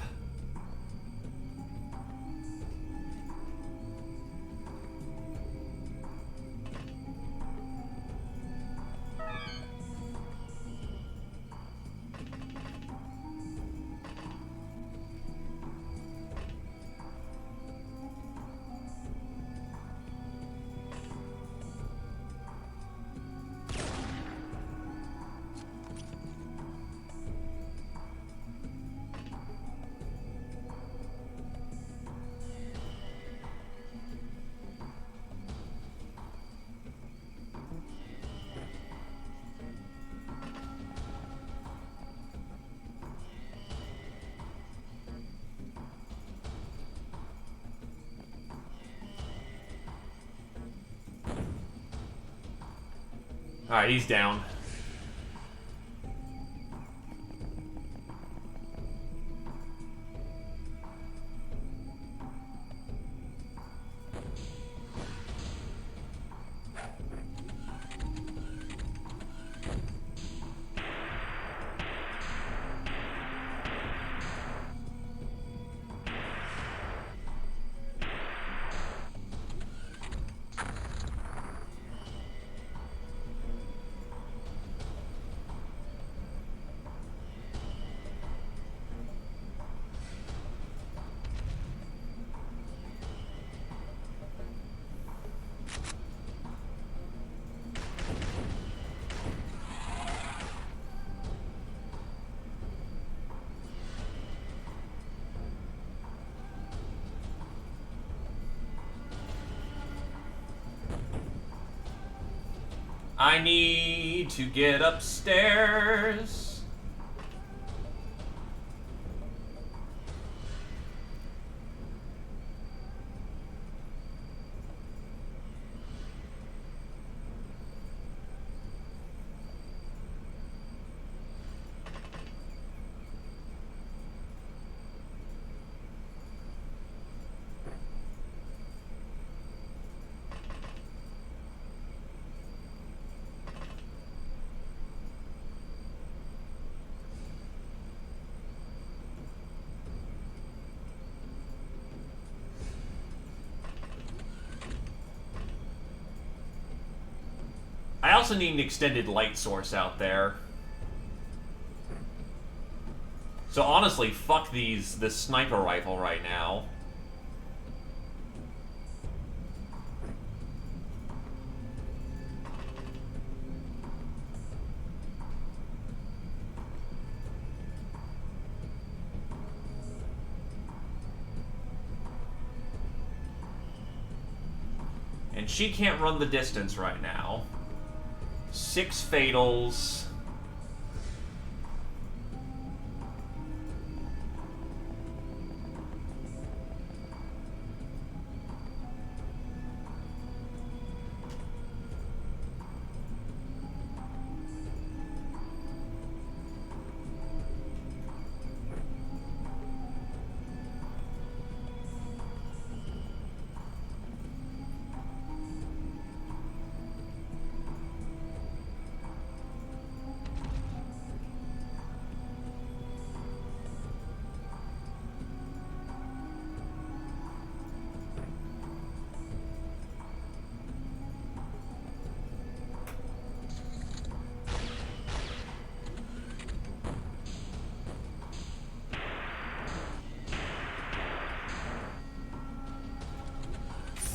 Alright, he's down. I need to get upstairs. I also need an extended light source out there. So honestly, fuck this sniper rifle right now. And she can't run the distance right now. 6 fatals.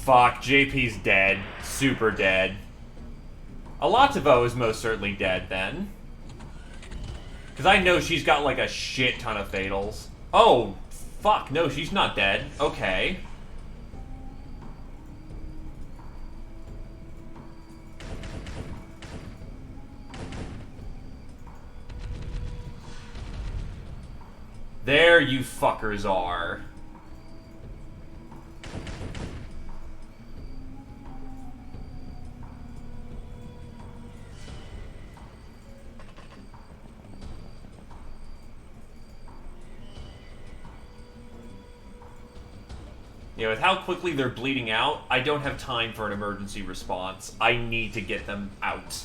Fuck, JP's dead. Super dead. Alativo is most certainly dead, then. Because I know she's got, like, a shit ton of fatals. Oh, fuck, no, she's not dead. Okay. There you fuckers are. You know, with how quickly they're bleeding out, I don't have time for an emergency response. I need to get them out.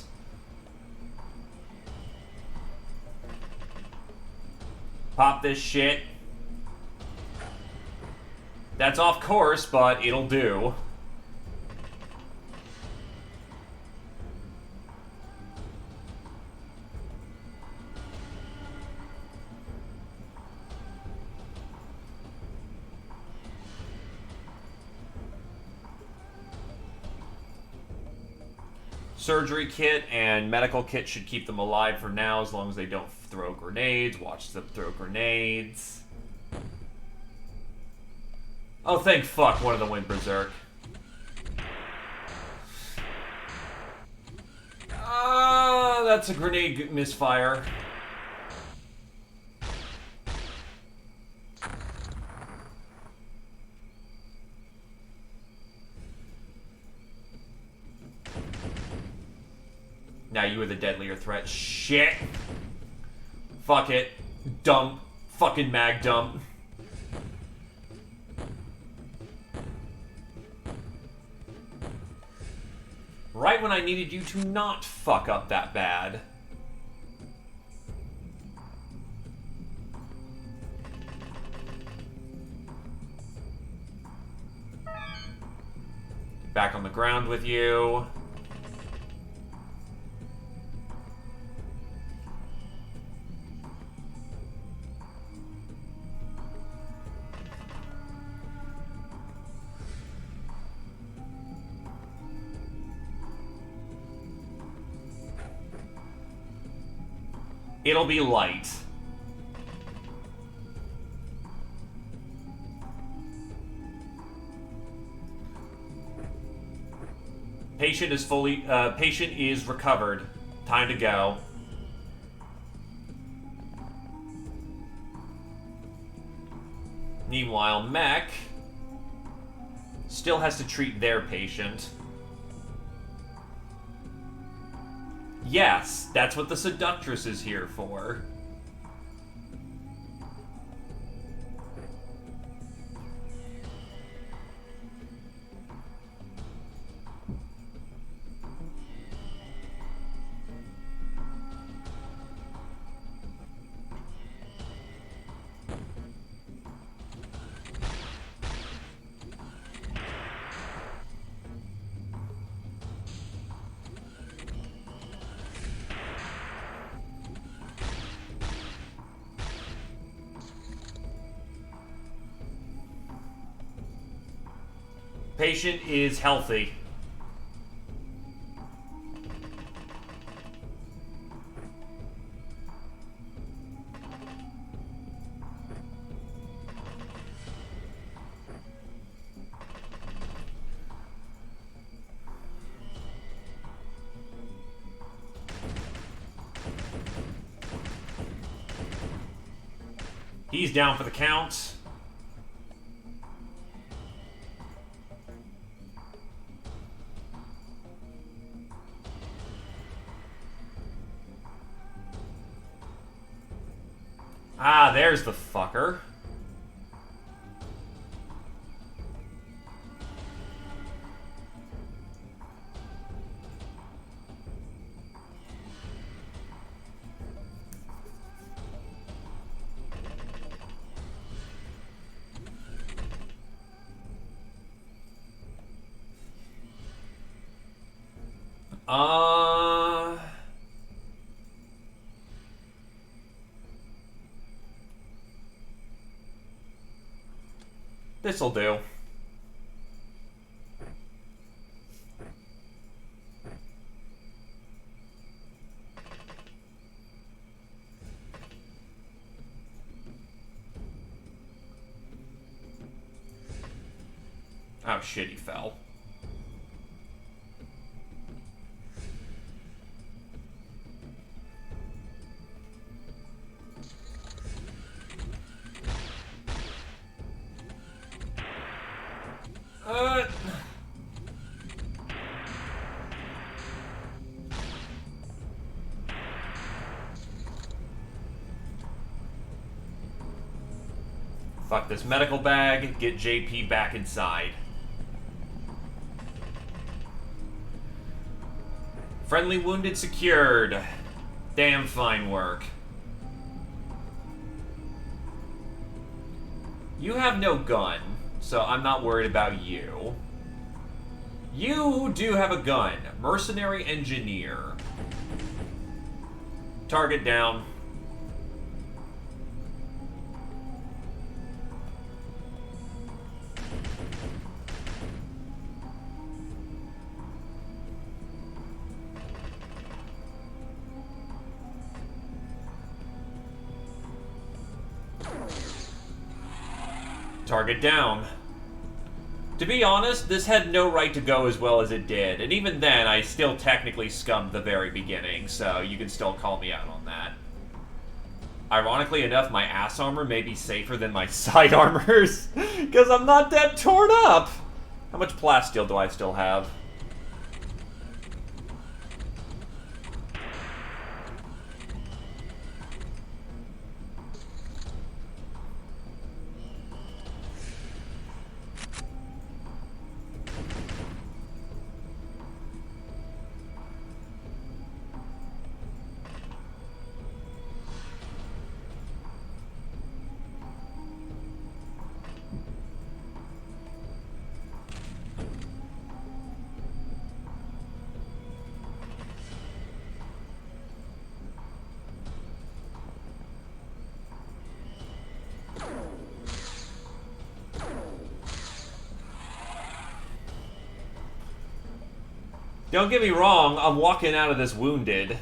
Pop this shit. That's off course, but it'll do. Surgery kit and medical kit should keep them alive for now, as long as they don't throw grenades. Watch them throw grenades. Oh, thank fuck, one of them went berserk. That's a grenade misfire. Now you are the deadlier threat. Shit. Fuck it. Dump. Fucking mag dump. Right when I needed you to not fuck up that bad. Back on the ground with you. It'll be light. Patient is recovered. Time to go. Meanwhile, Mech still has to treat their patient. Yes, that's what the seductress is here for. Patient is healthy. He's down for the count. Ah, there's the fucker. This'll do. Oh shit, he fell. Fuck this medical bag, get JP back inside. Friendly wounded secured. Damn fine work. You have no gun, so I'm not worried about you. You do have a gun. Mercenary engineer. Target down. Target down. To be honest, this had no right to go as well as it did, and even then, I still technically scummed the very beginning, so you can still call me out on that. Ironically enough, my ass armor may be safer than my side armors, because I'm not that torn up! How much plasteel do I still have? Don't get me wrong, I'm walking out of this wounded.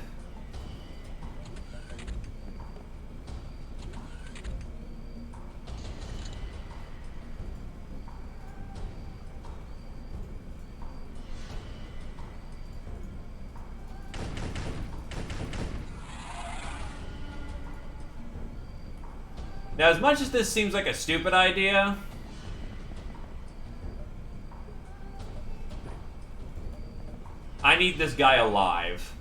Now, as much as this seems like a stupid idea, I need this guy alive.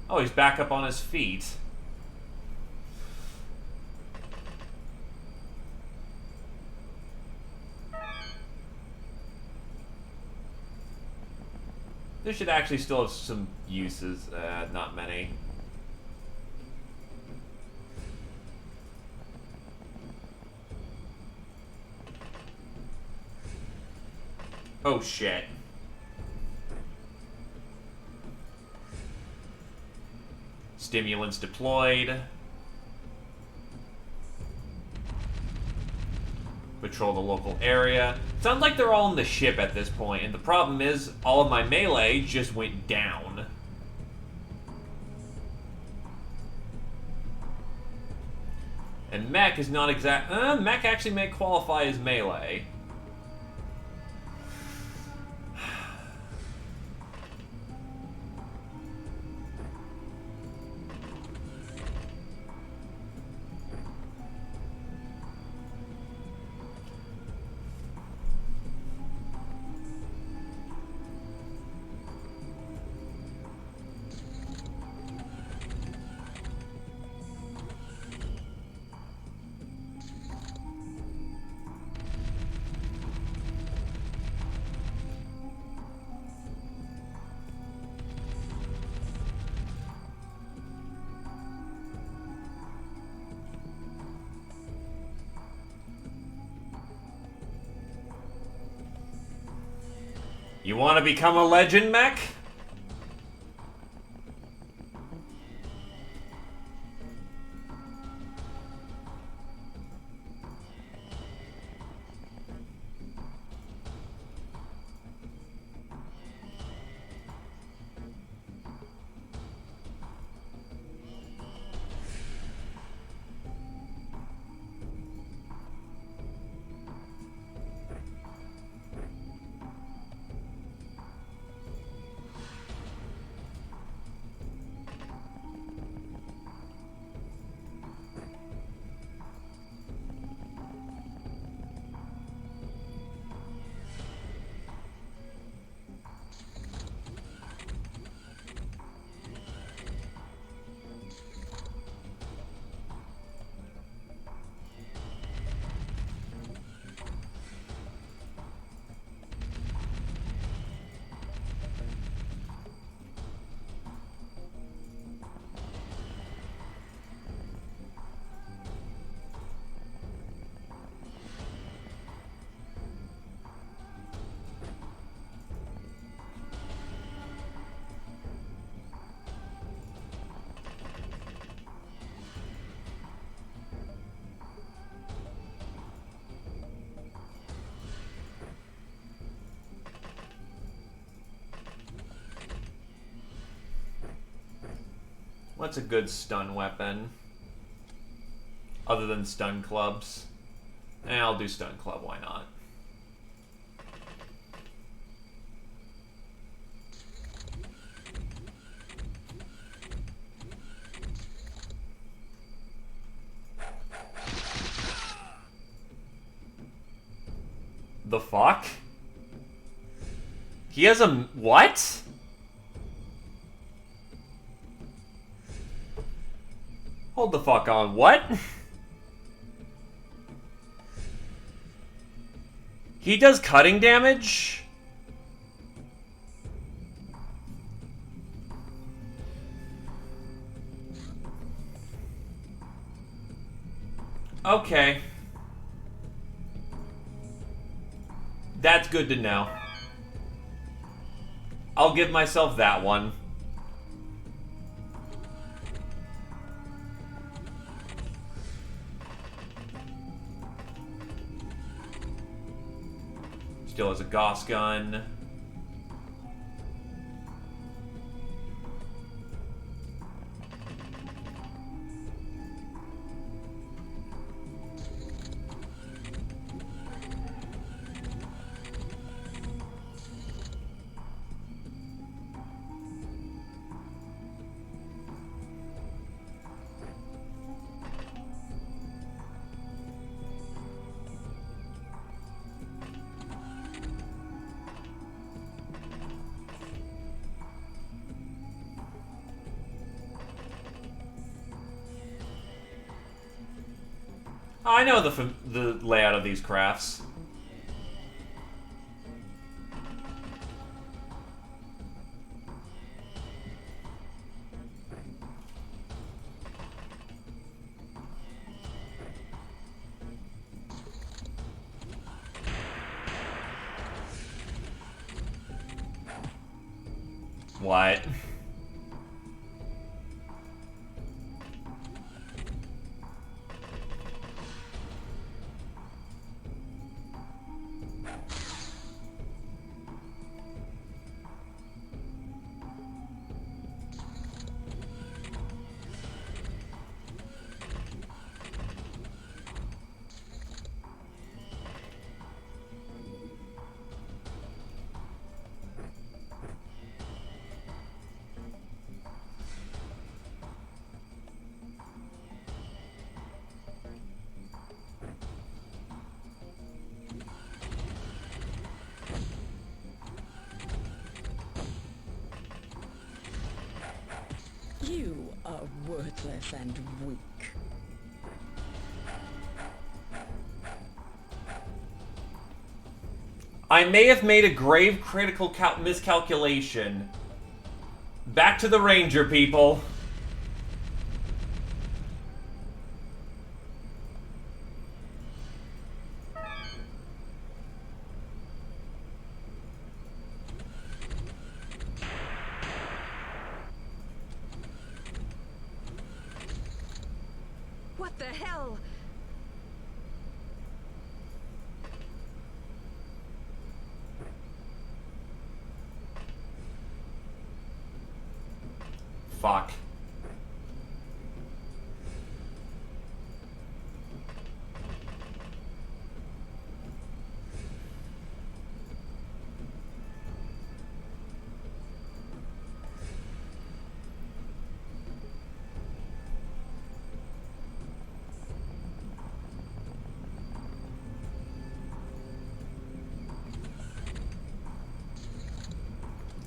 Oh, he's back up on his feet. This should actually still have some uses. Not many. Oh, shit. Stimulants deployed. Patrol the local area. Sounds like they're all in the ship at this point, and the problem is, all of my melee just went down. And mech is not exact. Mech actually may qualify as melee. You want to become a legend, mech? What's a good stun weapon? Other than stun clubs? I'll do stun club, why not? The fuck? He has a... what? Hold the fuck on, what? He does cutting damage? Okay. That's good to know. I'll give myself that one. Still has a Gauss gun. I know the layout of these crafts. What? You are worthless and weak. I may have made a grave critical miscalculation. Back to the Ranger, people. What the hell? Fuck.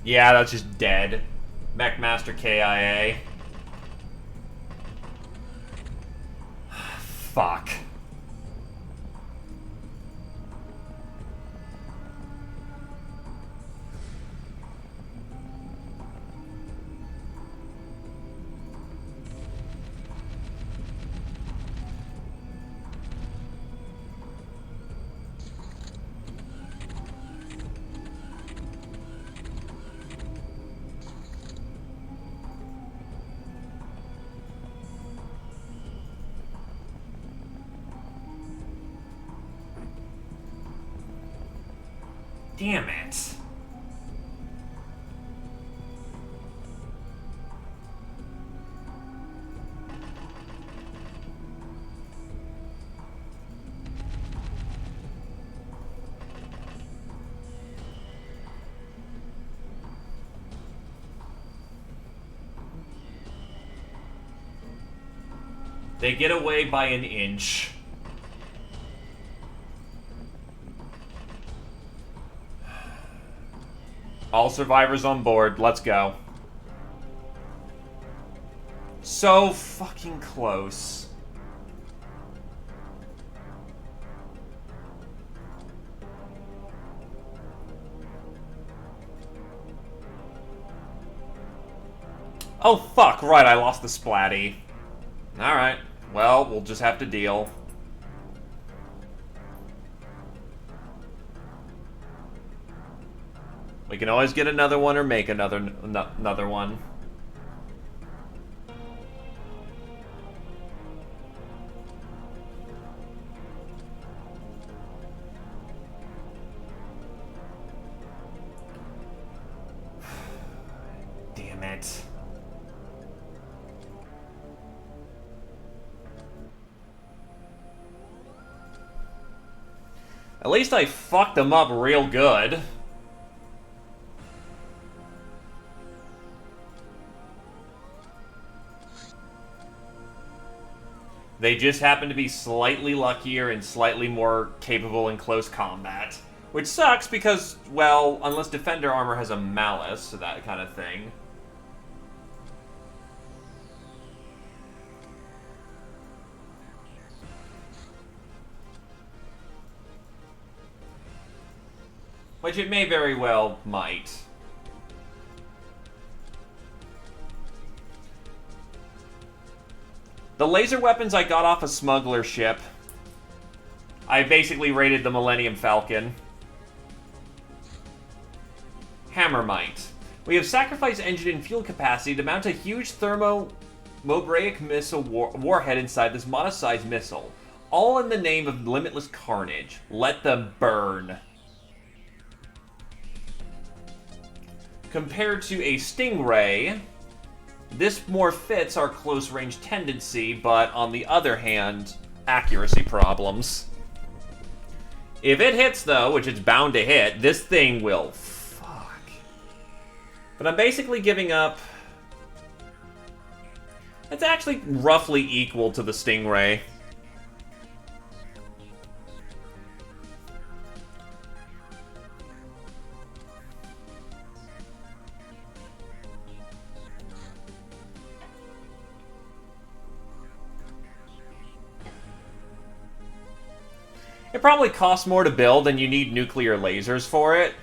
Yeah, that's just dead. Mechmaster KIA. Fuck. Damn it. They get away by an inch. All survivors on board. Let's go. So fucking close. Oh fuck, right, I lost the splatty. Alright, well, we'll just have to deal. We can always get another one or make another one. Damn it. At least I fucked them up real good. They just happen to be slightly luckier and slightly more capable in close combat. Which sucks because, well, unless Defender armor has a malice, that kind of thing. Which it may very well might. The laser weapons I got off a smuggler ship. I basically raided the Millennium Falcon. Hammermite. We have sacrificed engine and fuel capacity to mount a huge thermomobraic missile warhead inside this modest-sized missile. All in the name of limitless carnage. Let them burn. Compared to a Stingray, this more fits our close-range tendency, but on the other hand, accuracy problems. If it hits, though, which it's bound to hit, this thing will fuck. But I'm basically giving up... It's actually roughly equal to the Stingray. It probably costs more to build and you need nuclear lasers for it,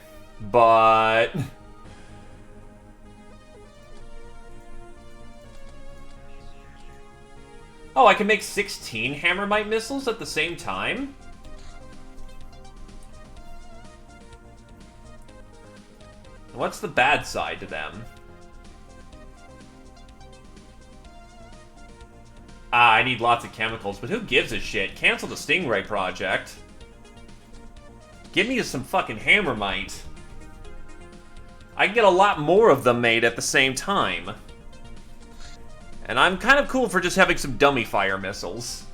but... Oh, I can make 16 Hammermite missiles at the same time? What's the bad side to them? Ah, I need lots of chemicals, but who gives a shit? Cancel the Stingray project. Give me some fucking Hammermite. I can get a lot more of them made at the same time. And I'm kind of cool for just having some dummy fire missiles.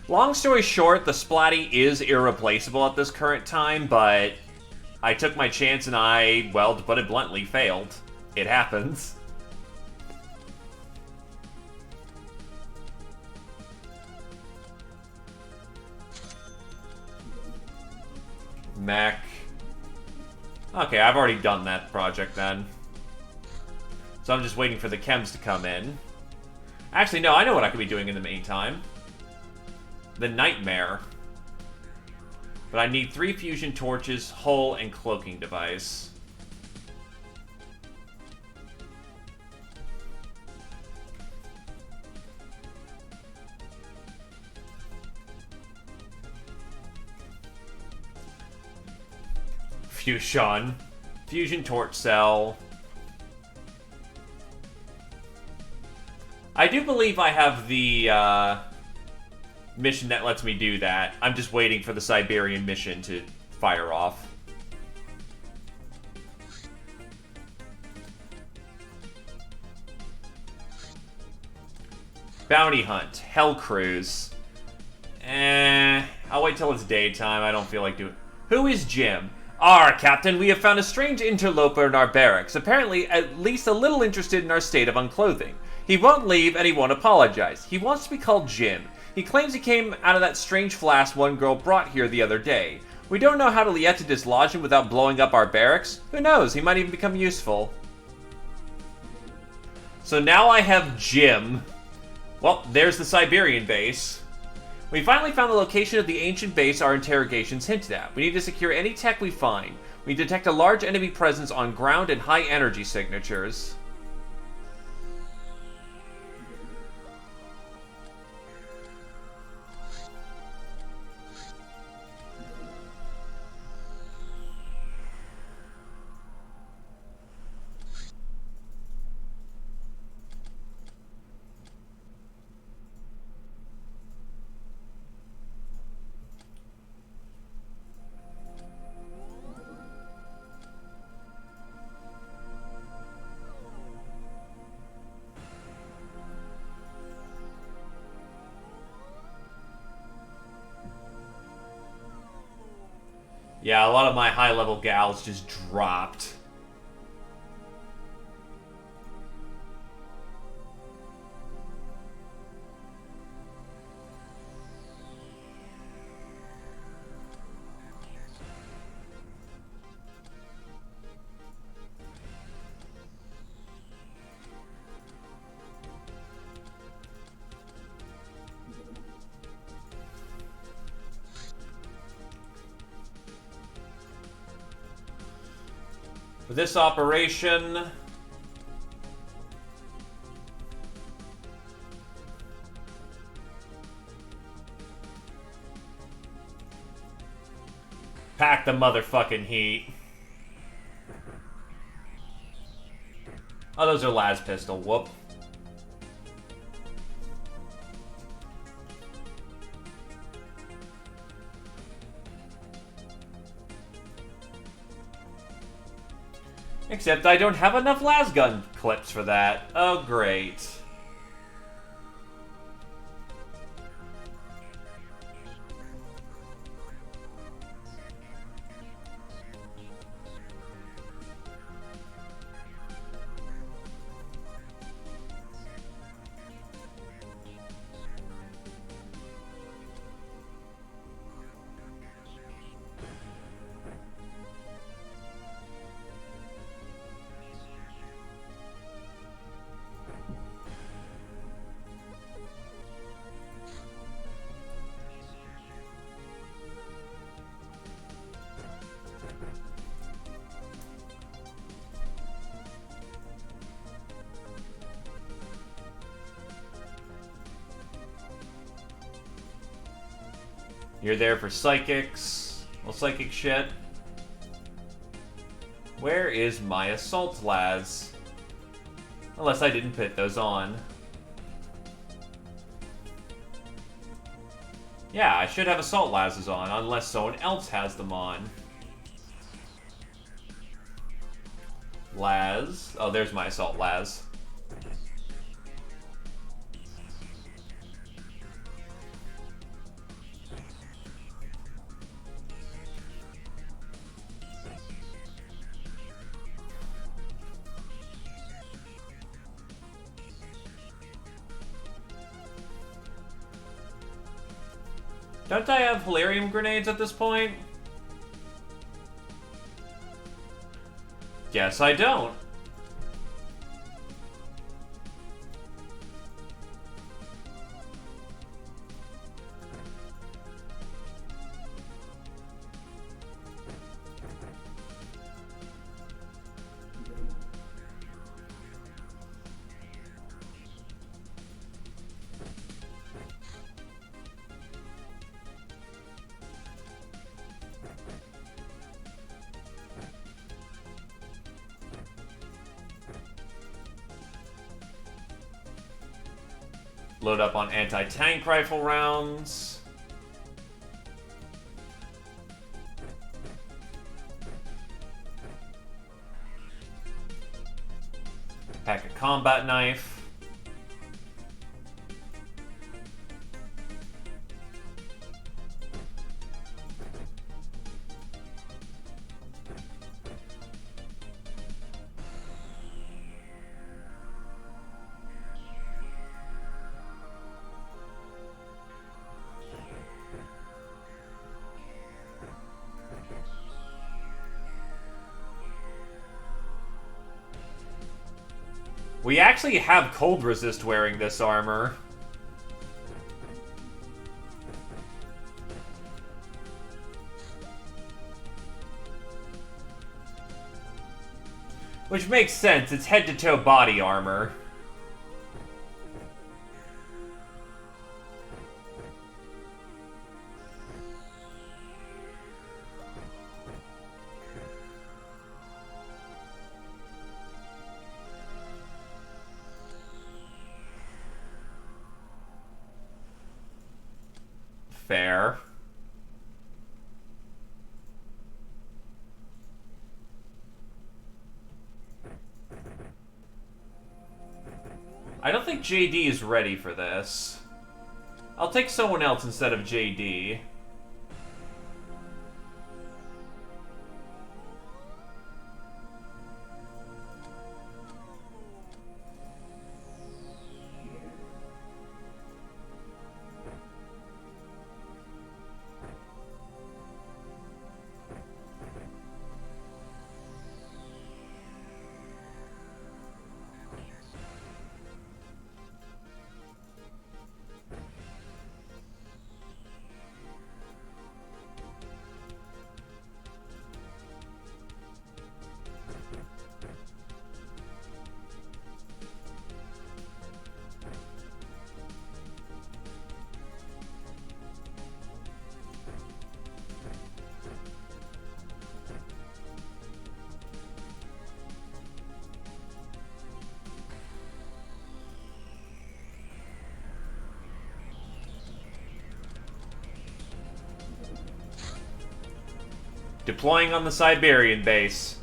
Long story short, the Splatty is irreplaceable at this current time, but I took my chance and I, well, to put it bluntly, failed. It happens. Mech. Okay, I've already done that project then. So I'm just waiting for the chems to come in. Actually, no, I know what I could be doing in the meantime. The Nightmare. But I need 3 fusion torches, hull, and cloaking device. Fusion. Fusion torch cell. I do believe I have the, mission that lets me do that. I'm just waiting for the Siberian mission to fire off. Bounty Hunt. Hell Cruise. I'll wait till it's daytime. I don't feel like doing... Who is Jim? Captain, we have found a strange interloper in our barracks. Apparently, at least a little interested in our state of unclothing. He won't leave and he won't apologize. He wants to be called Jim. He claims he came out of that strange flask one girl brought here the other day. We don't know how to yet to dislodge him without blowing up our barracks. Who knows, he might even become useful. So now I have Jim. Well, there's the Siberian base. We finally found the location of the ancient base our interrogations hinted at. We need to secure any tech we find. We detect a large enemy presence on ground and high energy signatures. Yeah, a lot of my high-level gals just dropped. For this operation... pack the motherfucking heat. Oh, those are Laz pistol. Whoop. Except I don't have enough las gun clips for that. Oh, great. You're there for psychics. Well, psychic shit. Where is my assault las? Unless I didn't put those on. Yeah, I should have assault lasses on, unless someone else has them on. Las. Oh, there's my assault las. Don't I have Hilarium grenades at this point? Guess I don't. Load up on anti-tank rifle rounds. Pack a combat knife. We actually have cold resist wearing this armor. Which makes sense, it's head-to-toe body armor. Fair. I don't think JD is ready for this. I'll take someone else instead of JD. Deploying on the Siberian base.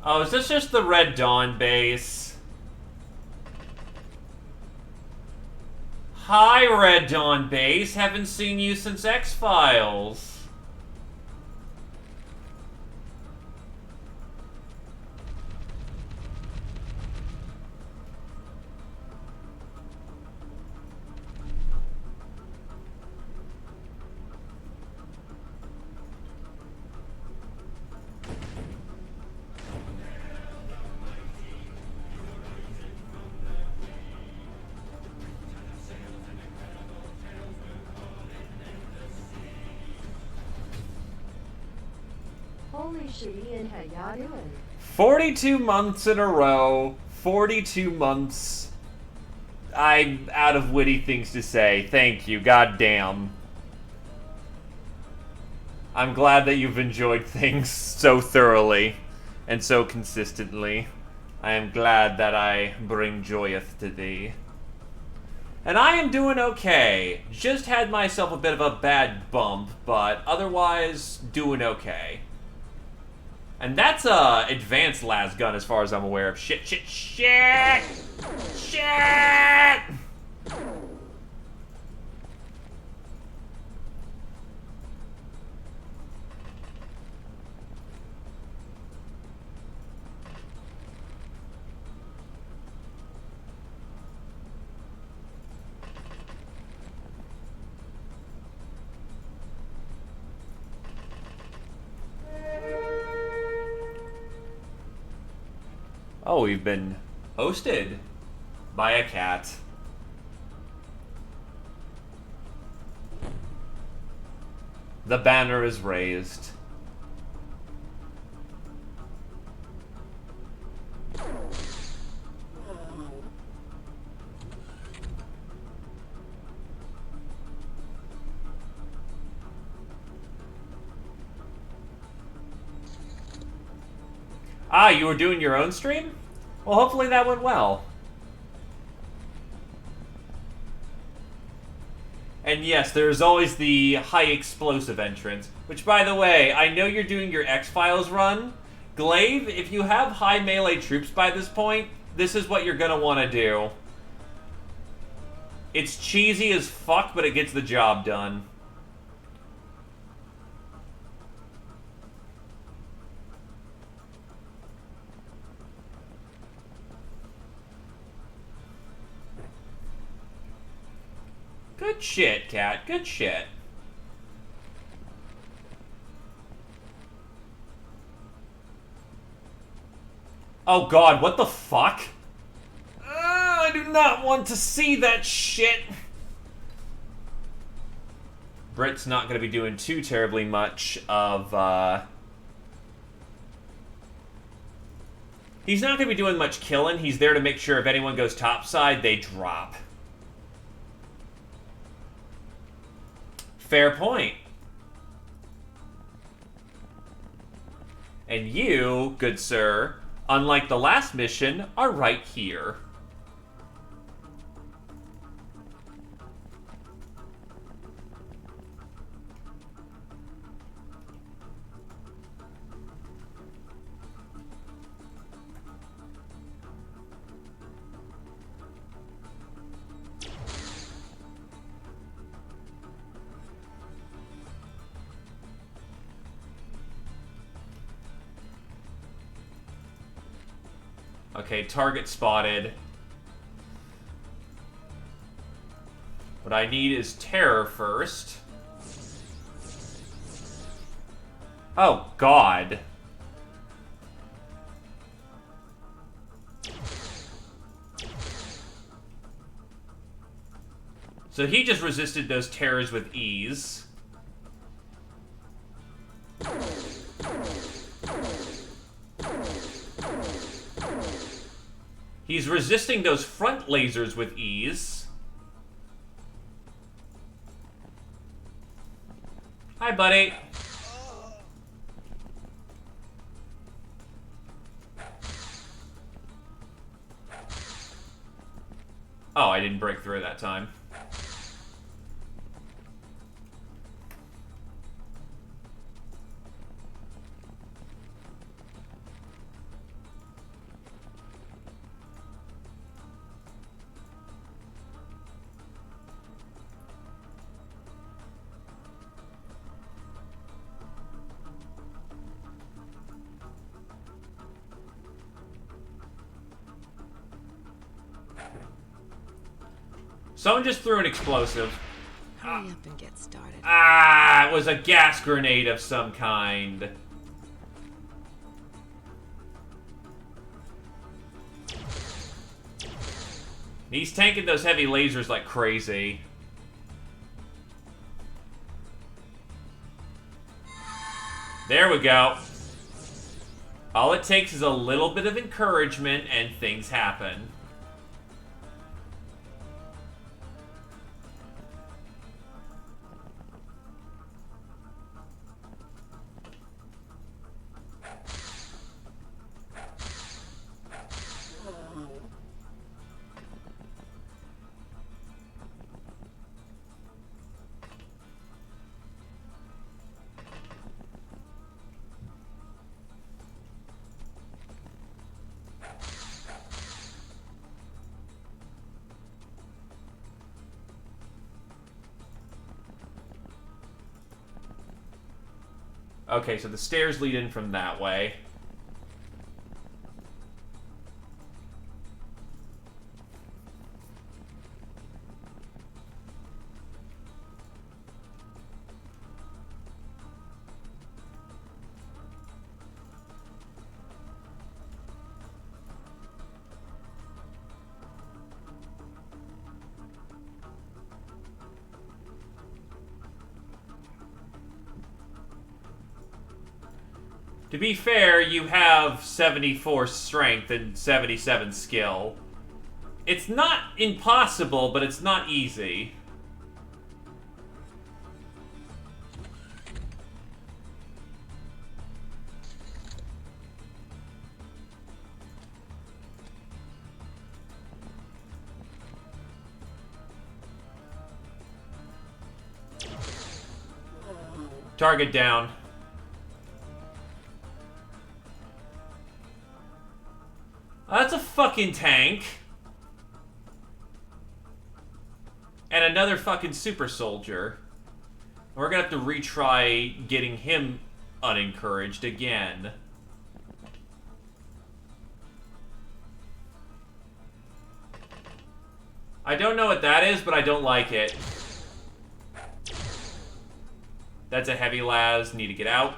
Oh, is this just the Red Dawn base? Hi, Red Dawn base. Haven't seen you since X-Files. Holy shit, Ian, how y'all doing? 42 months in a row. 42 months. I'm out of witty things to say. Thank you. Goddamn. I'm glad that you've enjoyed things so thoroughly and so consistently. I am glad that I bring joyeth to thee. And I am doing okay. Just had myself a bit of a bad bump, but otherwise doing okay. And that's advanced las gun as far as I'm aware of. Shit, shit, shit! Shit! Oh, we've been hosted by a cat. The banner is raised. Ah, you were doing your own stream? Well, hopefully that went well. And yes, there's always the high explosive entrance, which, by the way, I know you're doing your X-Files run. Glaive, if you have high melee troops by this point, this is what you're gonna want to do. It's cheesy as fuck, but it gets the job done. Good shit, cat. Good shit. Oh god, what the fuck? I do not want to see that shit. Brit's not going to be doing too terribly much of, He's not going to be doing much killing. He's there to make sure if anyone goes topside, they drop. Fair point. And you, good sir, unlike the last mission, are right here. Okay, target spotted. What I need is terror first. Oh, God. So he just resisted those terrors with ease. He's resisting those front lasers with ease. Hi, buddy. Oh, I didn't break through that time. Someone just threw an explosive. Hurry up and get started. Ah, it was a gas grenade of some kind. He's tanking those heavy lasers like crazy. There we go. All it takes is a little bit of encouragement and things happen. Okay, so the stairs lead in from that way. To be fair, you have 74 strength and 77 skill. It's not impossible, but it's not easy. Target down. That's a fucking tank. And another fucking super soldier. We're gonna have to retry getting him unencouraged again. I don't know what that is, but I don't like it. That's a heavy las. Need to get out.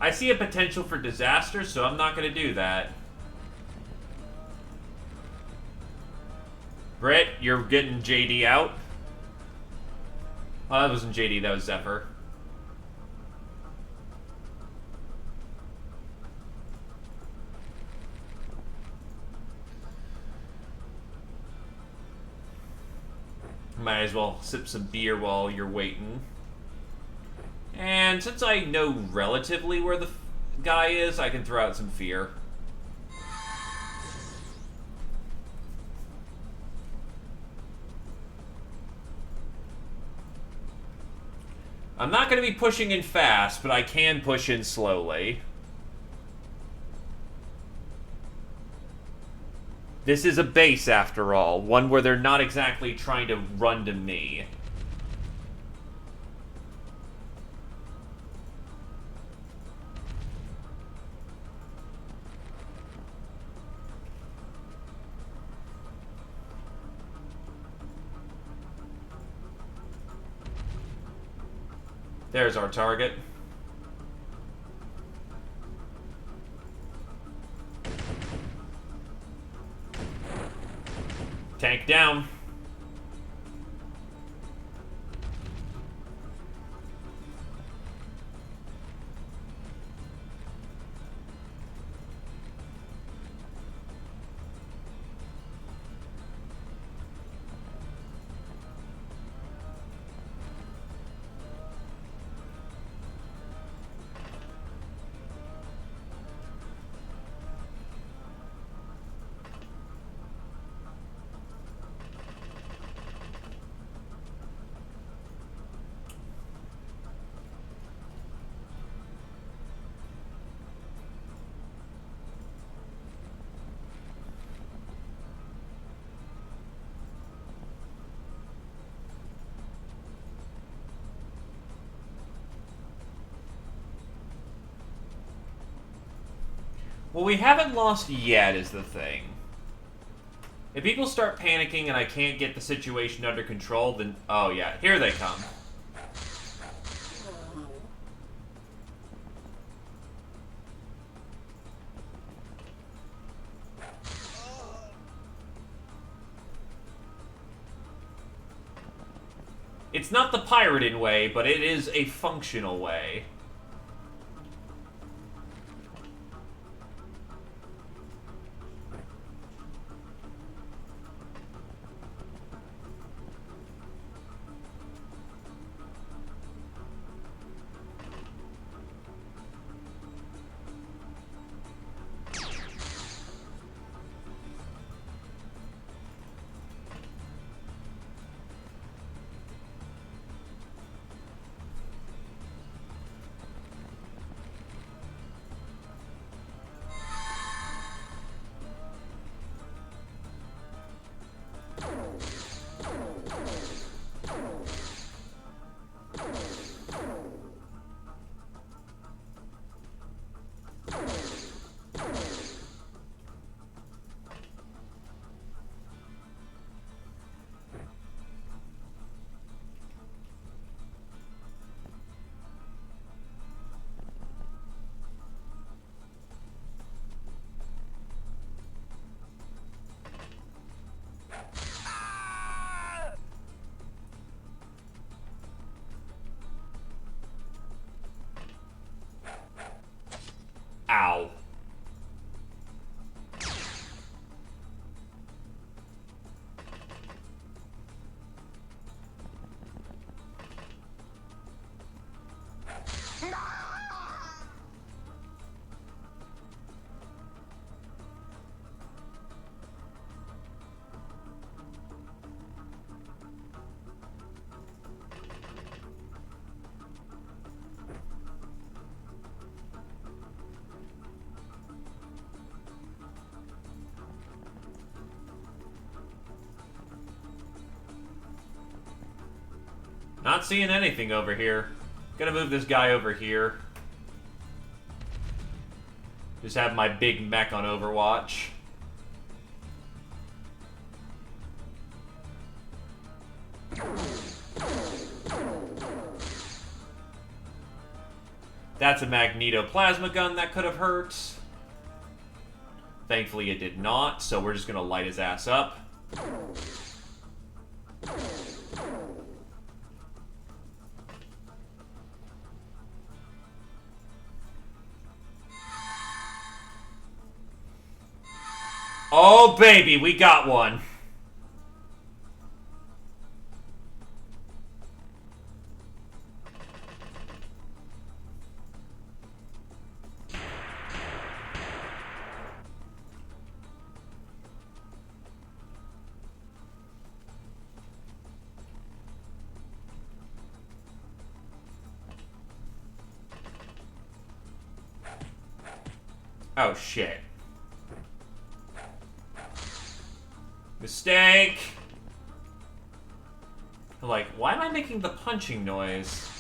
I see a potential for disaster, so I'm not going to do that. Britt, you're getting JD out? Oh, that wasn't JD, that was Zephyr. Might as well sip some beer while you're waiting. And since I know relatively where the guy is, I can throw out some fear. I'm not going to be pushing in fast, but I can push in slowly. This is a base, after all. One where they're not exactly trying to run to me. There's our target. Tank down. Well, we haven't lost yet, is the thing. If people start panicking and I can't get the situation under control, then... Oh, yeah. Here they come. It's not the pirating way, but it is a functional way. Ow. Not seeing anything over here. Gonna move this guy over here. Just have my big mech on Overwatch. That's a Magneto plasma gun that could have hurt. Thankfully it did not, so we're just gonna light his ass up. Oh, baby, we got one. Oh, shit. Mistake! Like, why am I making the punching noise?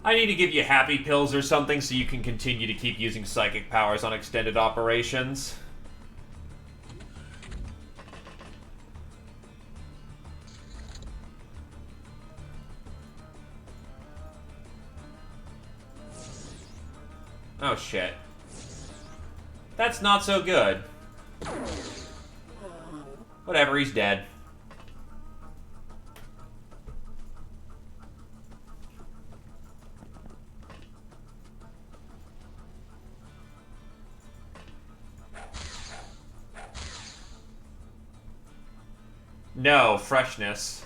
I need to give you happy pills or something so you can continue to keep using psychic powers on extended operations. Oh shit. That's not so good. Whatever, he's dead. No, freshness.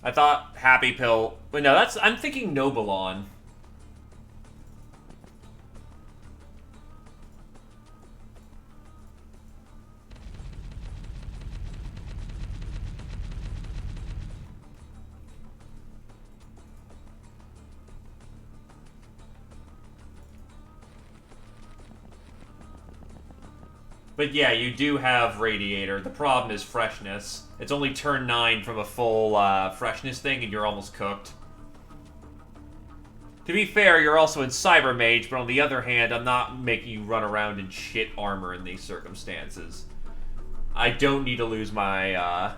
I thought Happy Pill... Wait, no, that's... I'm thinking Nobalon. But yeah, you do have Radiator. The problem is freshness. It's only turn 9 from a full freshness thing, and you're almost cooked. To be fair, you're also in Cyber Mage, but on the other hand, I'm not making you run around in shit armor in these circumstances. I don't need to lose my,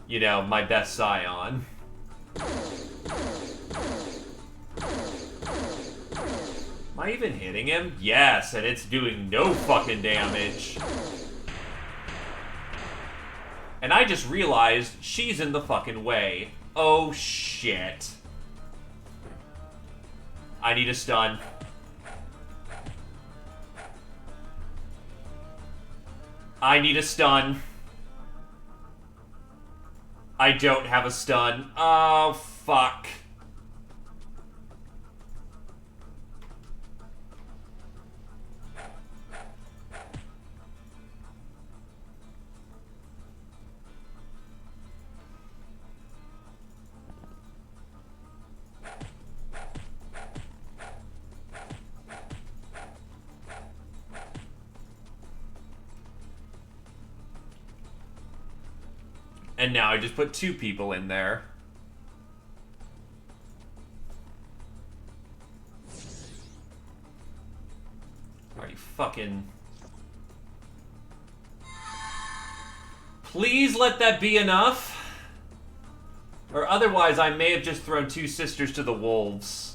you know, my best Scion. Am I even hitting him? Yes, and it's doing no fucking damage. And I just realized she's in the fucking way. Oh, shit. I need a stun. I need a stun. I don't have a stun. Oh, fuck. And now I just put 2 people in there. Are you fucking... Please let that be enough. Or otherwise I may have just thrown 2 sisters to the wolves.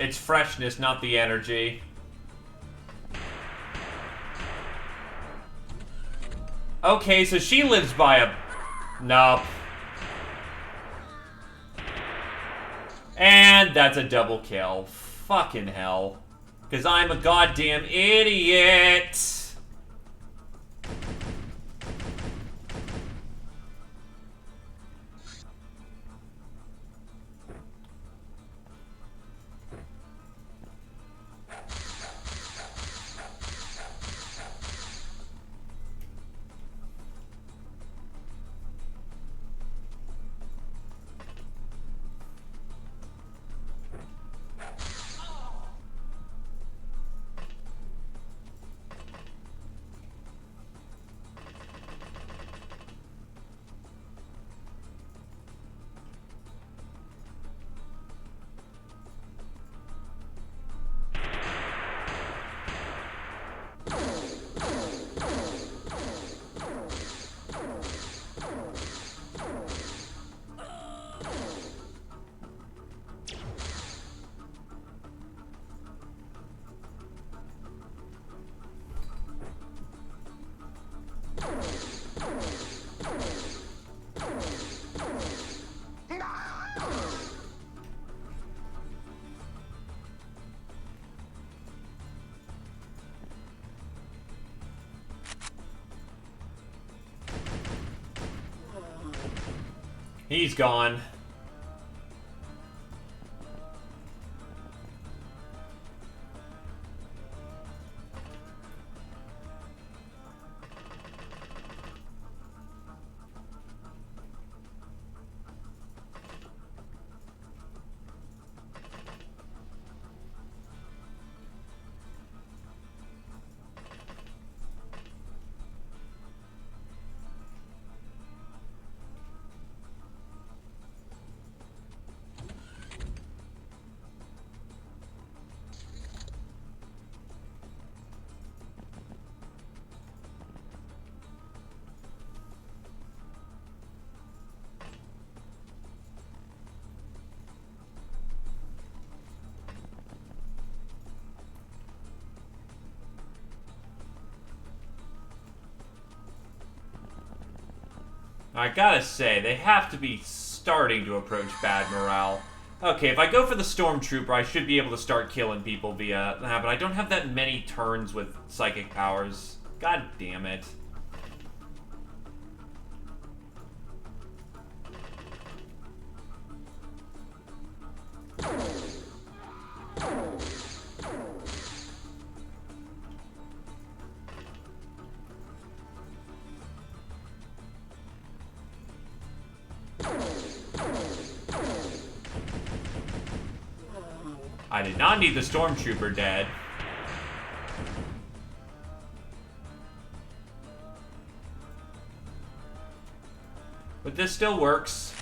It's freshness, not the energy. Okay, so she lives by a... Nope. And that's a double kill. Fucking hell. Because I'm a goddamn idiot. He's gone. I gotta say, they have to be starting to approach bad morale. Okay, if I go for the Stormtrooper, I should be able to start killing people via that, but I don't have that many turns with psychic powers. God damn it. I did not need the Stormtrooper dead. But this still works.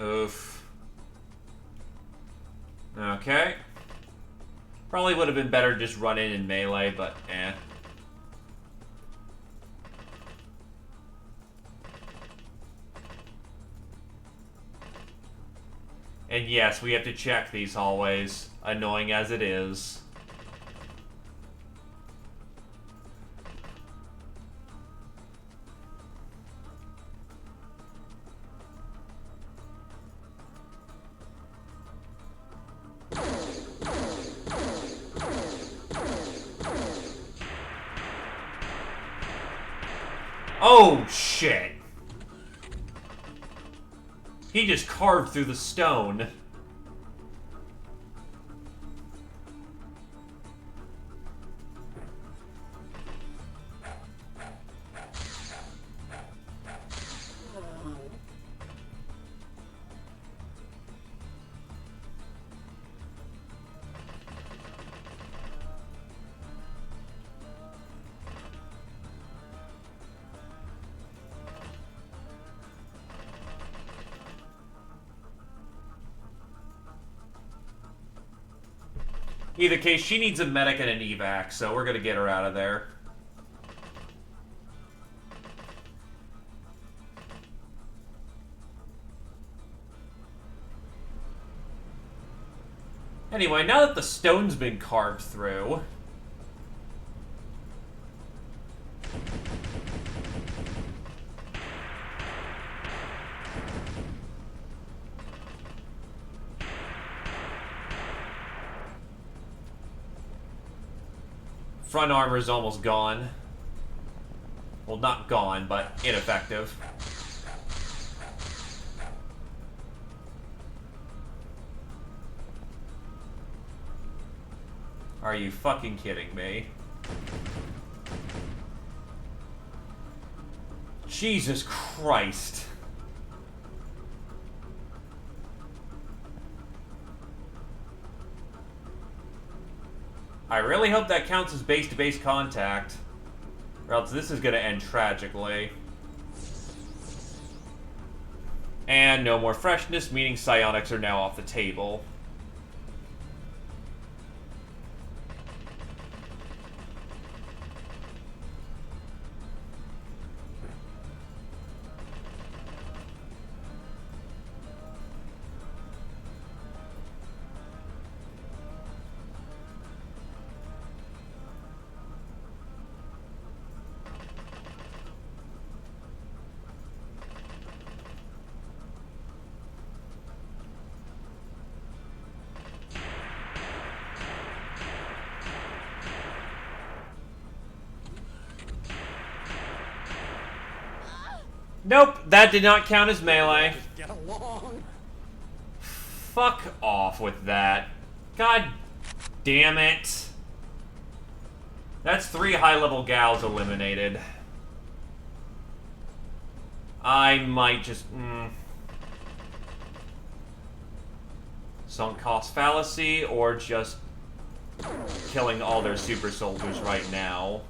Oof. Okay. Probably would have been better just run in melee, but eh. And yes, we have to check these hallways, annoying as it is. Oh, shit. He just carved through the stone. Either case, she needs a medic and an evac, so we're gonna get her out of there. Anyway, now that the stone's been carved through... front armor is almost gone. Well, not gone, but ineffective. Are you fucking kidding me? Jesus Christ. I really hope that counts as base-to-base contact, or else this is going to end tragically. And no more freshness, meaning psionics are now off the table. Nope, that did not count as melee. Get along. Fuck off with that. God damn it. That's 3 high-level gals eliminated. I might just... Sunk cost fallacy, or just killing all their super soldiers right now.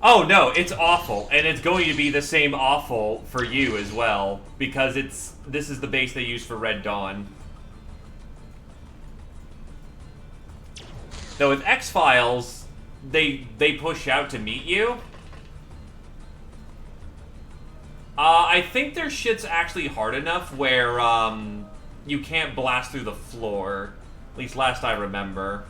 Oh no, it's awful, and it's going to be the same awful for you as well, because this is the base they use for Red Dawn. Though with X-Files, they push out to meet you. I think their shit's actually hard enough where you can't blast through the floor, at least last I remember.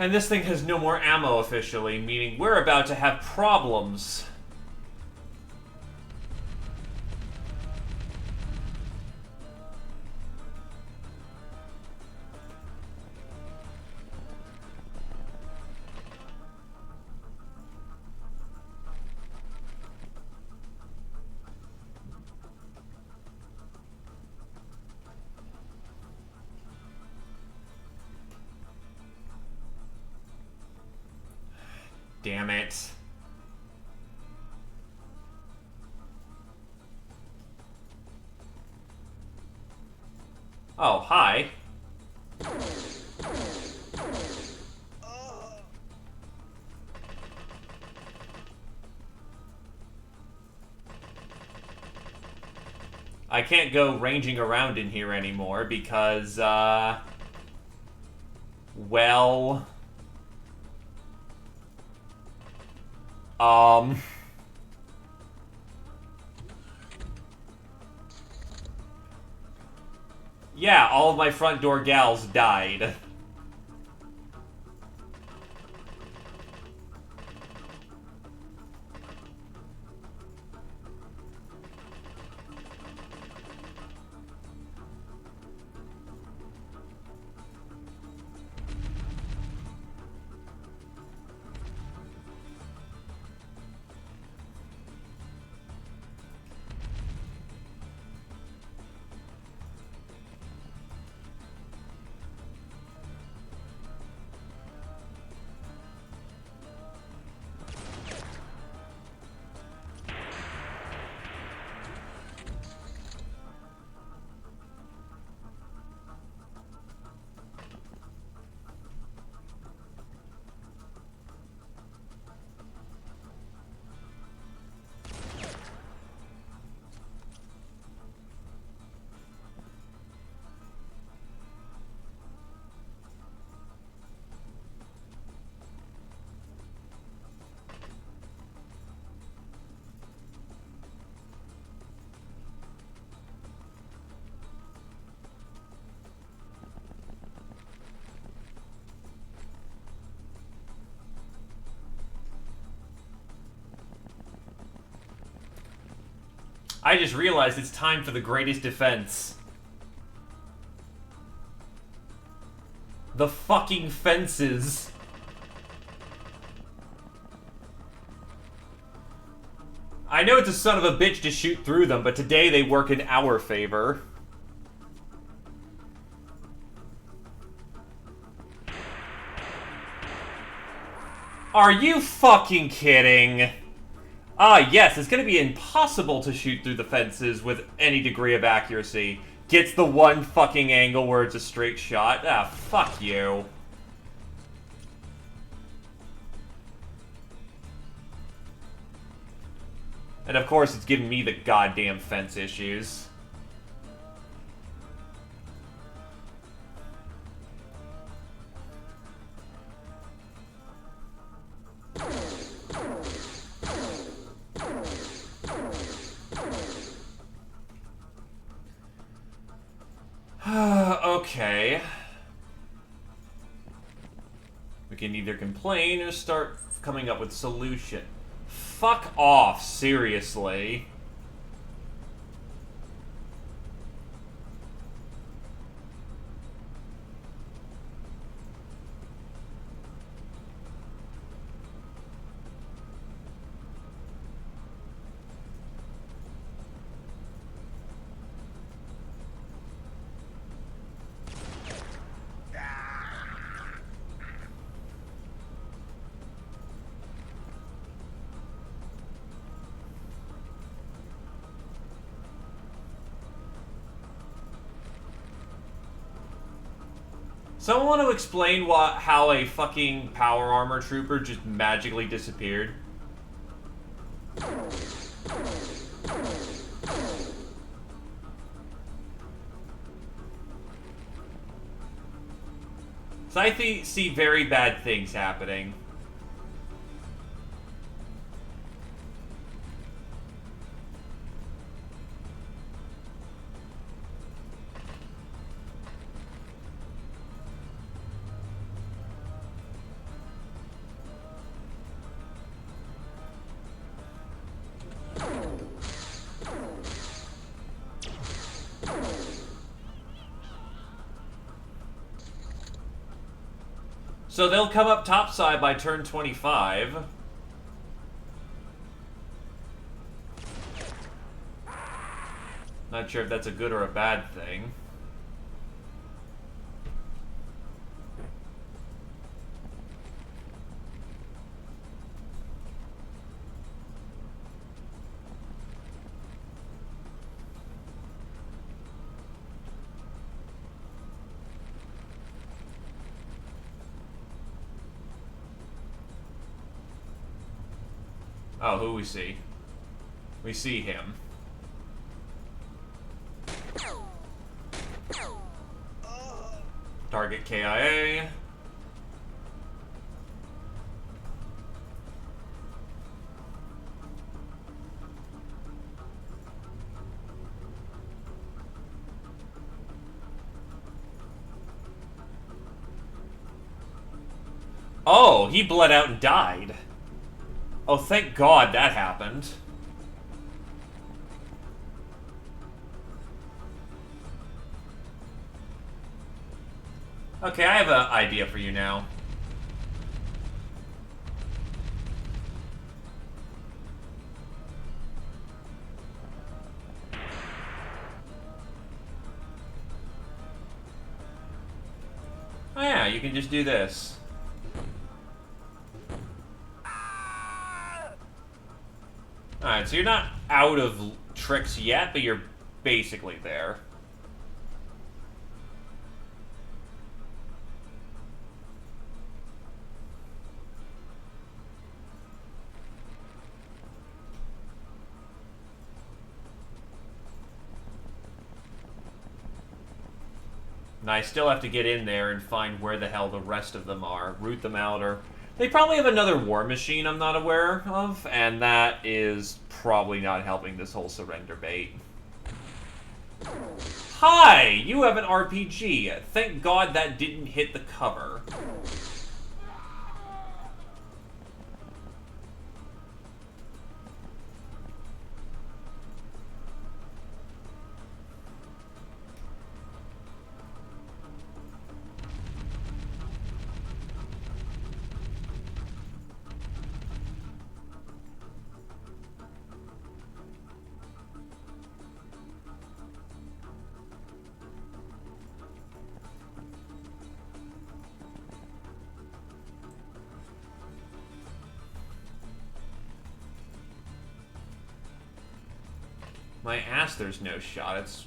And this thing has no more ammo officially, meaning we're about to have problems. Damn it. Oh, hi. I can't go ranging around in here anymore because, well... Yeah, all of my front door gals died. I just realized it's time for the greatest defense. The fucking fences. I know it's a son of a bitch to shoot through them, but today they work in our favor. Are you fucking kidding? Ah, yes, it's gonna be impossible to shoot through the fences with any degree of accuracy. Gets the one fucking angle where it's a straight shot. Ah, fuck you. And of course, it's giving me the goddamn fence issues. Okay. We can either complain or start coming up with solution. Fuck off, seriously. Someone want to explain how a fucking power armor trooper just magically disappeared? So I see very bad things happening. So they'll come up topside by turn 25. Not sure if that's a good or a bad thing. Oh, who we see? We see him. Target KIA. Oh, he bled out and died. Oh, thank God that happened. Okay, I have an idea for you now. Oh yeah, you can just do this. Alright, so you're not out of tricks yet, but you're basically there. And I still have to get in there and find where the hell the rest of them are, root them out, or... They probably have another war machine I'm not aware of, and that is probably not helping this whole surrender bait. Hi! You have an RPG. Thank God that didn't hit the cover. My ass, there's no shot. It's...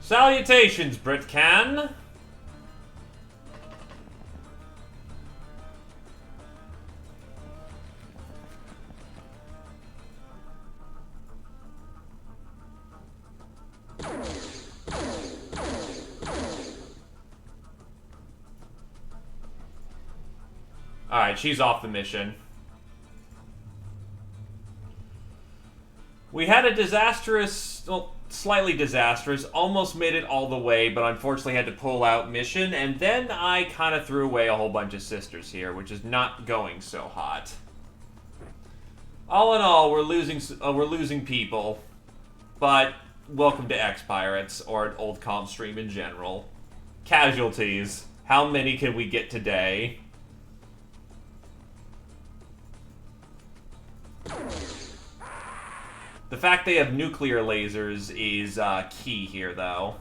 Salutations, Britcan! Alright, she's off the mission. We had a disastrous, well, slightly disastrous, almost made it all the way, but unfortunately had to pull out mission, and then I kind of threw away a whole bunch of sisters here, which is not going so hot. All in all, we're losing people, but welcome to XPiratez, or Old Comp Stream in general. Casualties. How many can we get today? The fact they have nuclear lasers is key here, though.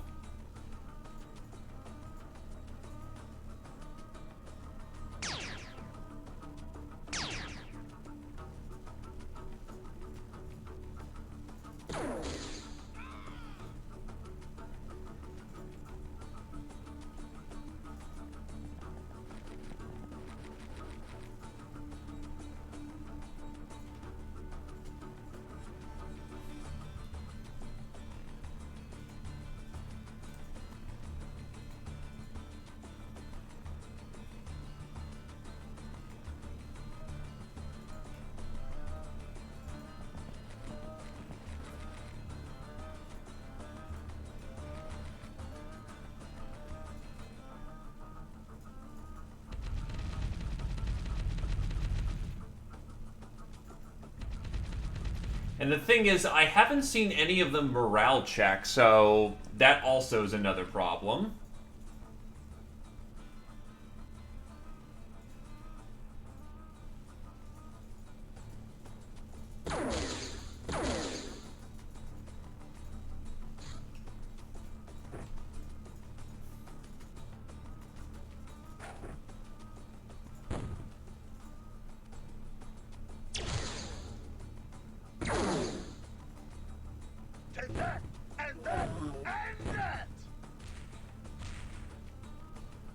And the thing is, I haven't seen any of them morale check, so that also is another problem.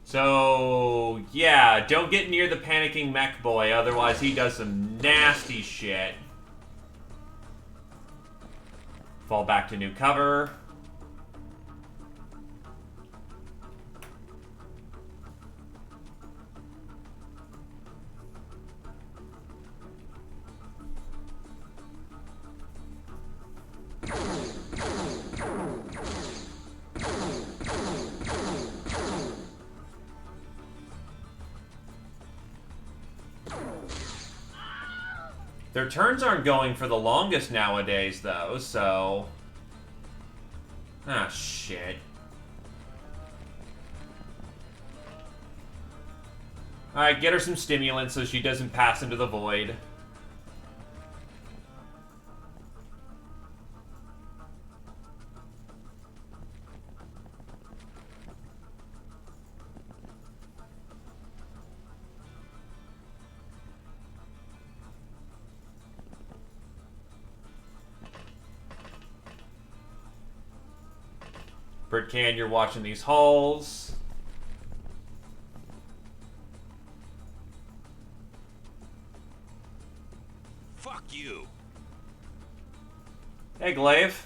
So, yeah, don't get near the panicking mech boy, otherwise he does some nasty shit. Fall back to new cover. Their turns aren't going for the longest nowadays, though, so... Ah, shit. Alright, get her some stimulants so she doesn't pass into the void. Britcan, you're watching these halls. Fuck you. Hey, Glaive.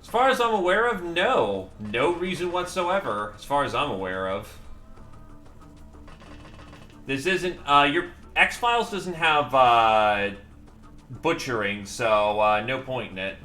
As far as I'm aware of, no. No reason whatsoever, as far as I'm aware of. This isn't, your X-Files doesn't have, butchering, so, no point in it.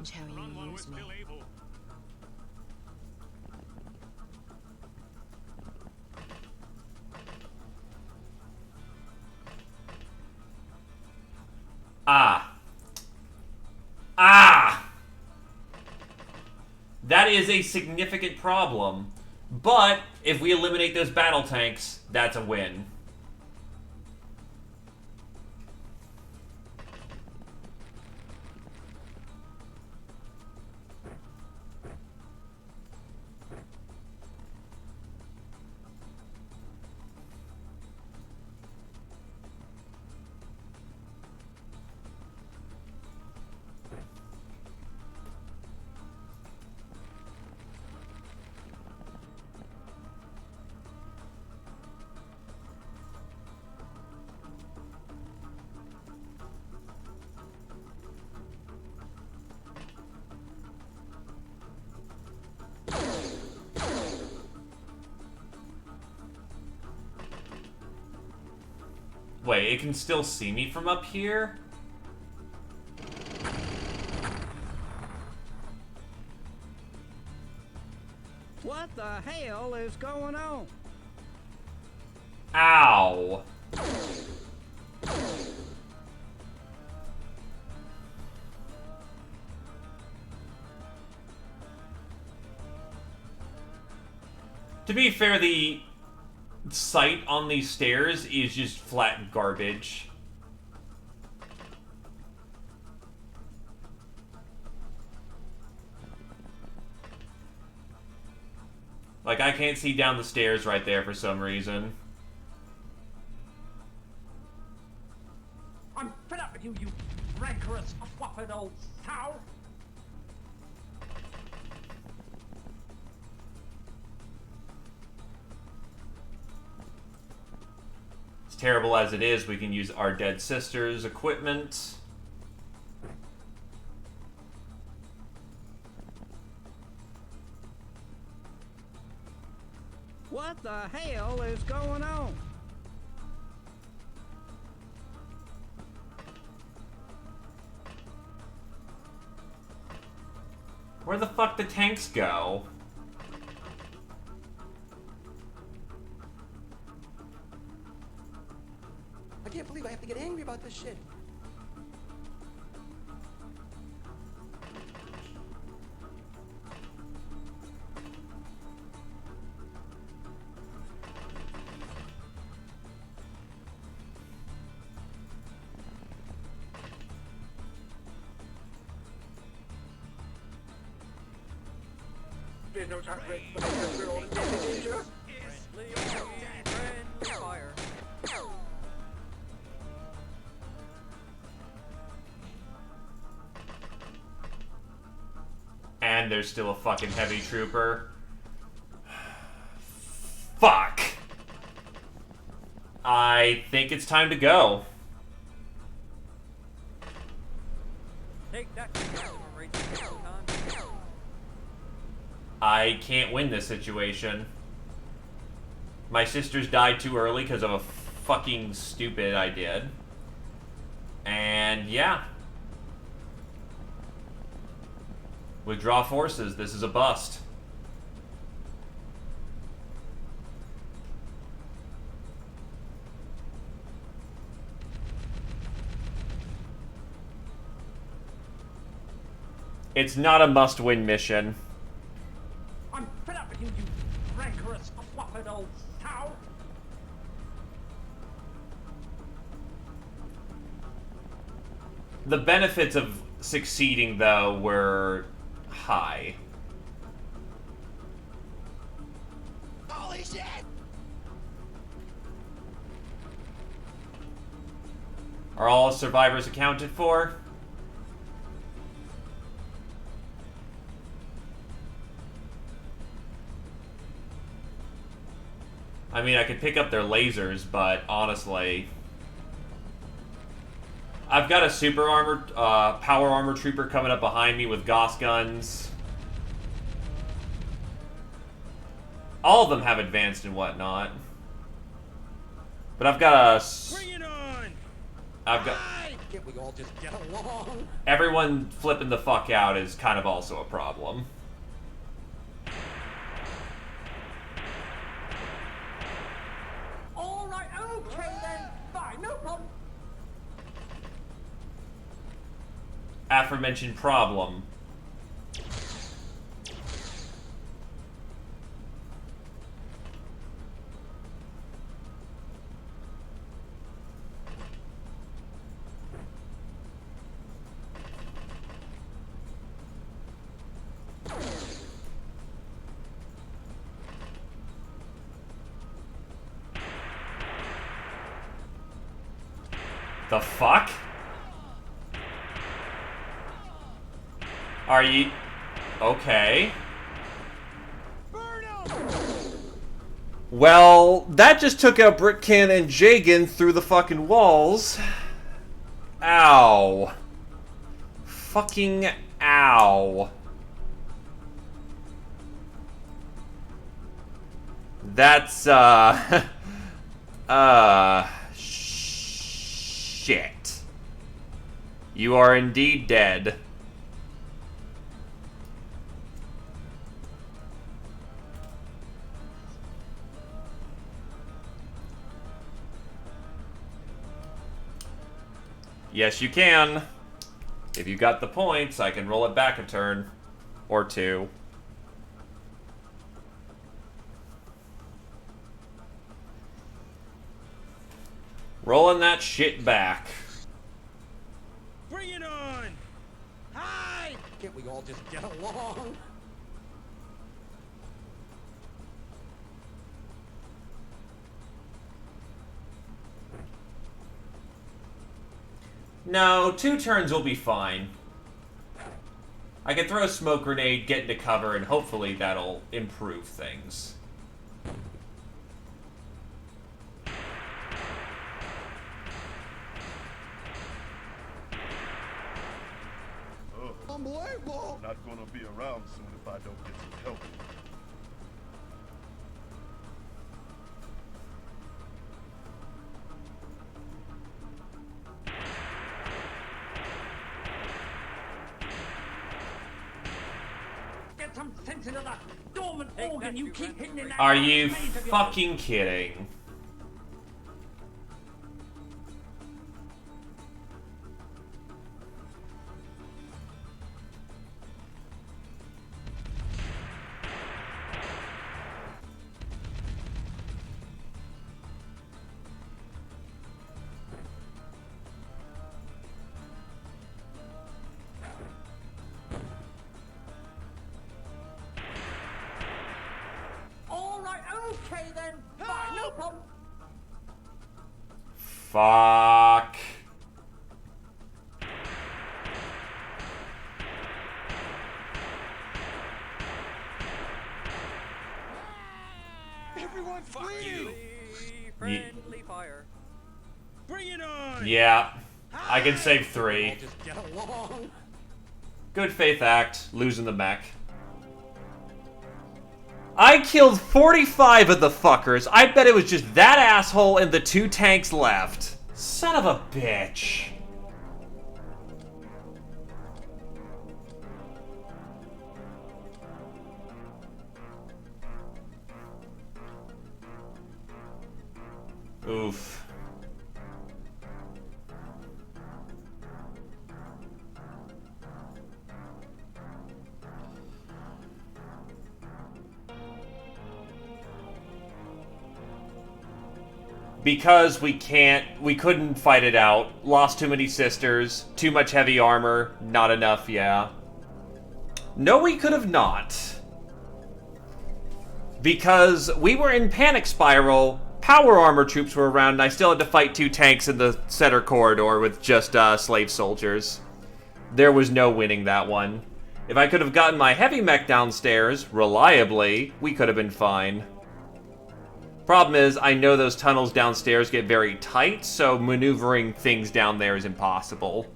change how you use me. Ah. Ah! That is a significant problem. But if we eliminate those battle tanks, that's a win. Wait, it can still see me from up here? What the hell is going on? Ow. To be fair, the sight on these stairs is just flat garbage. Like, I can't see down the stairs right there for some reason. I'm fed up with you, you rancorous, whopped old cow! As terrible as it is, we can use our dead sister's equipment. What the hell is going on? Where the fuck the tanks go? I can't believe I have to get angry about this shit. There's no time for it. Fire. And there's still a fucking heavy trooper. Fuck! I think it's time to go. Take that. I can't win this situation. My sisters died too early because of a fucking stupid I did. And yeah. Withdraw forces. This is a bust. It's not a must-win mission. I'm fed up with you, you rancorous, whopped old cow! The benefits of succeeding, though, were high. Holy shit! Are all survivors accounted for? I mean, I could pick up their lasers, but honestly... I've got a super armor, power armor trooper coming up behind me with Gauss guns. All of them have advanced and whatnot. But I've got a... Bring it on! I've got... Can't we all just get along? Everyone flipping the fuck out is kind of also a problem. All right, okay then. Fine, no problem. Aforementioned problem. The fuck? Are you... Okay. Well, that just took out Britcan and Jagan through the fucking walls. Ow. Fucking ow. That's, shit. You are indeed dead. Yes, you can. If you got the points, I can roll it back a turn. Or two. Rolling that shit back. Bring it on! Hi! Can't we all just get along? No, 2 turns will be fine. I can throw a smoke grenade, get into cover, and hopefully that'll improve things. Unbelievable! Not gonna be around soon if I don't get some help. Get some sense into that dormant organ you keep hidden in that. Are you maze of yours. fucking kidding? All right, okay then. Fine, no problem. Fuck. Everyone Fuck flee! you! Friendly fire. Bring it on! Yeah. I can save All 3. just get along. Good faith act, losing the mech. I killed 45 of the fuckers. I bet it was just that asshole and the 2 tanks left. Son of a bitch. Oof. Because we couldn't fight it out. Lost too many sisters, too much heavy armor, not enough, yeah. No, we could have not. Because we were in panic spiral, power armor troops were around, and I still had to fight 2 tanks in the center corridor with just slave soldiers. There was no winning that one. If I could have gotten my heavy mech downstairs, reliably, we could have been fine. Problem is, I know those tunnels downstairs get very tight, so maneuvering things down there is impossible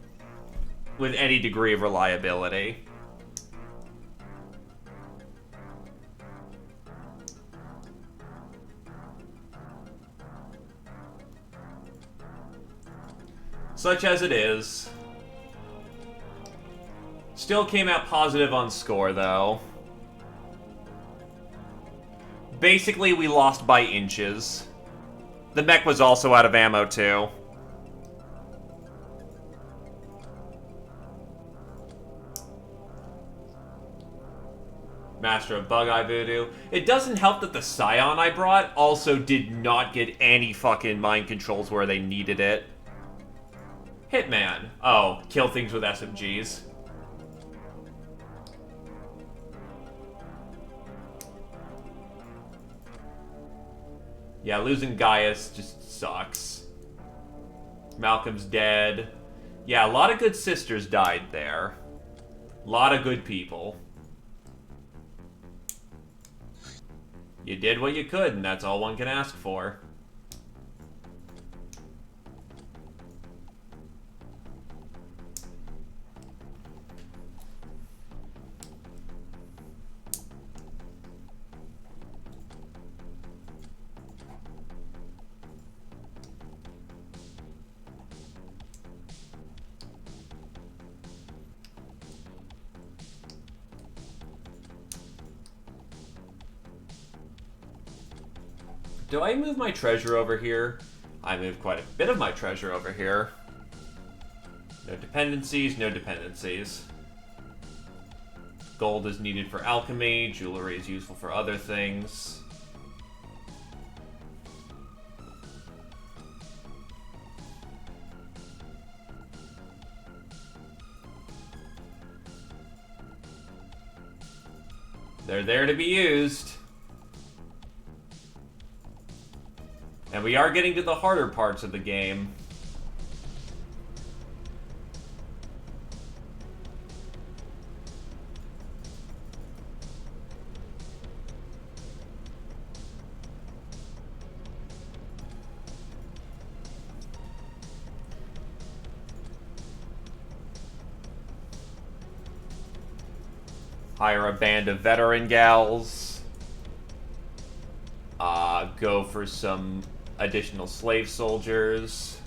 with any degree of reliability. Such as it is. Still came out positive on score, though. Basically, we lost by inches. The mech was also out of ammo, too. Master of Bug-Eye Voodoo. It doesn't help that the Scion I brought also did not get any fucking mind controls where they needed it. Hitman. Oh, kill things with SMGs. Yeah, losing Gaius just sucks. Malcolm's dead. Yeah, a lot of good sisters died there. A lot of good people. You did what you could, and that's all one can ask for. Do I move my treasure over here? I move quite a bit of my treasure over here. No dependencies, no dependencies. Gold is needed for alchemy, jewelry is useful for other things. They're there to be used. And we are getting to the harder parts of the game. Hire a band of veteran gals. Go for some additional slave soldiers.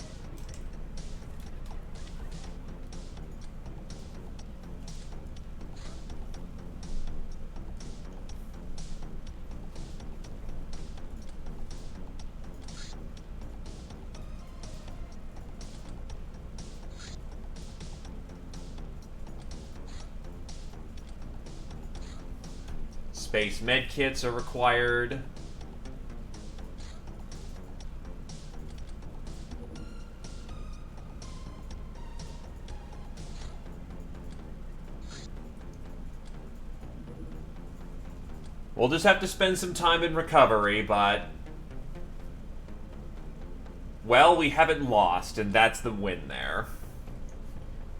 Space medkits are required. We'll just have to spend some time in recovery, but... well, we haven't lost, and that's the win there.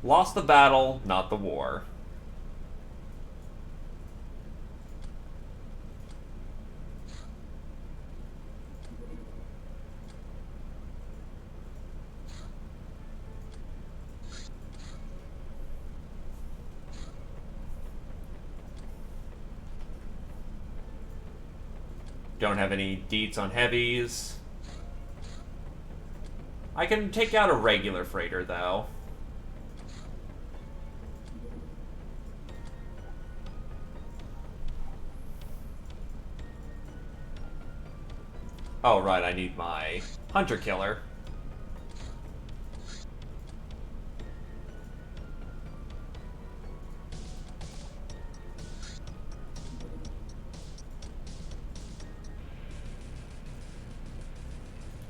Lost the battle, not the war. Don't have any deets on heavies. I can take out a regular freighter, though. Oh, right, I need my hunter killer.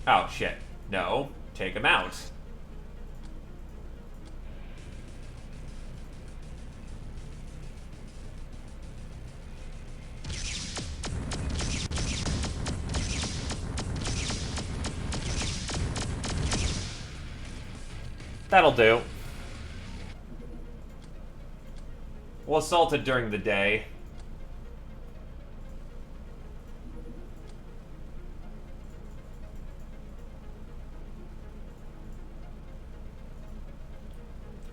Oh, shit. No. Take him out. That'll do. We'll assault it during the day.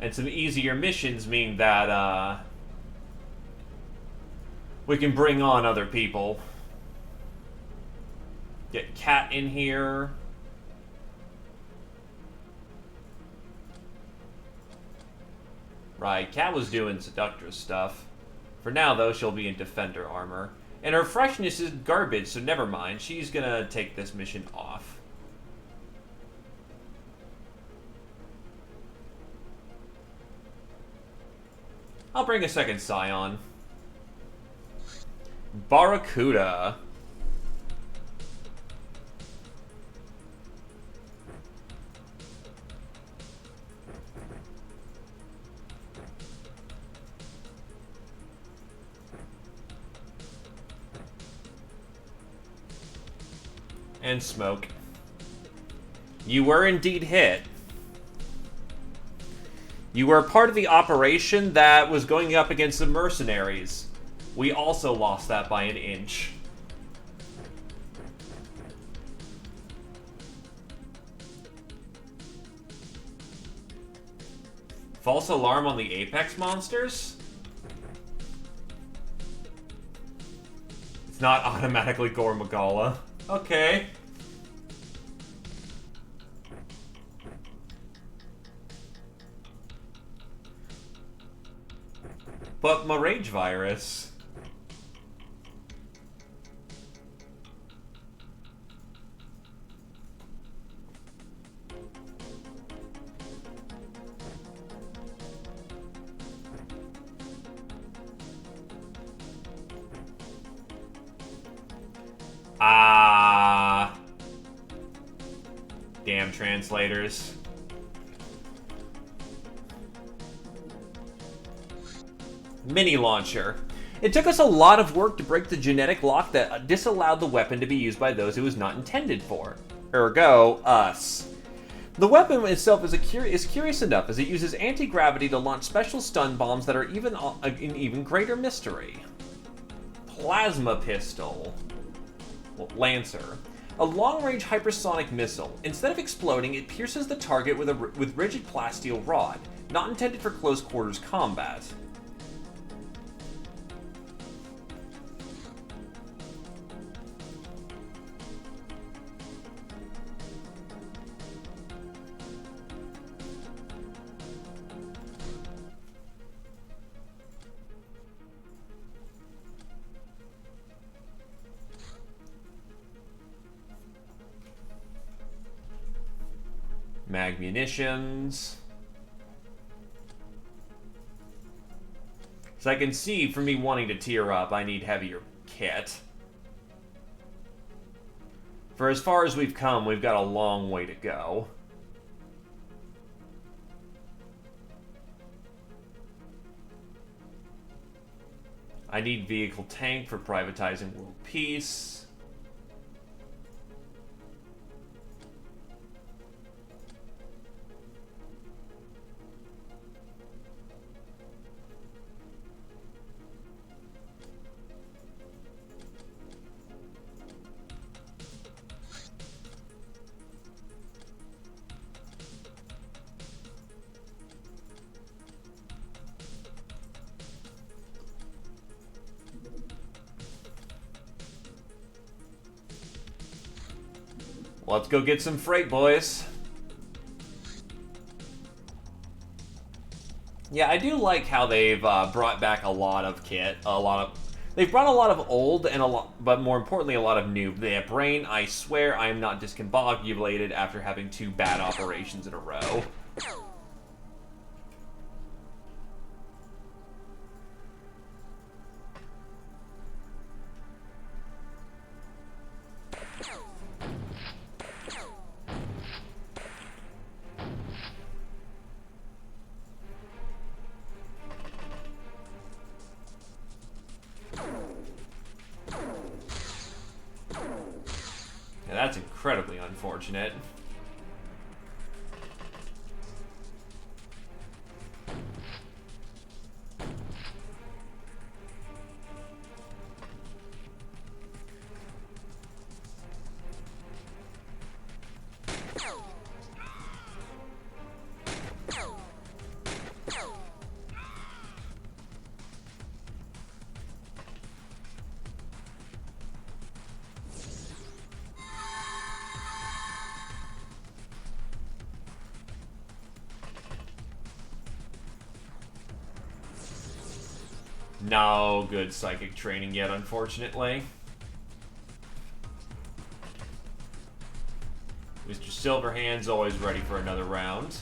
And some easier missions mean that, we can bring on other people. Get Cat in here. Right, Cat was doing seductress stuff. For now, though, she'll be in defender armor. And her freshness is garbage, so never mind. She's gonna take this mission off. I'll bring a second Scion. Barracuda. And Smoke. You were indeed hit. You were part of the operation that was going up against the mercenaries. We also lost that by an inch. False alarm on the Apex monsters? It's not automatically Gore Magala. Okay. But my rage virus. Damn translators. Mini launcher. It took us a lot of work to break the genetic lock that disallowed the weapon to be used by those it was not intended for. Ergo, us. The weapon itself is curious enough as it uses anti-gravity to launch special stun bombs that are an even greater mystery. Plasma pistol. Well, Lancer. A long-range hypersonic missile. Instead of exploding, it pierces the target with rigid plasteel rod, not intended for close-quarters combat. Mag munitions. So I can see, for me wanting to tier up, I need heavier kit. For as far as we've come, we've got a long way to go. I need vehicle tank for privatizing world peace. Let's go get some freight, boys. Yeah, I do like how they've brought back a lot of kit, they've brought a lot of old and but more importantly, a lot of new. The brain, I swear, I am not discombobulated after having 2 bad operations in a row. That's incredibly unfortunate. No good psychic training yet, unfortunately. Mr. Silverhand's always ready for another round.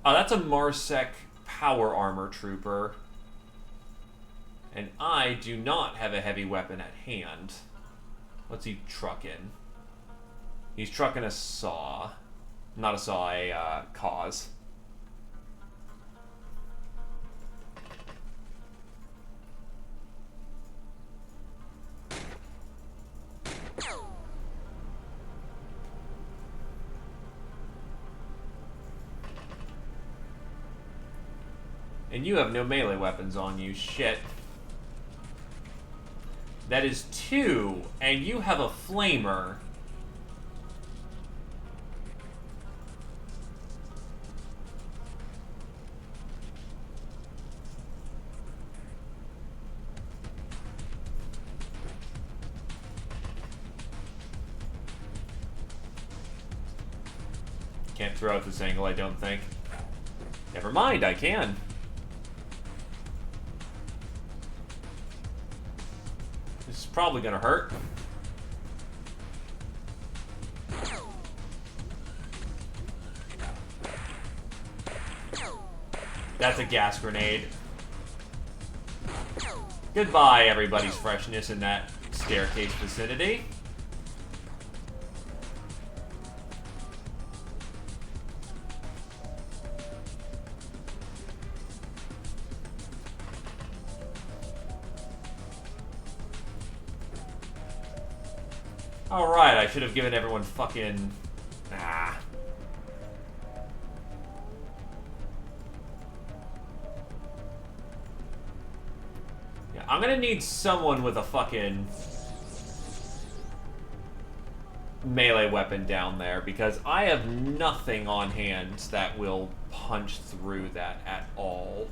Oh, that's a Marsec power armor trooper. And I do not have a heavy weapon at hand. What's he trucking? He's trucking a saw. Not a saw, a cause. And you have no melee weapons on you, shit. That is 2, and you have a flamer. Can't throw at this angle, I don't think. Never mind, I can. This is probably gonna hurt. That's a gas grenade. Goodbye, everybody's freshness in that staircase vicinity. Alright, I should have given everyone fucking... Ah. Yeah, I'm gonna need someone with a fucking... melee weapon down there, because I have nothing on hand that will punch through that at all.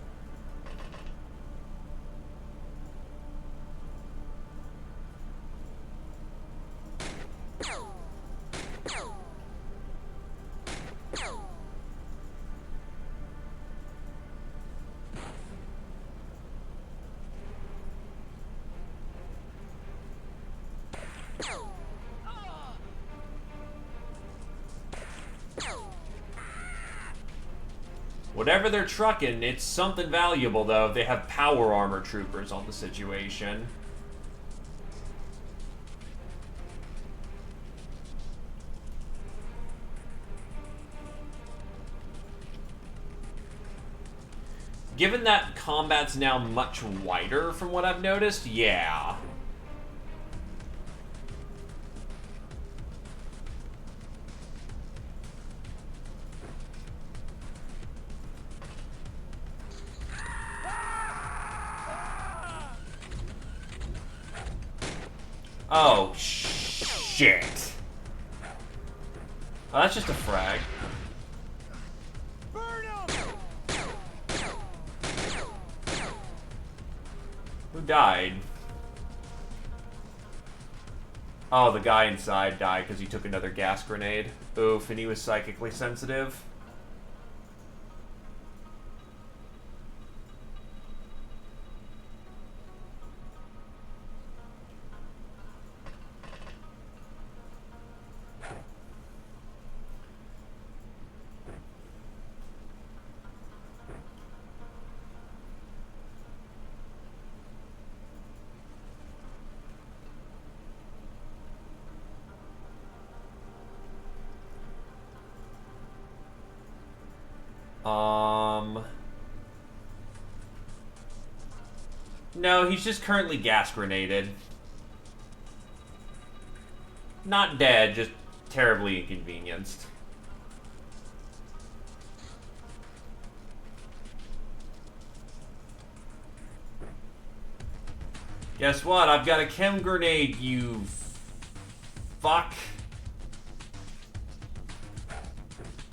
Whatever they're trucking, it's something valuable, though. They have power armor troopers on the situation. Given that combat's now much wider from what I've noticed, yeah. Oh, shit. Oh, that's just a frag. Who died? Oh, the guy inside died because he took another gas grenade. Oof, and he was psychically sensitive. No, he's just currently gas grenaded. Not dead, just terribly inconvenienced. Guess what? I've got a chem grenade, you fuck.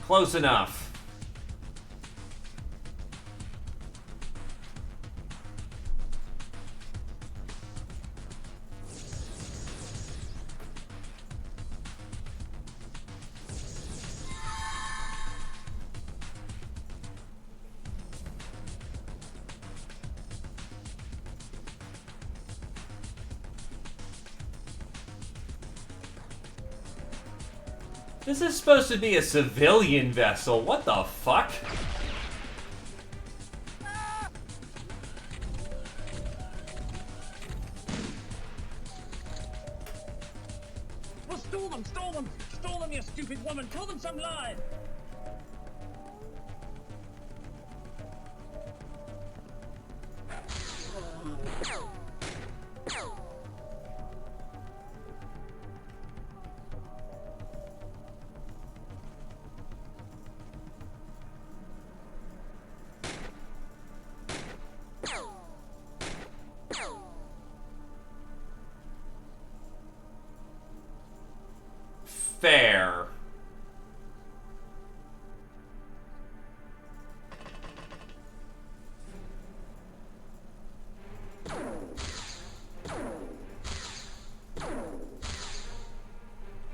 Close enough. This is supposed to be a civilian vessel. What the fuck? Well, stall them! Stall them! Stall them, you stupid woman! Tell them some lie! Fair.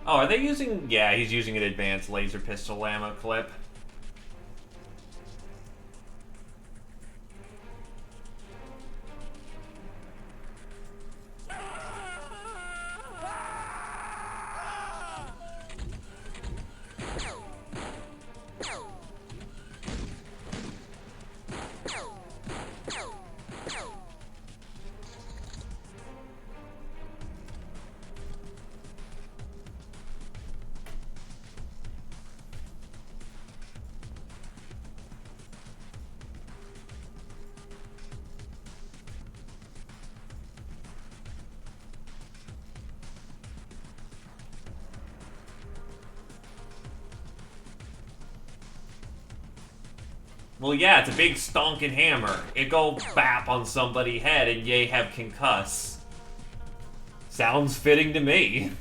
Oh, are they using... Yeah, he's using an advanced laser pistol ammo clip. Well, yeah, it's a big stonking hammer. It go bap on somebody's head and ye have concuss. Sounds fitting to me.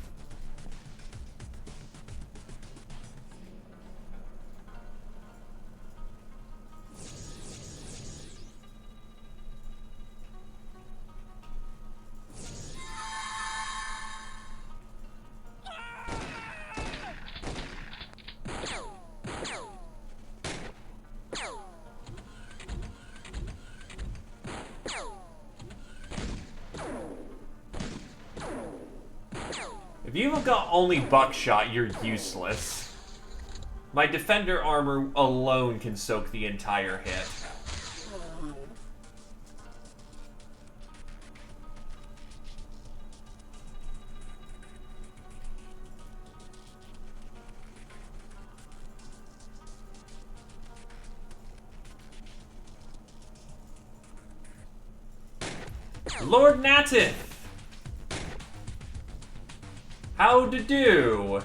If you've got only buckshot, you're useless. My defender armor alone can soak the entire hit. Lord Natif! How to do?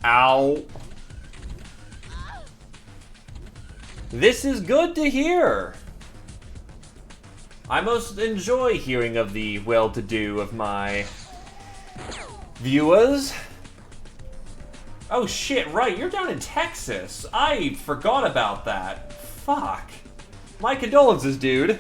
Ow. This is good to hear. I most enjoy hearing of the well-to-do of my viewers. Oh shit, right, you're down in Texas. I forgot about that. Fuck. My condolences, dude.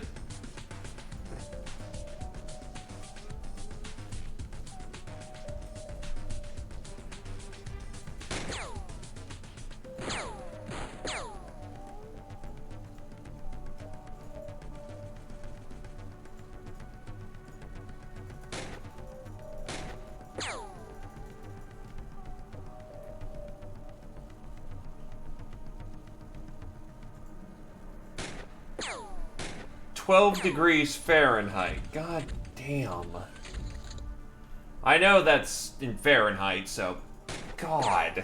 £12°F. God damn. I know that's in Fahrenheit, so... God.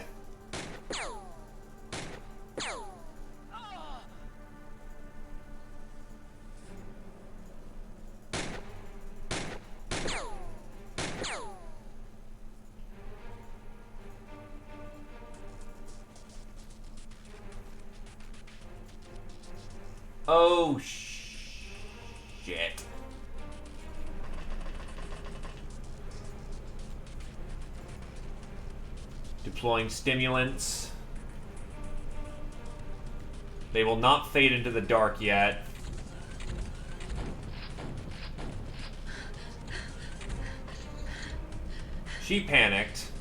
Oh, shit. Deploying stimulants. They will not fade into the dark yet. She panicked.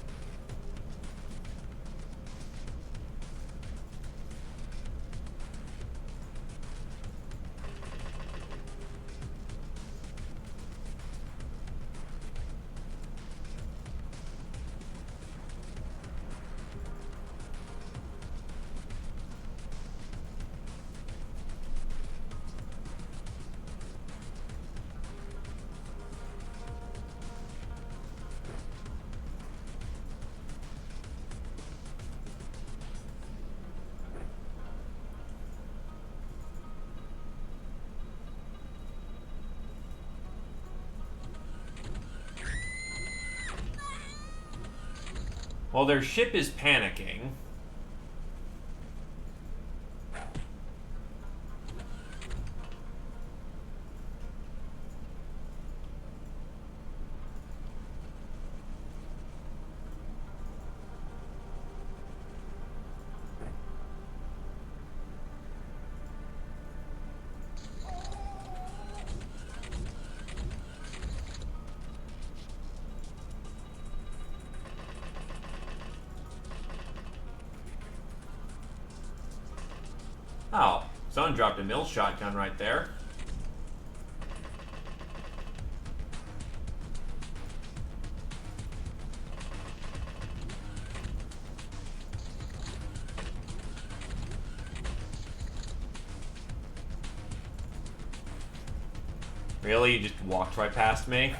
Well, their ship is panicking. Oh, someone dropped a mill shotgun right there. Really? You just walked right past me?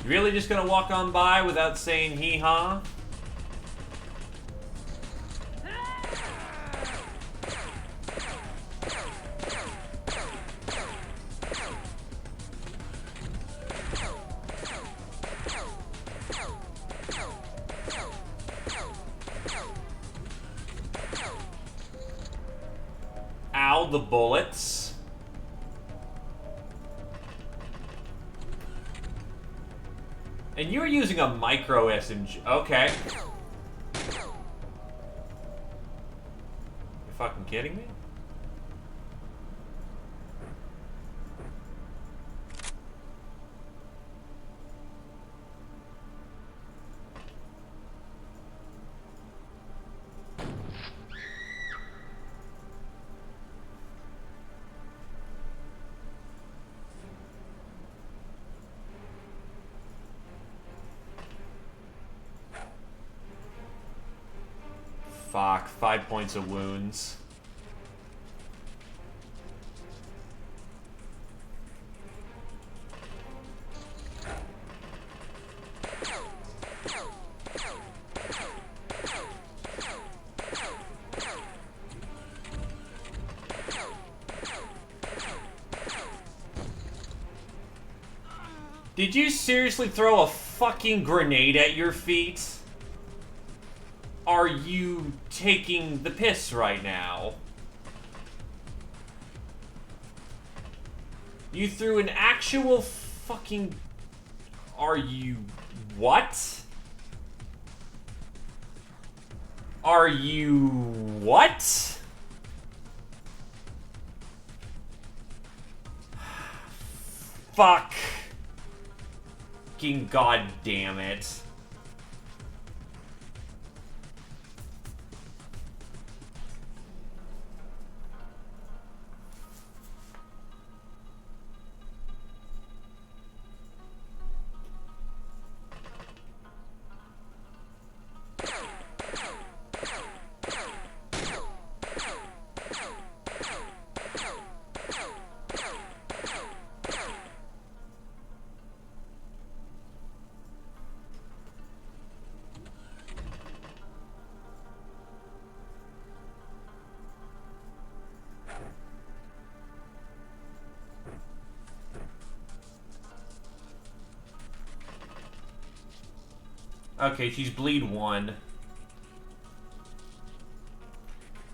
You really just gonna walk on by without saying hee-haw? Ow, the bullets. And you're using a micro SMG. Okay. You're fucking kidding me? Fuck, 5 points of wounds. Did you seriously throw a fucking grenade at your feet? Are you taking the piss right now? You threw an actual fucking... Are you... What? Are you... What? Fuck. Fucking goddamn it. Okay, she's bleed 1.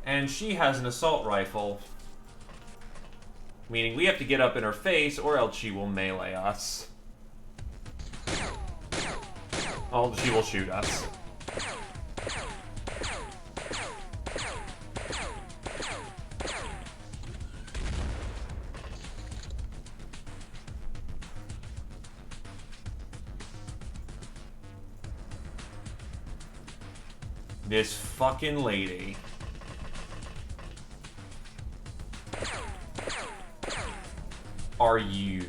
And she has an assault rifle. Meaning we have to get up in her face or else she will melee us. Oh, she will shoot us. This fucking lady. Are you...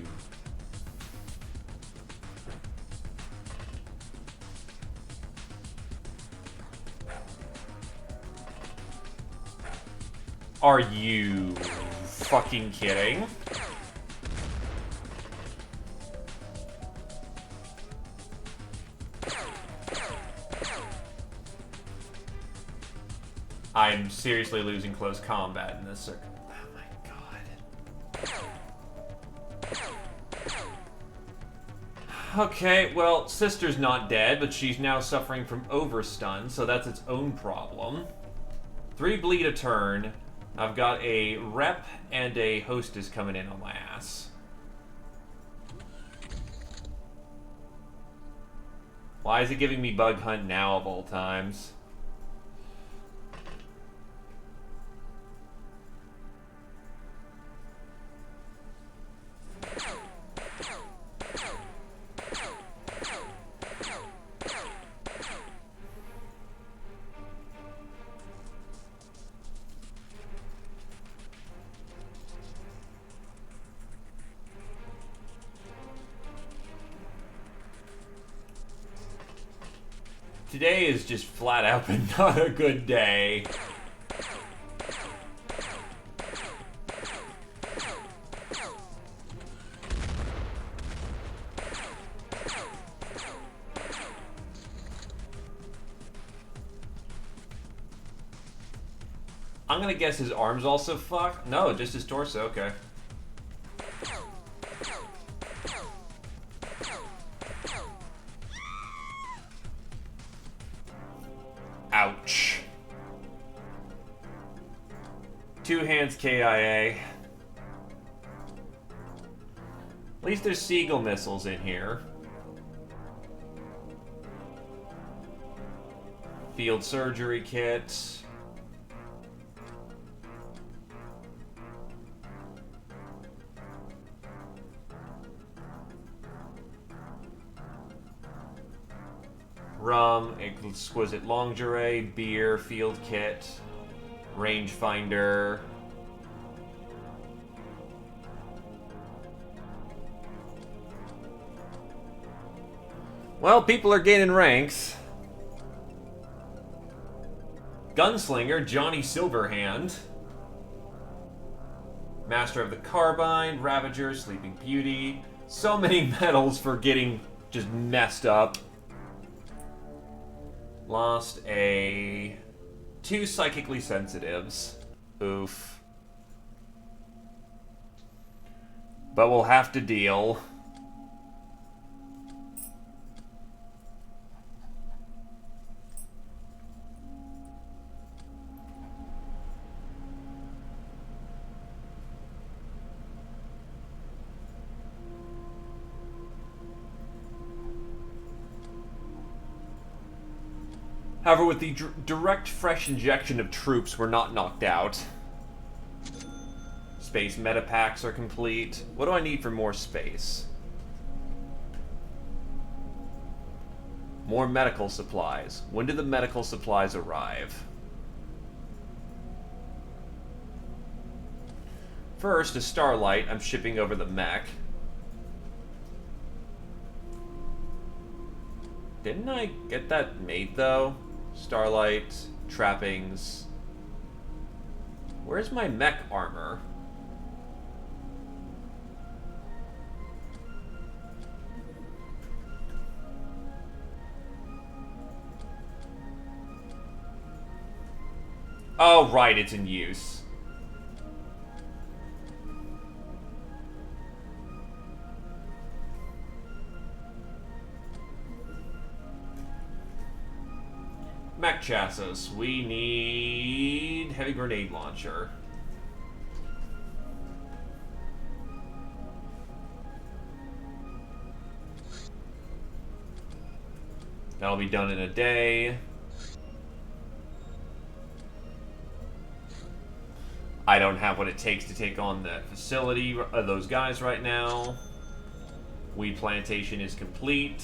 Are you fucking kidding? seriously losing close combat in this circuit. Oh my god. Okay, well, sister's not dead, but she's now suffering from overstun, so that's its own problem. 3 bleed a turn. I've got a rep and a hostess coming in on my ass. Why is it giving me bug hunt now of all times? Today is just flat out been not a good day. I'm gonna guess his arm's also fucked. No, just his torso, okay. Ouch. 2 hands KIA. At least there's Seagull missiles in here. Field surgery kit. Rum, exquisite lingerie, beer, field kit, rangefinder. Well, people are gaining ranks. Gunslinger, Johnny Silverhand. Master of the Carbine, Ravager, Sleeping Beauty. So many medals for getting just messed up. Lost 2 psychically sensitives. Oof. But we'll have to deal. However, with the direct fresh injection of troops, we're not knocked out. Space metapacks are complete. What do I need for more space? More medical supplies. When do the medical supplies arrive? First, a Starlight I'm shipping over the mech. Didn't I get that made, though? Starlight, trappings. Where's my mech armor? Oh, right, it's in use. Mech chassis. We need heavy grenade launcher. That'll be done in a day. I don't have what it takes to take on the facility, those guys right now. Weed plantation is complete.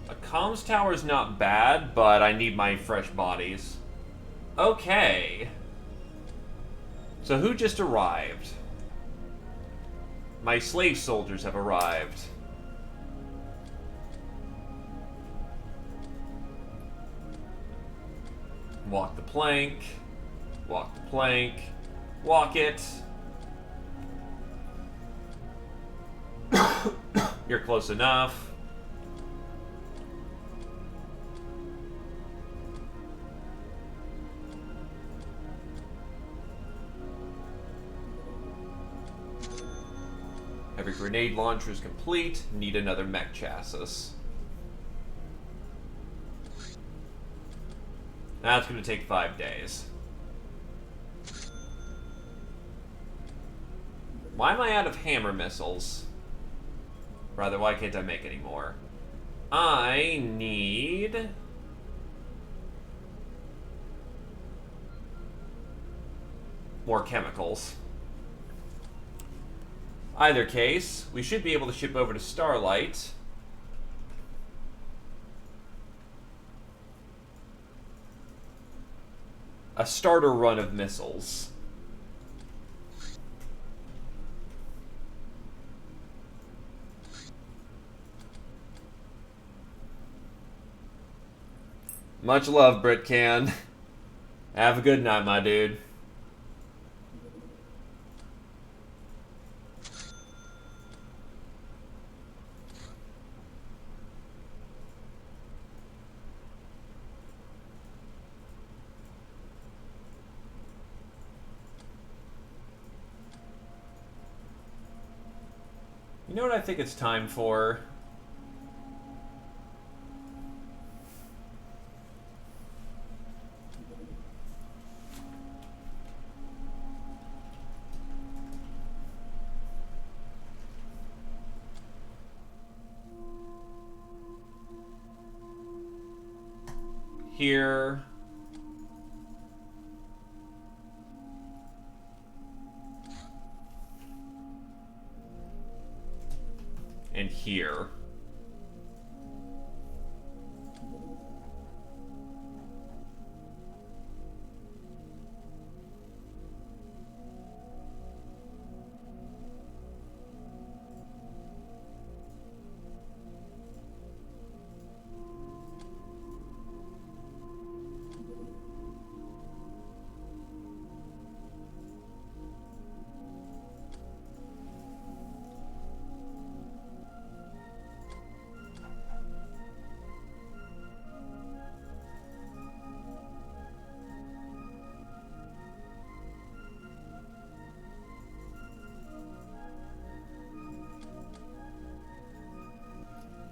A comms tower is not bad, but I need my fresh bodies. Okay. So who just arrived? My slave soldiers have arrived. Walk the plank. Walk the plank. Walk it. You're close enough. Every grenade launcher is complete. Need another mech chassis. That's going to take 5 days. Why am I out of hammer missiles? Rather, why can't I make any more? I need... more chemicals. Either case, we should be able to ship over to Starlight. A starter run of missiles. Much love, Britcan. Have a good night, my dude. You know what I think it's time for? Here. And here.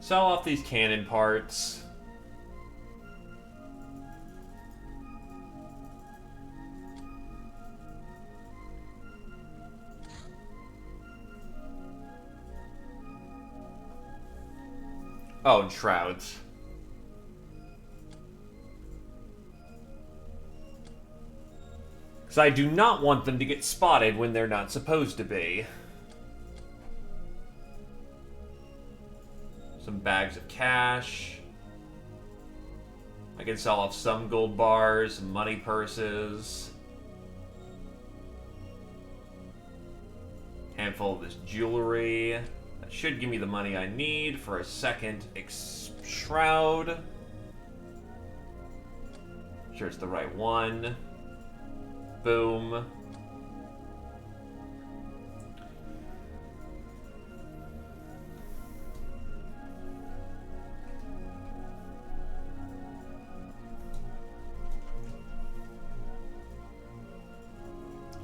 Sell off these cannon parts. Oh, and shrouds. Because I do not want them to get spotted when they're not supposed to be. Some bags of cash. I can sell off some gold bars, some money purses. Handful of this jewelry. That should give me the money I need for a second shroud. Sure it's the right one. Boom.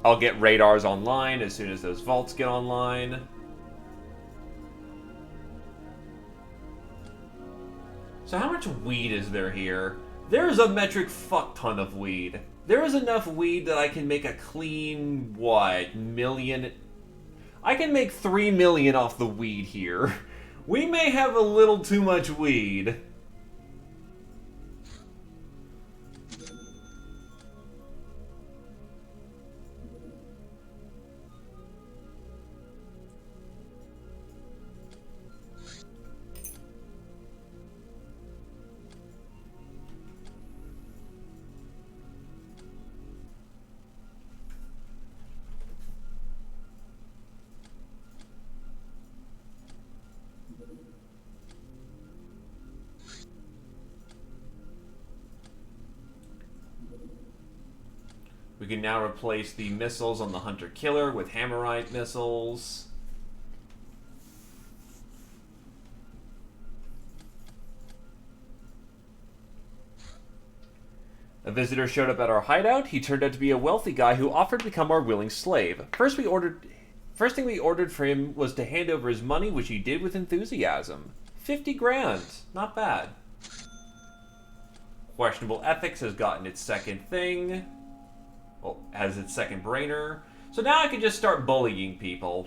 I'll get radars online as soon as those vaults get online. So how much weed is there here? There's a metric fuck ton of weed. There is enough weed that I can make a clean, what, million? I can make 3 million off the weed here. We may have a little too much weed. We can now replace the missiles on the Hunter-Killer with Hammerite missiles. A visitor showed up at our hideout. He turned out to be a wealthy guy who offered to become our willing slave. First First thing we ordered for him was to hand over his money, which he did with enthusiasm. 50 grand. Not bad. Questionable ethics has gotten its second thing. Well, has its second brainer. So now I can just start bullying people.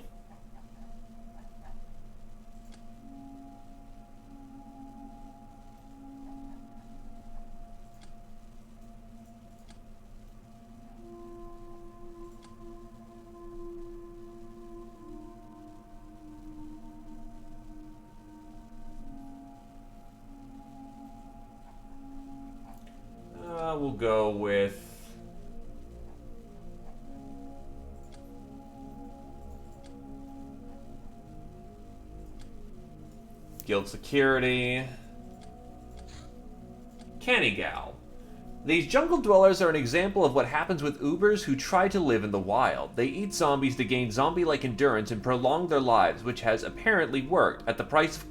We'll go with guild security. Canny Gal. These jungle dwellers are an example of what happens with Ubers who try to live in the wild. They eat zombies to gain zombie-like endurance and prolong their lives, which has apparently worked at the price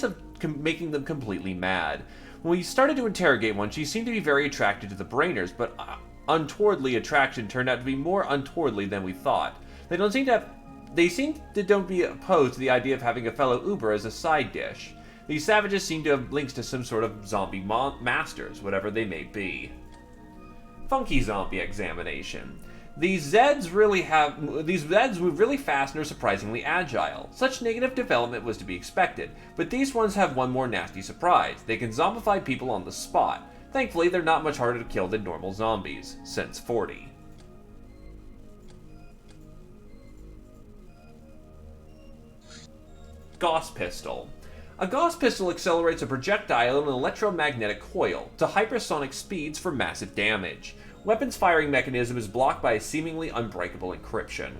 of making them completely mad. When we started to interrogate one, she seemed to be very attracted to the Brainers, but untowardly attraction turned out to be more untowardly than we thought. They seem to don't be opposed to the idea of having a fellow Uber as a side dish. These savages seem to have links to some sort of zombie masters, whatever they may be. Funky zombie examination. These Zeds move really fast and are surprisingly agile. Such negative development was to be expected, but these ones have one more nasty surprise. They can zombify people on the spot. Thankfully, they're not much harder to kill than normal zombies. Since 40. Gauss Pistol. A Gauss pistol accelerates a projectile in an electromagnetic coil to hypersonic speeds for massive damage. Weapon's firing mechanism is blocked by a seemingly unbreakable encryption.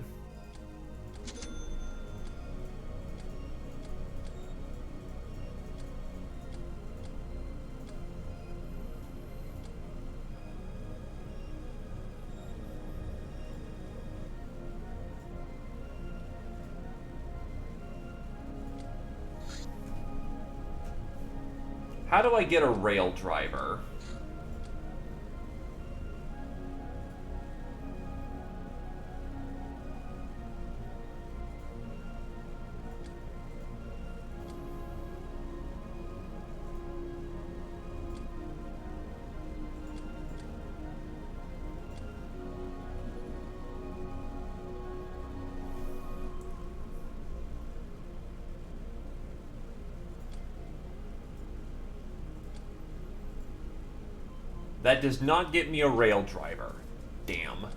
How do I get a rail driver? That does not get me a rail driver. Damn.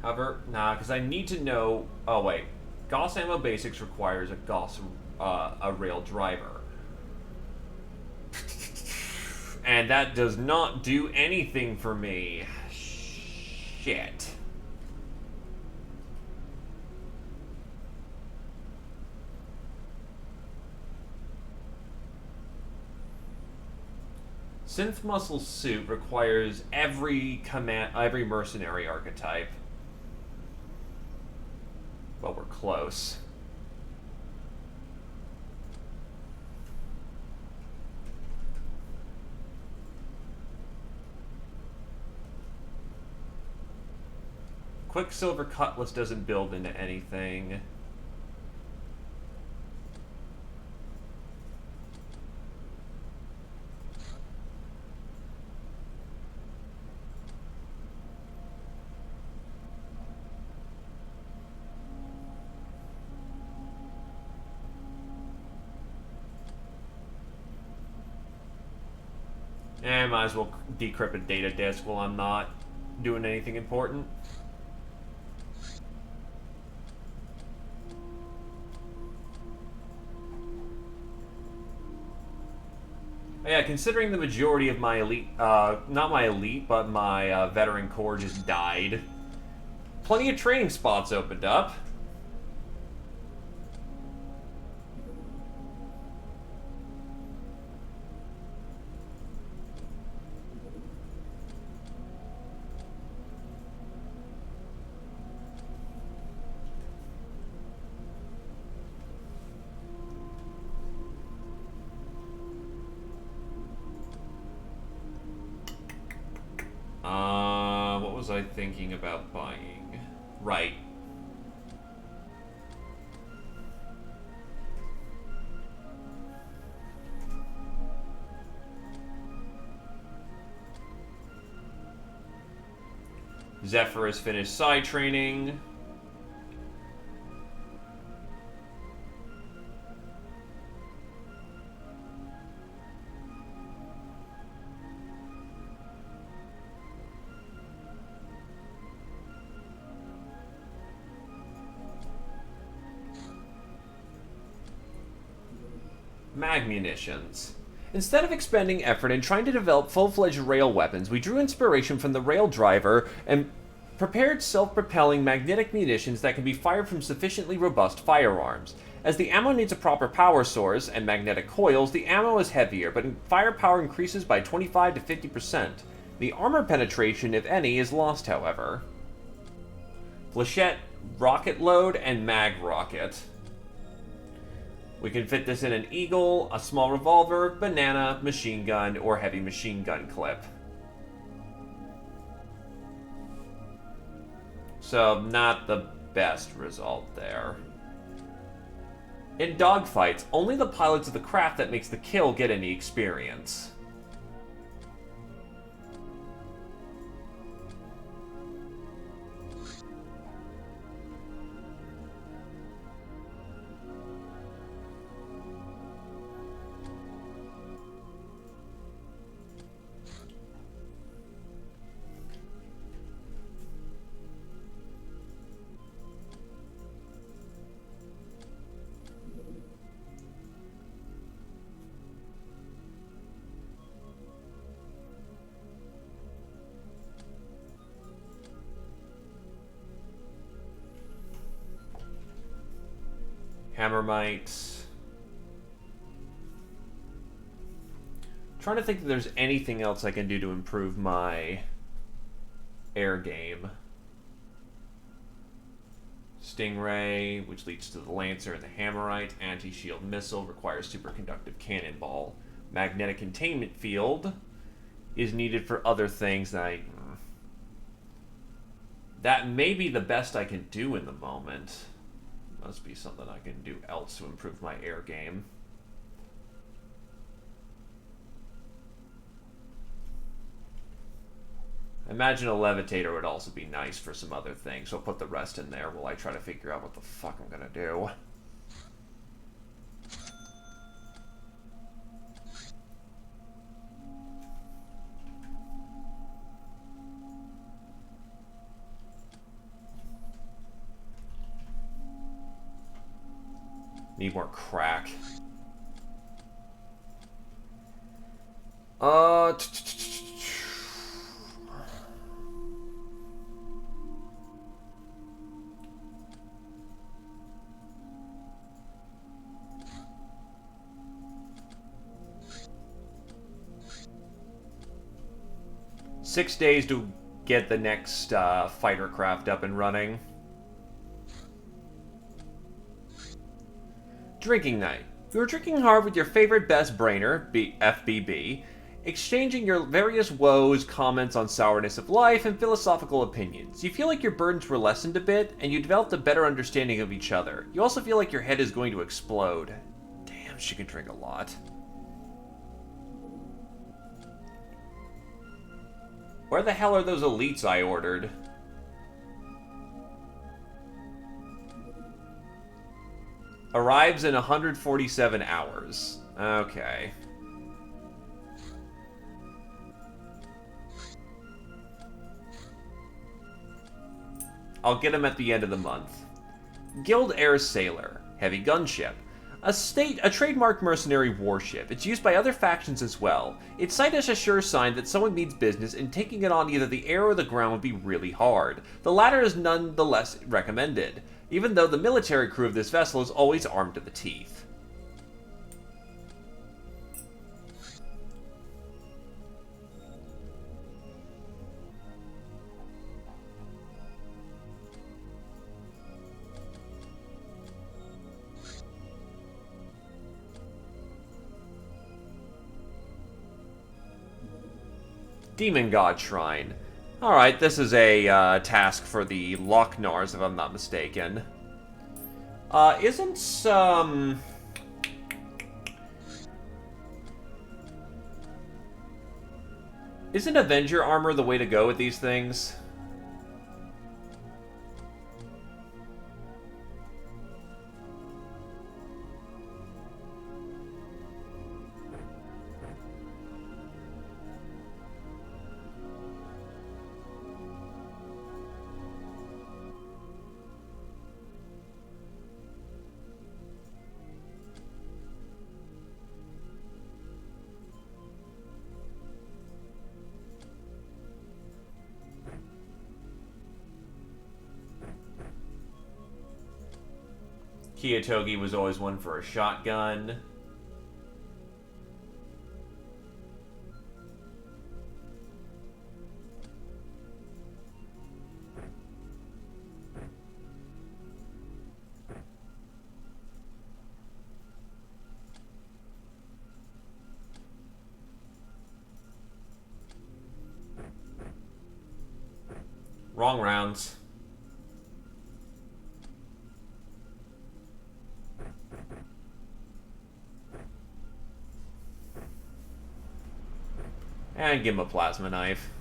However, nah, because I need to know... Oh, wait. Gauss Ammo Basics requires a rail driver. And that does not do anything for me. Shit. Synth Muscle Suit requires every mercenary archetype. Well, we're close. Quicksilver Cutlass doesn't build into anything. Might as well decrypt a data disk while I'm not doing anything important. Yeah, considering the majority of my elite, not my elite, but my veteran corps just died, plenty of training spots opened up. I thinking about buying? Right. Zephyr has finished side training. Mag munitions. Instead of expending effort in trying to develop full-fledged rail weapons, we drew inspiration from the rail driver and prepared self-propelling magnetic munitions that can be fired from sufficiently robust firearms. As the ammo needs a proper power source and magnetic coils, the ammo is heavier, but firepower increases by 25 to 50%. The armor penetration, if any, is lost, however. Flechette, rocket load, and mag rocket. We can fit this in an eagle, a small revolver, banana, machine gun, or heavy machine gun clip. So, not the best result there. In dogfights, only the pilots of the craft that makes the kill get any experience. Hammermite. Trying to think if there's anything else I can do to improve my air game. Stingray, which leads to the Lancer and the Hammerite. Anti-shield missile requires superconductive cannonball. Magnetic containment field is needed for other things that that may be the best I can do in the moment. Must be something I can do else to improve my air game. I imagine a levitator would also be nice for some other things, so I'll put the rest in there while I try to figure out what the fuck I'm gonna do. Need more crack. 6 days to get the next fighter craft up and running. Drinking night. You are drinking hard with your favorite best brainer, FBB, exchanging your various woes, comments on sourness of life, and philosophical opinions. You feel like your burdens were lessened a bit, and you developed a better understanding of each other. You also feel like your head is going to explode. Damn, she can drink a lot. Where the hell are those elites I ordered? Arrives in 147 hours. Okay. I'll get him at the end of the month. Guild Air Sailor. Heavy gunship. A trademark mercenary warship. It's used by other factions as well. Its sight is a sure sign that someone means business, and taking it on either the air or the ground would be really hard. The latter is nonetheless recommended, even though the military crew of this vessel is always armed to the teeth. Demon God Shrine. Alright, this is a task for the Locknars, if I'm not mistaken. Isn't Avenger armor the way to go with these things? Kiyotogi was always one for a shotgun. Wrong rounds. And give him a plasma knife.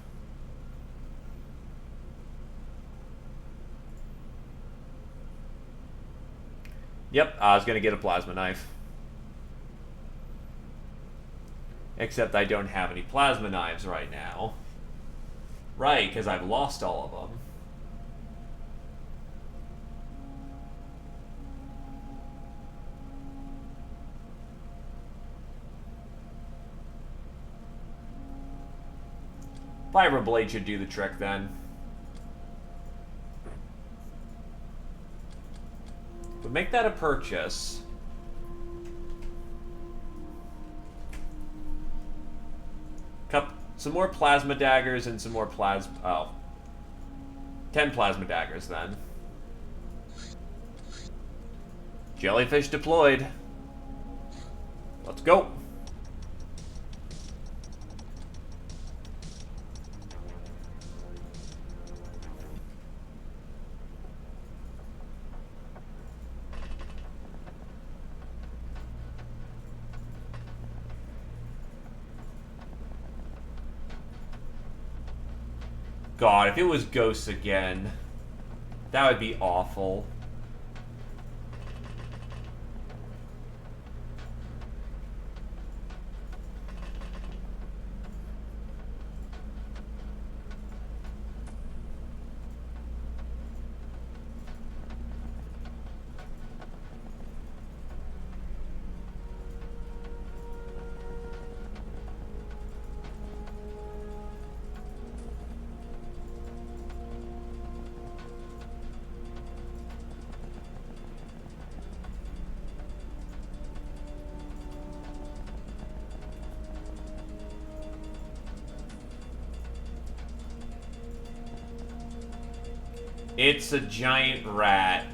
Yep, I was gonna get a plasma knife. Except I don't have any plasma knives right now. Right, because I've lost all of them. Vibroblade should do the trick then. But make that a purchase. Some more plasma daggers and some more 10 plasma daggers then. Jellyfish deployed. Let's go. God, if it was ghosts again, that would be awful. It's a giant rat.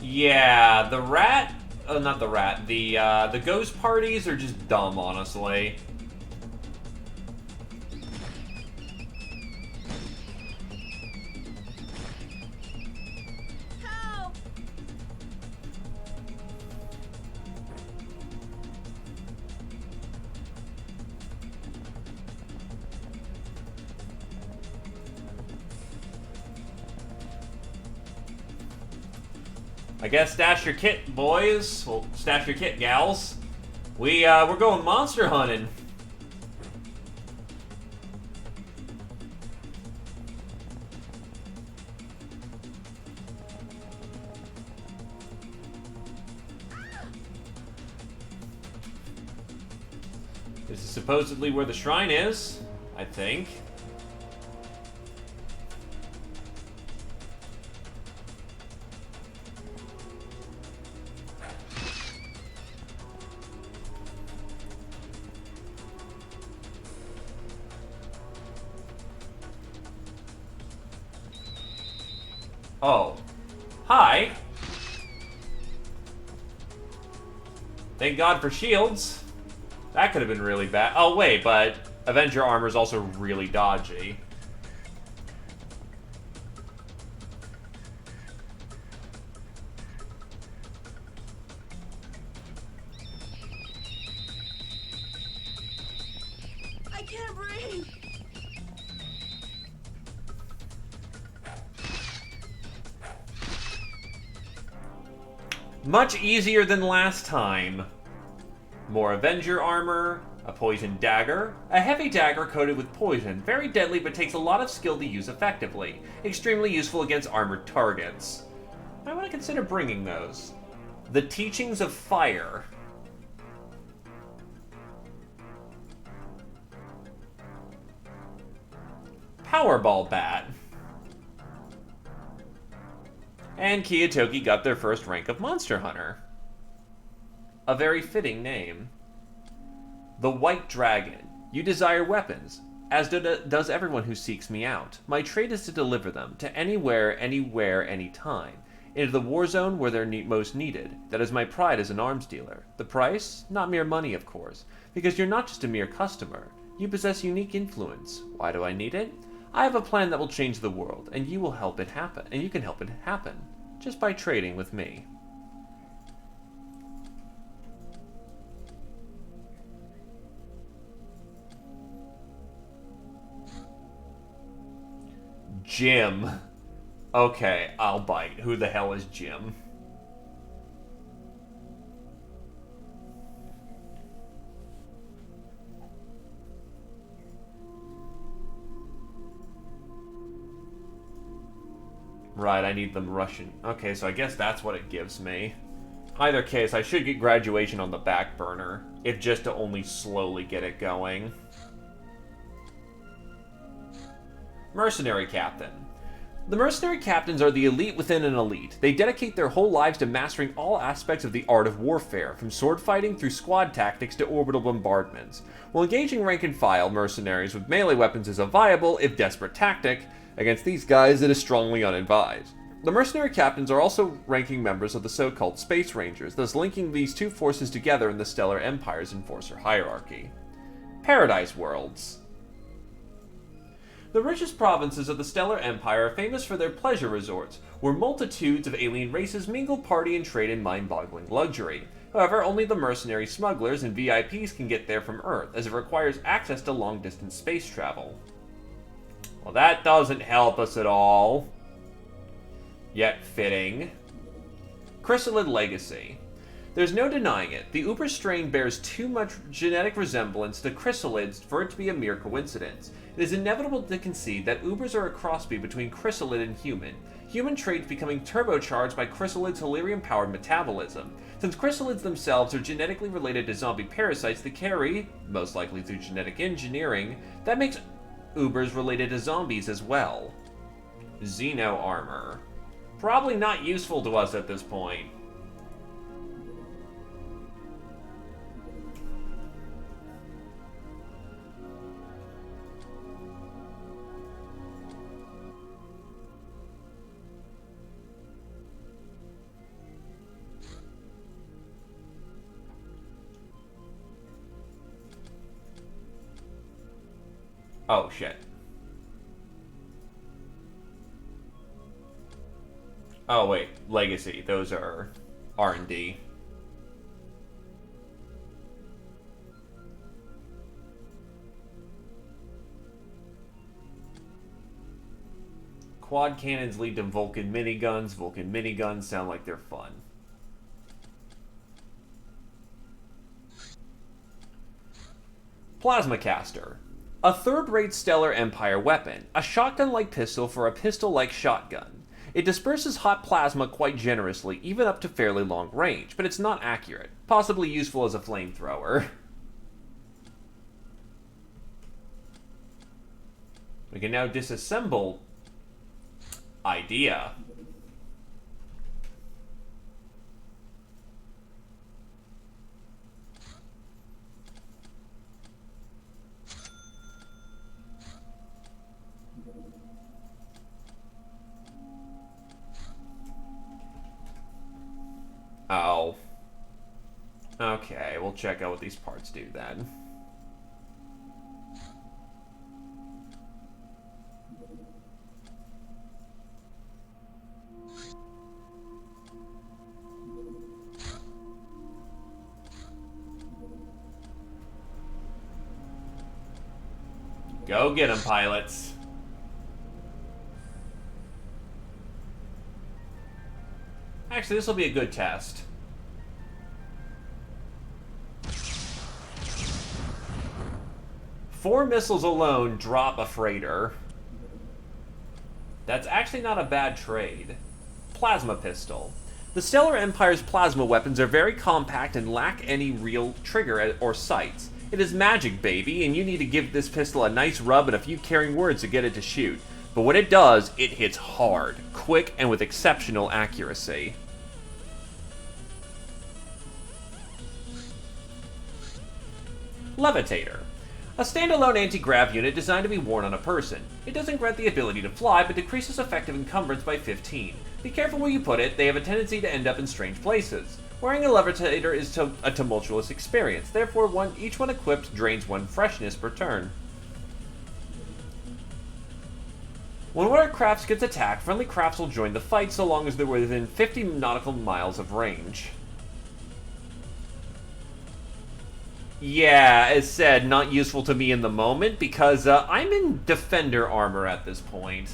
Yeah, the rat... Oh, not the rat. The ghost parties are just dumb, honestly. I guess stash your kit, boys. Well, stash your kit, gals. We're going monster hunting. This is supposedly where the shrine is, I think. Oh. Hi. Thank God for shields. That could have been really bad. Oh, wait, but Avenger armor is also really dodgy. I can't breathe. Much easier than last time. More Avenger armor, a poison dagger, a heavy dagger coated with poison, very deadly but takes a lot of skill to use effectively, extremely useful against armored targets. I want to consider bringing those. The Teachings of Fire. Powerball Bat. And Kiyotoki got their first rank of Monster Hunter. A very fitting name. The White Dragon. You desire weapons, as does everyone who seeks me out. My trade is to deliver them to anywhere, anytime. Into the war zone where they're most needed. That is my pride as an arms dealer. The price? Not mere money, of course. Because you're not just a mere customer. You possess unique influence. Why do I need it? I have a plan that will change the world, and you will help it happen. And you can help it happen. Just by trading with me. Jim. Okay, I'll bite. Who the hell is Jim? Right, I need them Russian. Okay, so I guess that's what it gives me. Either case, I should get graduation on the back burner, if just to only slowly get it going. Mercenary Captain. The mercenary captains are the elite within an elite. They dedicate their whole lives to mastering all aspects of the art of warfare, from sword fighting through squad tactics to orbital bombardments. While engaging rank-and-file mercenaries with melee weapons is a viable, if desperate, tactic, against these guys it is strongly unadvised. The mercenary captains are also ranking members of the so-called Space Rangers, thus linking these two forces together in the Stellar Empire's enforcer hierarchy. Paradise Worlds. The richest provinces of the Stellar Empire are famous for their pleasure resorts, where multitudes of alien races mingle, party, and trade in mind-boggling luxury. However, only the mercenary smugglers and VIPs can get there from Earth, as it requires access to long-distance space travel. Well, that doesn't help us at all. Yet fitting. Chrysalid Legacy. There's no denying it. The Uber strain bears too much genetic resemblance to chrysalids for it to be a mere coincidence. It is inevitable to concede that Ubers are a crossbreed between chrysalid and human. Human traits becoming turbocharged by chrysalids' delirium-powered metabolism. Since chrysalids themselves are genetically related to zombie parasites that carry, most likely through genetic engineering, that makes Ubers related to zombies as well. Xeno armor. Probably not useful to us at this point. Oh, shit. Oh, wait. Legacy. Those are R&D. Quad cannons lead to Vulcan miniguns. Vulcan miniguns sound like they're fun. Plasma Caster. A third-rate Stellar Empire weapon, a shotgun-like pistol for a pistol-like shotgun. It disperses hot plasma quite generously, even up to fairly long range, but it's not accurate, possibly useful as a flamethrower. We can now disassemble Idea. check out what these parts do then. Go get them, pilots. Actually, this will be a good test. Four missiles alone drop a freighter. That's actually not a bad trade. Plasma pistol. The Stellar Empire's plasma weapons are very compact and lack any real trigger or sights. It is magic, baby, and you need to give this pistol a nice rub and a few caring words to get it to shoot. But when it does, it hits hard, quick, and with exceptional accuracy. Levitator. A standalone anti-grav unit designed to be worn on a person. It doesn't grant the ability to fly, but decreases effective encumbrance by 15. Be careful where you put it, they have a tendency to end up in strange places. Wearing a levitator is a tumultuous experience, therefore each one equipped drains 1 freshness per turn. When one of our crafts gets attacked, friendly crafts will join the fight so long as they're within 50 nautical miles of range. Yeah, as said, not useful to me in the moment because I'm in Defender armor at this point.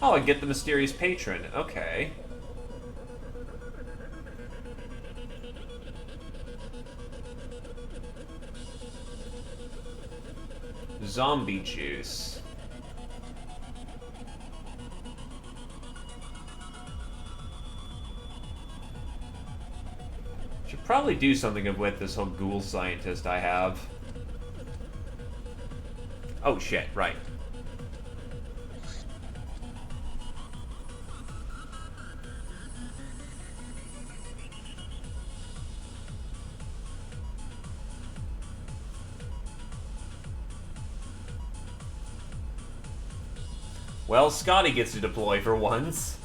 Oh, I get the Mysterious Patron. Okay. Zombie juice. Should probably do something with this whole ghoul scientist I have. Oh shit, right. Well, Scotty gets to deploy for once.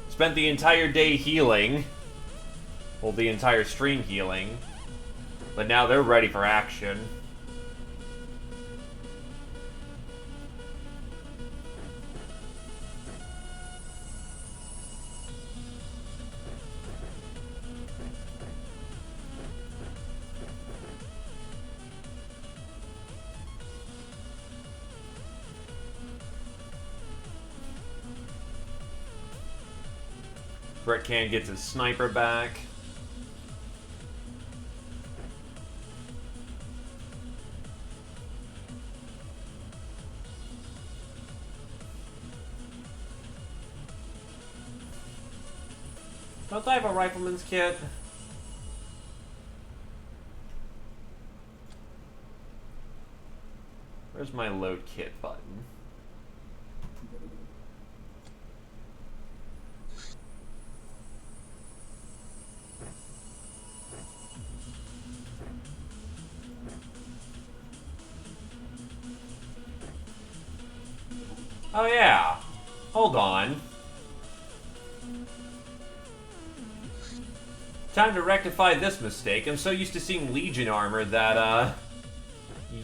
Spent the entire day healing. Well, the entire stream healing. But now they're ready for action. Brett Can gets his sniper back. Don't I have a rifleman's kit? Where's my load kit button? Oh yeah. Hold on. Time to rectify this mistake. I'm so used to seeing Legion armor that,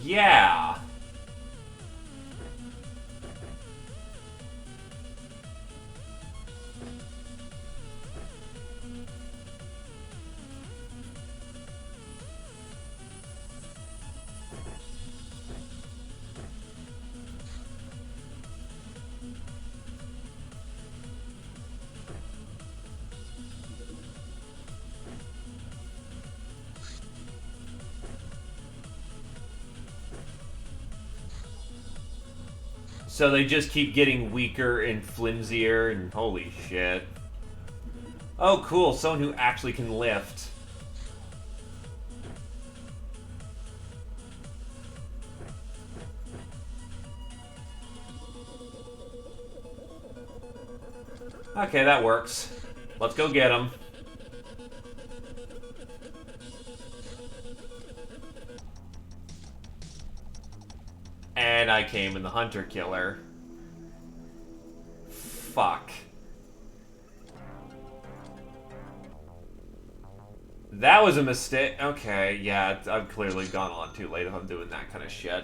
yeah. So they just keep getting weaker and flimsier, and holy shit. Oh cool, someone who actually can lift. Okay, that works. Let's go get him. And I came in the hunter killer. Fuck. That was a mistake. Okay, yeah, I've clearly gone on too late if I'm doing that kind of shit.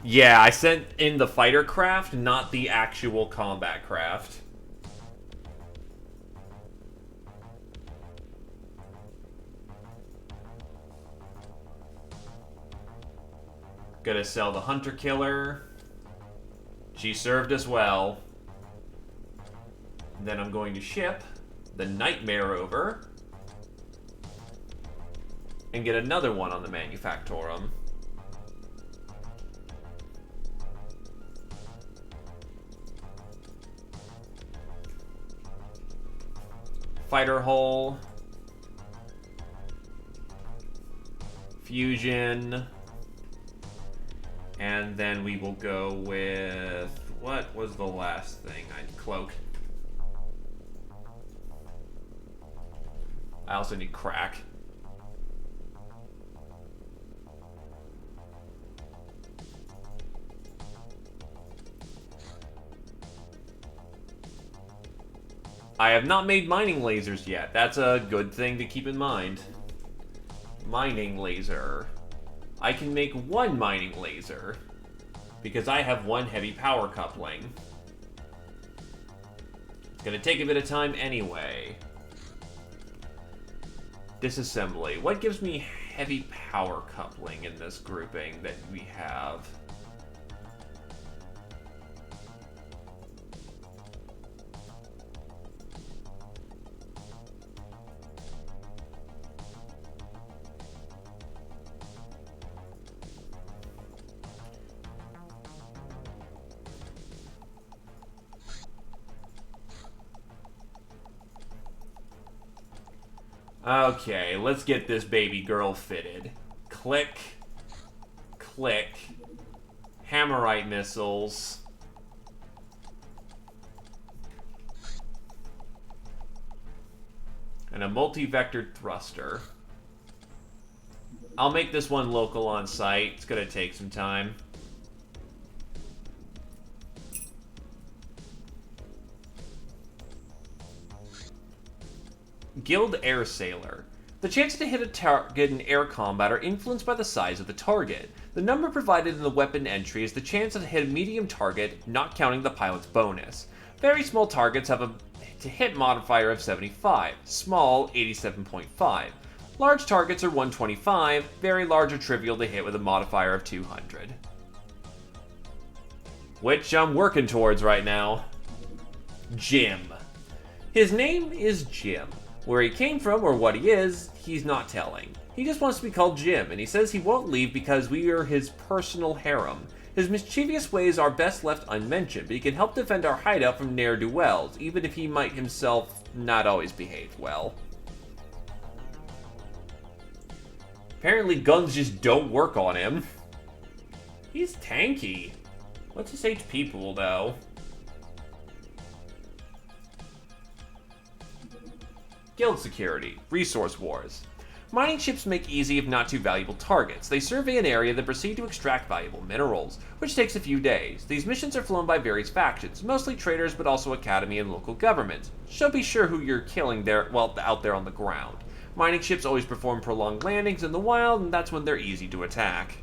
Yeah, I sent in the fighter craft, not the actual combat craft. Gonna sell the hunter killer. She served us well. And then I'm going to ship the nightmare over. And get another one on the manufactorum. Fighter hull. Fusion. And then we will go with... What was the last thing? Cloak. I also need crack. I have not made mining lasers yet. That's a good thing to keep in mind. Mining laser. I can make one mining laser because I have one heavy power coupling. It's gonna take a bit of time anyway. Disassembly. What gives me heavy power coupling in this grouping that we have? Okay, let's get this baby girl fitted. Click. Click. Hammerite missiles. And a multi-vectored thruster. I'll make this one local on site. It's gonna take some time. Guild Air Sailor. The chances to hit a target in air combat are influenced by the size of the target. The number provided in the weapon entry is the chance to hit a medium target, not counting the pilot's bonus. Very small targets have a to-hit modifier of 75, small 87.5. Large targets are 125, very large or trivial to hit with a modifier of 200. Which I'm working towards right now. Jim. His name is Jim. Where he came from or what he is, he's not telling. He just wants to be called Jim, and he says he won't leave because we are his personal harem. His mischievous ways are best left unmentioned, but he can help defend our hideout from ne'er-do-wells, even if he might himself not always behave well. Apparently guns just don't work on him. He's tanky. What's his HP pool, though? Guild Security. Resource Wars. Mining ships make easy if not too valuable targets. They survey an area then proceed to extract valuable minerals, which takes a few days. These missions are flown by various factions, mostly traders but also academy and local government. So be sure who you're killing there, well, out there on the ground. Mining ships always perform prolonged landings in the wild, and that's when they're easy to attack.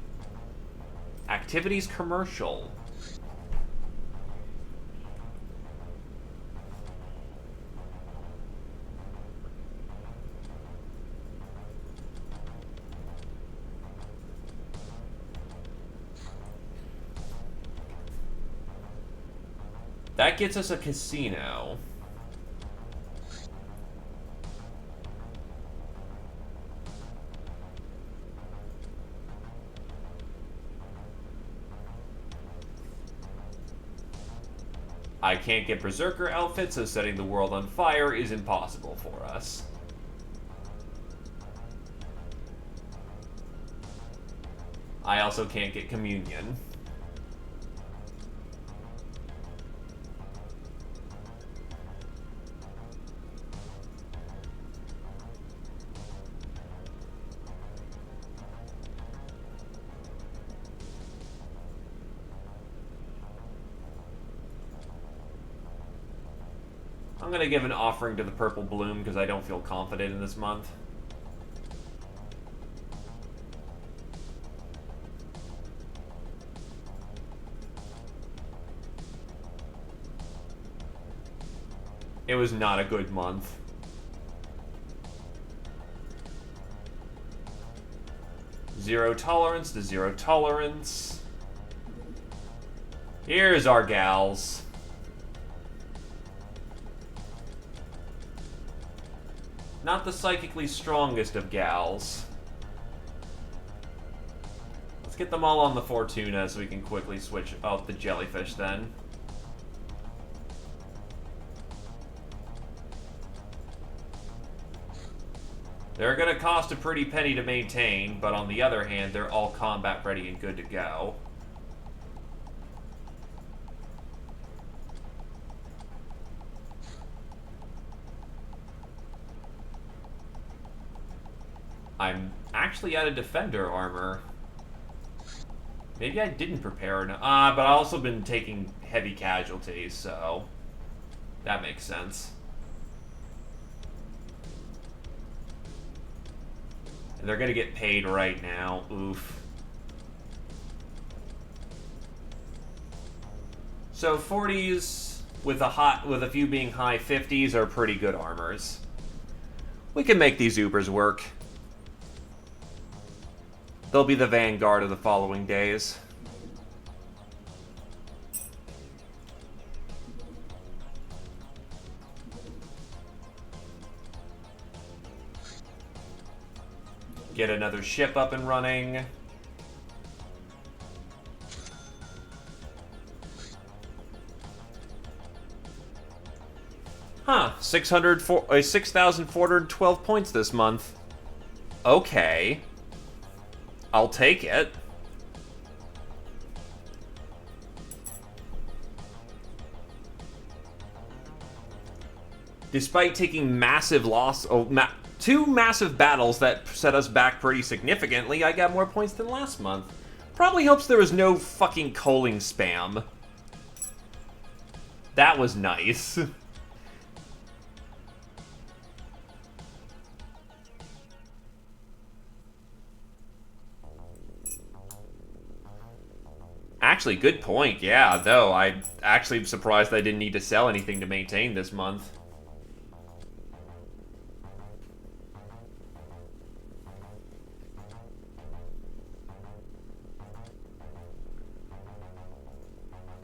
Activities Commercial. That gets us a casino. I can't get Berserker outfits, so setting the world on fire is impossible for us. I also can't get Communion. I'm gonna give an offering to the Purple Bloom because I don't feel confident in this month. It was not a good month. Zero tolerance to zero tolerance. Here's our gals. Not the psychically strongest of gals. Let's get them all on the Fortuna so we can quickly switch out the jellyfish then. They're gonna cost a pretty penny to maintain, but on the other hand, they're all combat ready and good to go. I'm actually out of defender armor. Maybe I didn't prepare enough. But I've also been taking heavy casualties, so that makes sense. And they're gonna get paid right now. Oof. So 40s with a few being high 50s are pretty good armors. We can make these Ubers work. They'll be the vanguard of the following days. Get another ship up and running. Huh, 6,412 points this month. Okay. I'll take it. Despite taking massive loss, two massive battles that set us back pretty significantly, I got more points than last month. Probably helps there was no fucking coaling spam. That was nice. Actually, good point. Yeah, though. I actually am surprised I didn't need to sell anything to maintain this month.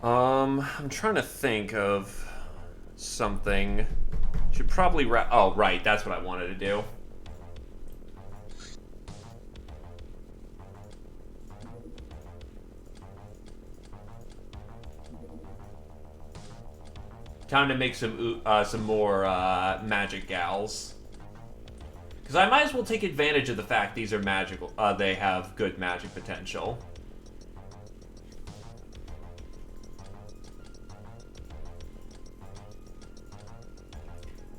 I'm trying to think of something. Should probably oh, right, that's what I wanted to do. Time to make some more magic gals. Because I might as well take advantage of the fact these are magical. They have good magic potential.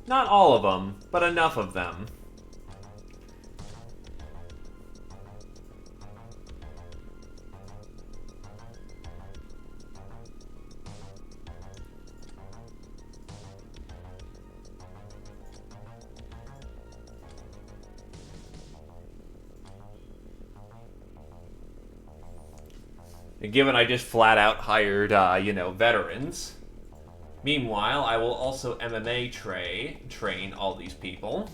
Not all of them, but enough of them. And given I just flat out hired, veterans. Meanwhile, I will also MMA train all these people.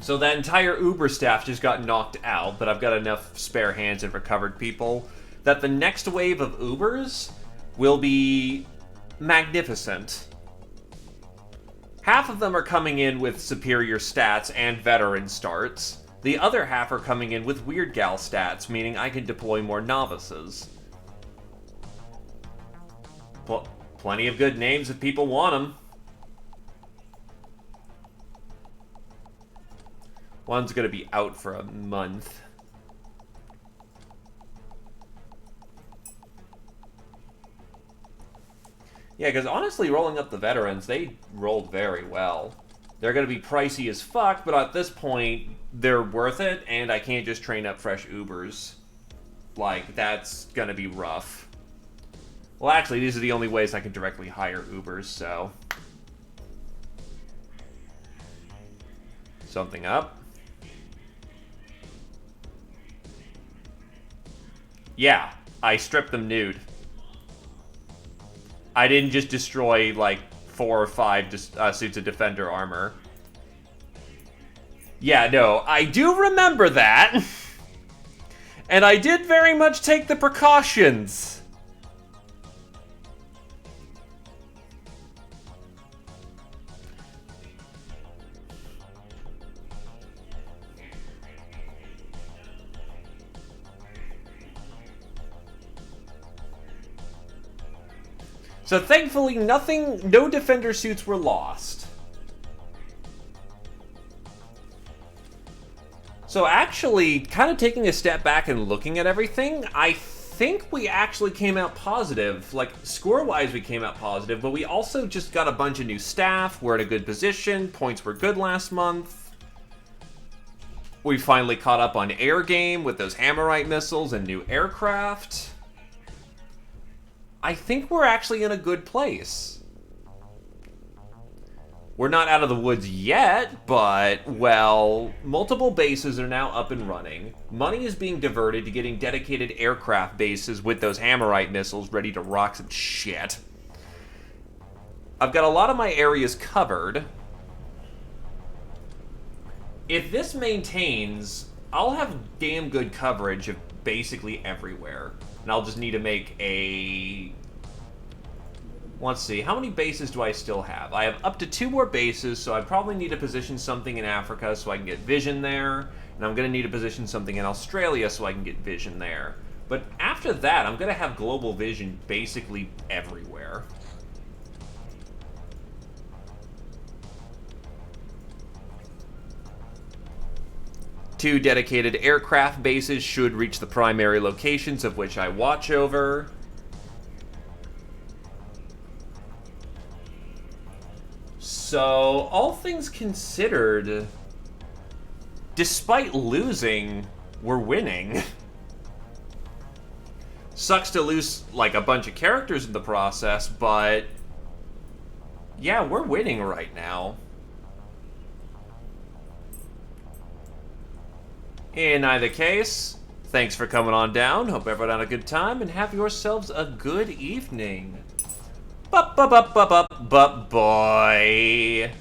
So that entire Uber staff just got knocked out, but I've got enough spare hands and recovered people. that the next wave of Ubers will be magnificent. Half of them are coming in with superior stats and veteran starts. The other half are coming in with weird gal stats, meaning I can deploy more novices. Plenty of good names if people want them. One's gonna be out for a month. Yeah, because honestly, rolling up the veterans, they rolled very well. They're going to be pricey as fuck, but at this point, they're worth it, and I can't just train up fresh Ubers. Like, that's going to be rough. Well, actually, these are the only ways I can directly hire Ubers, so... Something up. Yeah, I stripped them nude. I didn't just destroy, like, 4 or 5 suits of Defender armor. Yeah, no, I do remember that. And I did very much take the precautions. So thankfully, no Defender suits were lost. So actually, kind of taking a step back and looking at everything, I think we actually came out positive. Like, score-wise, we came out positive, but we also just got a bunch of new staff. We're in a good position. Points were good last month. We finally caught up on air game with those Hammerite missiles and new aircraft. I think we're actually in a good place. We're not out of the woods yet, but, well, multiple bases are now up and running. Money is being diverted to getting dedicated aircraft bases with those Hammerite missiles ready to rock some shit. I've got a lot of my areas covered. If this maintains, I'll have damn good coverage of basically everywhere. And I'll just need to make a... Let's see, how many bases do I still have? I have up to 2 more bases, so I probably need to position something in Africa so I can get vision there. And I'm going to need to position something in Australia so I can get vision there. But after that, I'm going to have global vision basically everywhere. Two dedicated aircraft bases should reach the primary locations of which I watch over. So, all things considered, despite losing, we're winning. Sucks to lose, like, a bunch of characters in the process, but yeah, we're winning right now. In either case, thanks for coming on down. Hope everyone had a good time, and have yourselves a good evening. Boy.